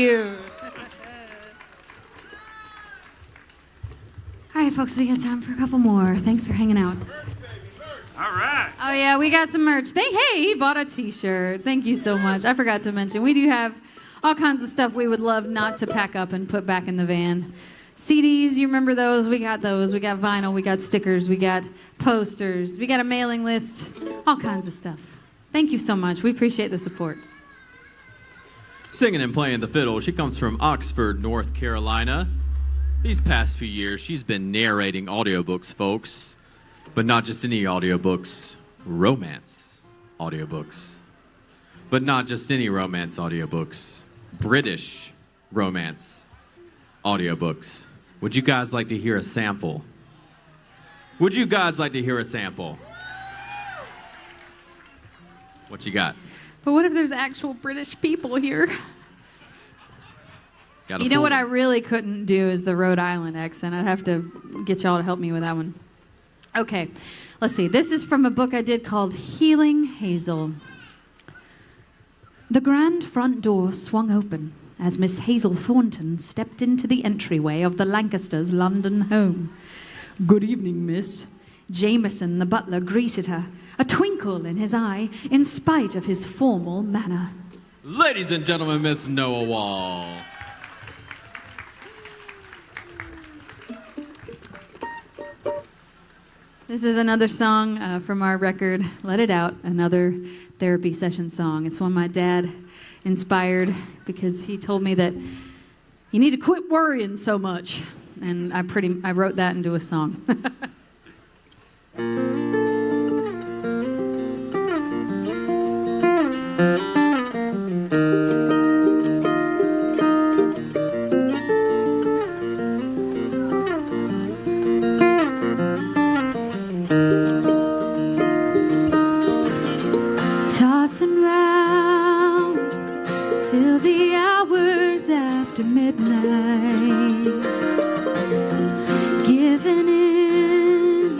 you. All right, folks, we got time for a couple more. Thanks for hanging out. All right. Oh, yeah, we got some merch. Hey, he bought a T-shirt. Thank you so much. I forgot to mention, we do have all kinds of stuff we would love not to pack up and put back in the van. CDs, you remember those? We got those. We got vinyl. We got stickers. We got posters. We got a mailing list. All kinds of stuff. Thank you so much. We appreciate the support. Singing and playing the fiddle, she comes from Oxford, North Carolina. These past few years, she's been narrating audiobooks, folks. But not just any audiobooks, romance audiobooks. But not just any romance audiobooks, British romance audiobooks. Would you guys like to hear a sample? Would you guys like to hear a sample? What you got? But what if there's actual British people here? Gotta You know fool what I them. really couldn't do is the Rhode Island accent. I'd have to get y'all to help me with that one. Okay, let's see. This is from a book I did called Healing Hazel. The grand front door swung open as Miss Hazel Thornton stepped into the entryway of the Lancasters' London home. Good evening, miss. Jameson, the butler, greeted her, a twinkle in his eye in spite of his formal manner. Ladies and gentlemen, Miss Noah Wall. This is another song from our record, Let It Out, another therapy session song. It's one my dad inspired because he told me that you need to quit worrying so much. And I wrote that into a song. Tossing round till the hours after midnight, giving in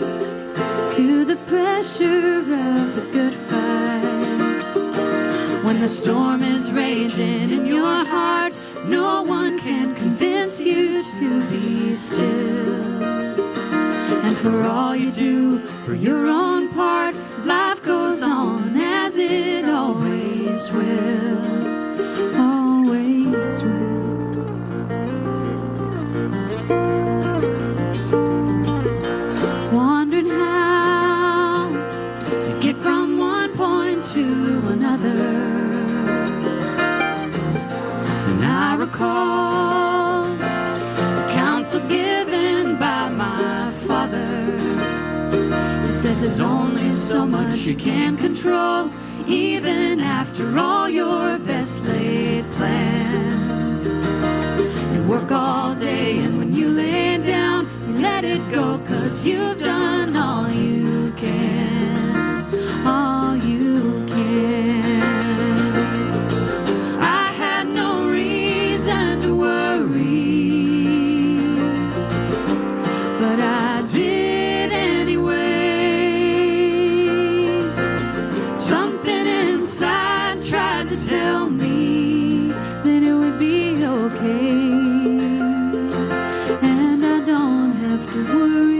to the pressure of the good fight. When the storm is raging in your heart, no one can convince you to be still. And for all you do for your own part, life goes on as it always will, always will. Wondering how to get from one point to another. And I recall the counsel given by my father. He said there's only so much you can control, even after all your best laid plans. You work all day, and when you lay down, you let it go, 'cause you've done all you can, all you can. I had no reason to worry, but I did anyway. Something inside tried to tell me that it would be okay, and I don't have to worry.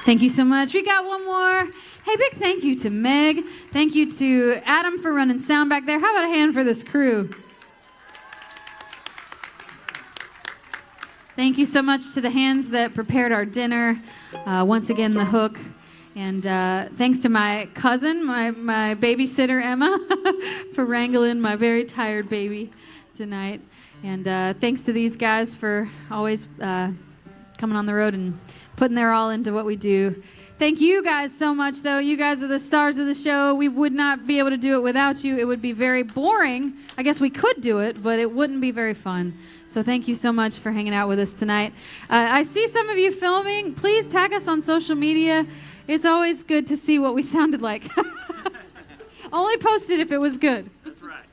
Thank you so much. We got one more. Hey, big thank you to Meg. Thank you to Adam for running sound back there. How about a hand for this crew? Thank you so much to the hands that prepared our dinner. Once again, the hook. And thanks to my cousin, my babysitter, Emma, for wrangling my very tired baby tonight. And thanks to these guys for always coming on the road and putting their all into what we do. Thank you guys so much, though. You guys are the stars of the show. We would not be able to do it without you. It would be very boring. I guess we could do it, but it wouldn't be very fun. So thank you so much for hanging out with us tonight. I see some of you filming. Please tag us on social media. It's always good to see what we sounded like. Only post it if it was good. That's right.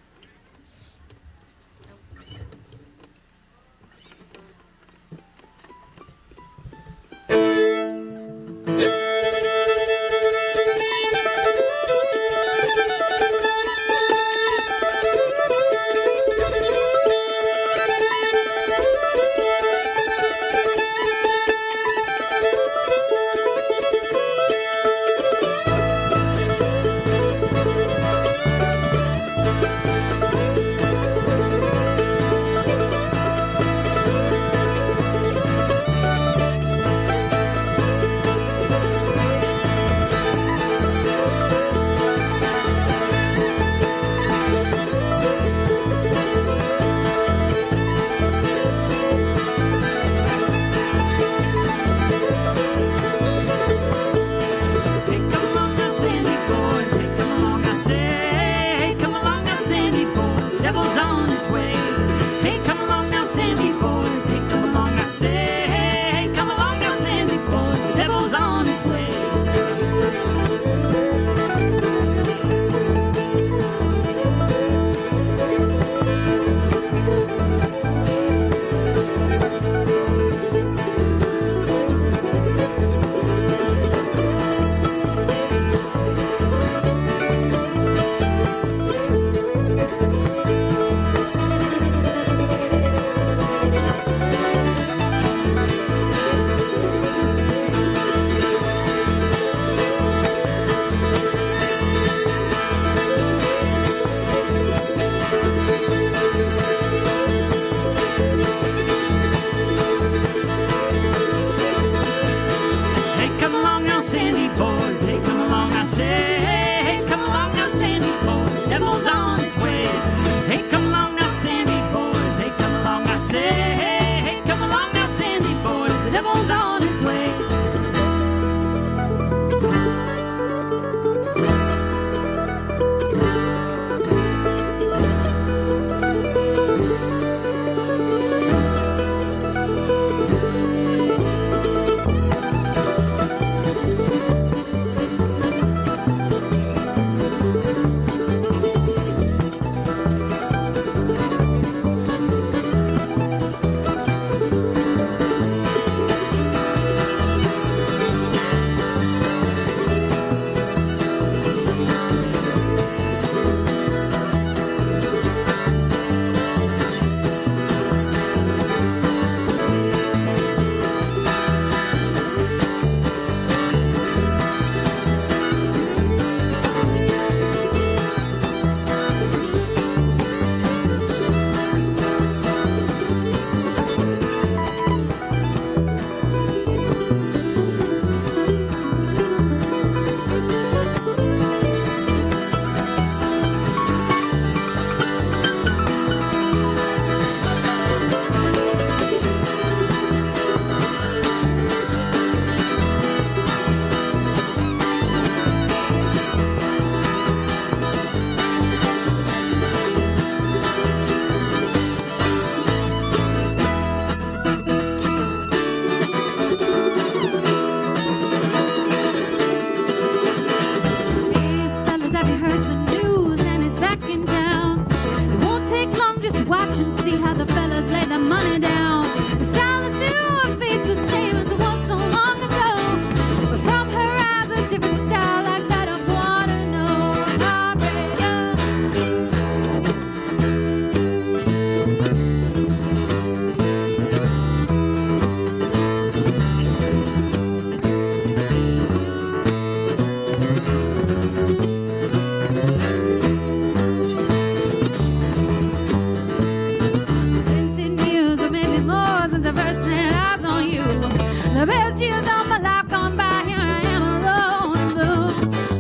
The best years of my life gone by, here I am alone and blue.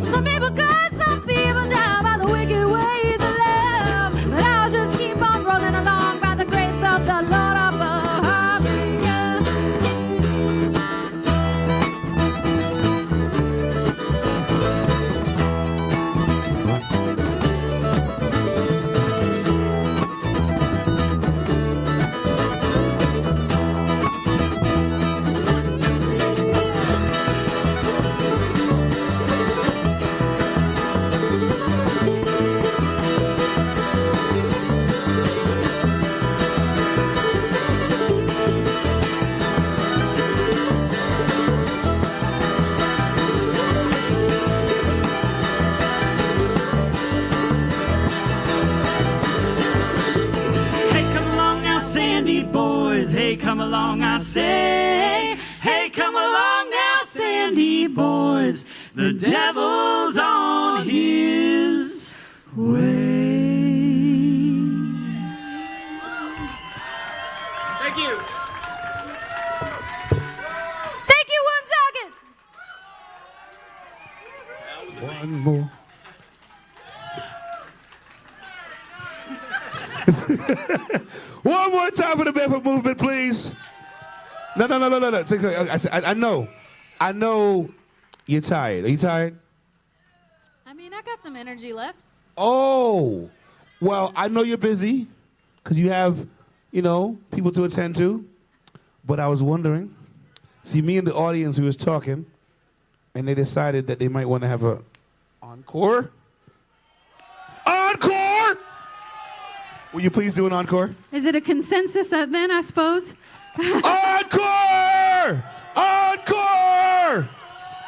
Some people curse, some people die by the wicked ways of love. But I'll just keep on rolling along by the grace of the Lord above. Yeah. Hey, come along now, Sandy boys. Hey, come along, I say. Hey, come along now, Sandy boys. The devil's on his way. Thank you. Thank you, Woonsocket! One more. One more time for the barefoot movement, please. No. I know you're tired. Are you tired? I mean, I got some energy left. Oh, well, I know you're busy because you have, people to attend to. But I was wondering, see, me and the audience, we was talking, and they decided that they might want to have a encore. Encore! Will you please do an encore? Is it a consensus then, I suppose? Encore! Encore!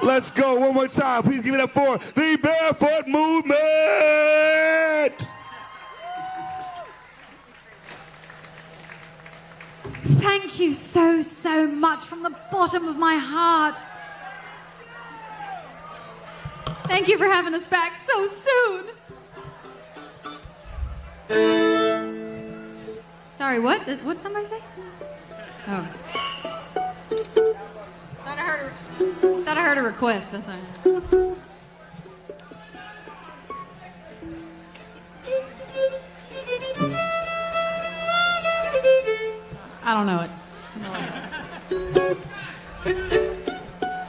Let's go one more time. Please give it up for the Barefoot Movement! Thank you so, so much from the bottom of my heart. Thank you for having us back so soon. Sorry, what? What did somebody say? Oh. Thought I heard a request. That's all. I don't know it.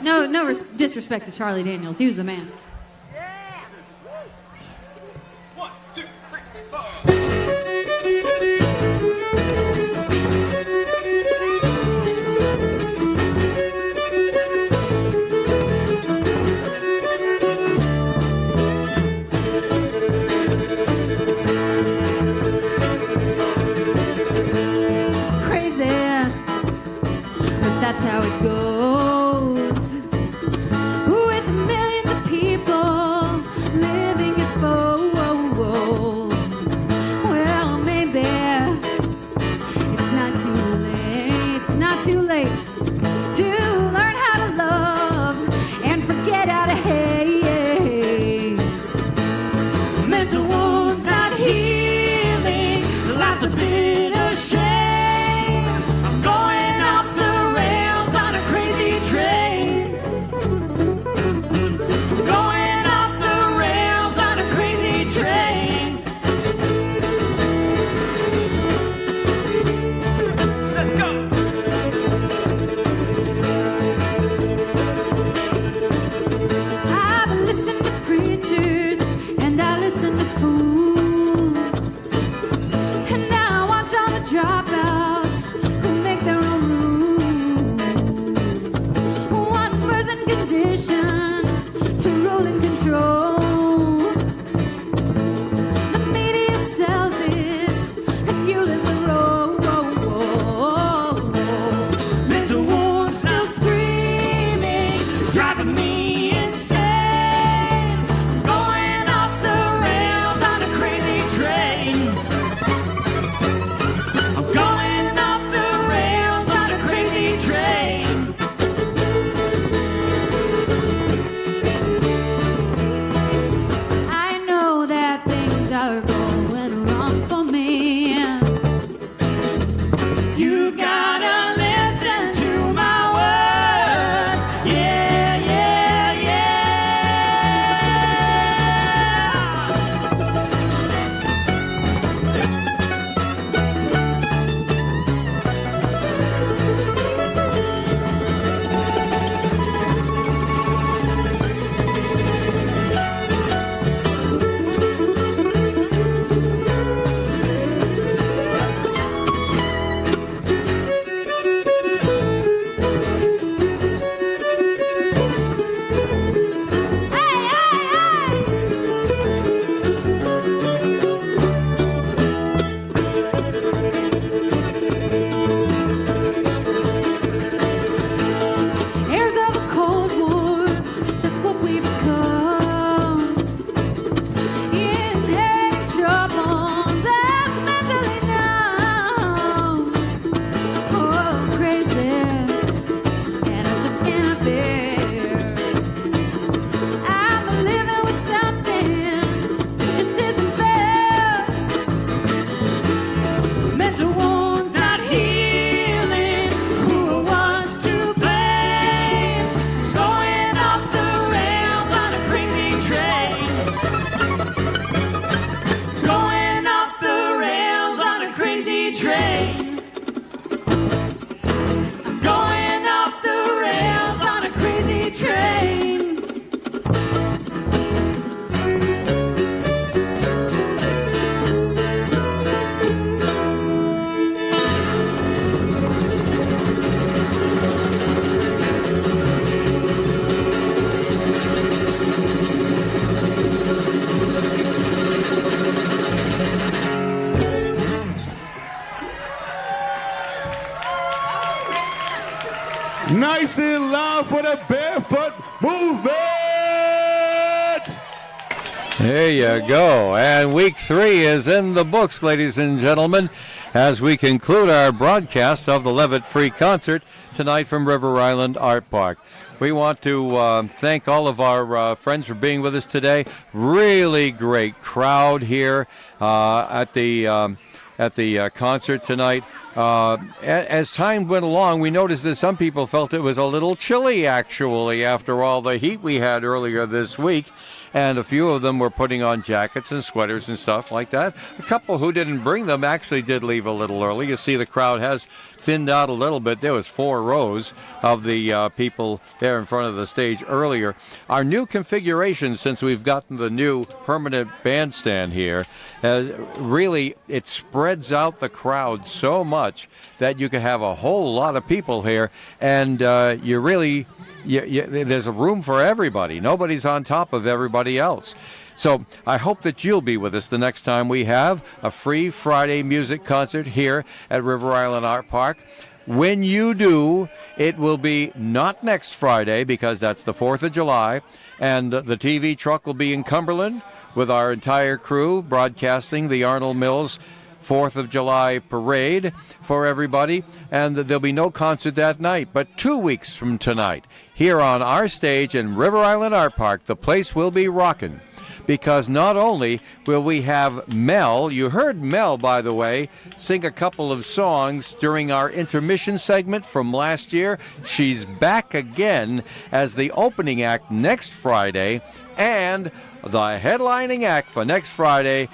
No disrespect to Charlie Daniels. He was the man. One, two, three, four. Crazy, but that's how it goes. With millions of people living exposed. Well, maybe it's not too late. It's not too late to learn how to love and forget how to hate. Mental wounds not healing, lots of bitter shame. I'm going off the rails on a crazy train. Going off the rails on a crazy train. Let's go. I've listened to preachers and I listen to fools, and I watch all the dropouts who make their own rules. One person conditioned to rule and control. The media sells it, and you live the road. Mental wounds still screaming, driving me insane. I'm going off the rails on a crazy train. I'm going off the rails on a crazy train. I know that things are going wrong for me. You've gotta listen to my Nice and loud for the Barefoot Movement! There you go. And week 3 is in the books, ladies and gentlemen, as we conclude our broadcast of the Levitt Free Concert tonight from River Island Art Park. We want to thank all of our friends for being with us today. Really great crowd here at the concert tonight. As time went along, we noticed that some people felt it was a little chilly, actually, after all the heat we had earlier this week. And a few of them were putting on jackets and sweaters and stuff like that. A couple who didn't bring them actually did leave a little early. You see the crowd has thinned out a little bit. There was 4 rows of the people there in front of the stage earlier. Our new configuration, since we've gotten the new permanent bandstand here, it spreads out the crowd so much that you can have a whole lot of people here, and there's a room for everybody. Nobody's on top of everybody else. So I hope that you'll be with us the next time we have a free Friday music concert here at River Island Art Park. When you do, it will be not next Friday because that's the 4th of July, and the TV truck will be in Cumberland with our entire crew broadcasting the Arnold Mills 4th of July parade for everybody, and there'll be no concert that night. But 2 weeks from tonight, here on our stage in River Island Art Park, the place will be rocking. Because not only will we have Mel, you heard Mel, by the way, sing a couple of songs during our intermission segment from last year. She's back again as the opening act next Friday, and the headlining act for next Friday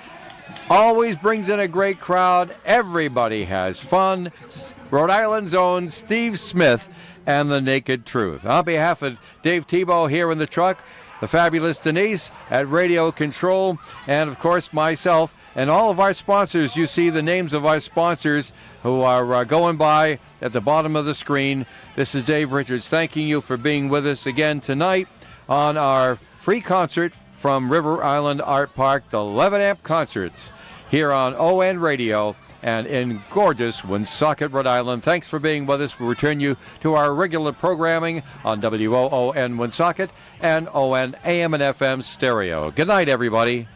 always brings in a great crowd. Everybody has fun. Rhode Island's own Steve Smith and the Naked Truth. On behalf of Dave Tebow here in the truck, the fabulous Denise at Radio Control, and of course myself and all of our sponsors. You see the names of our sponsors who are going by at the bottom of the screen. This is Dave Richards thanking you for being with us again tonight on our free concert from River Island Art Park, the Levitt Amp Concerts, here on ON Radio and in gorgeous Woonsocket, Rhode Island. Thanks for being with us. We'll return you to our regular programming on WOON Woonsocket and ON AM and FM stereo. Good night, everybody.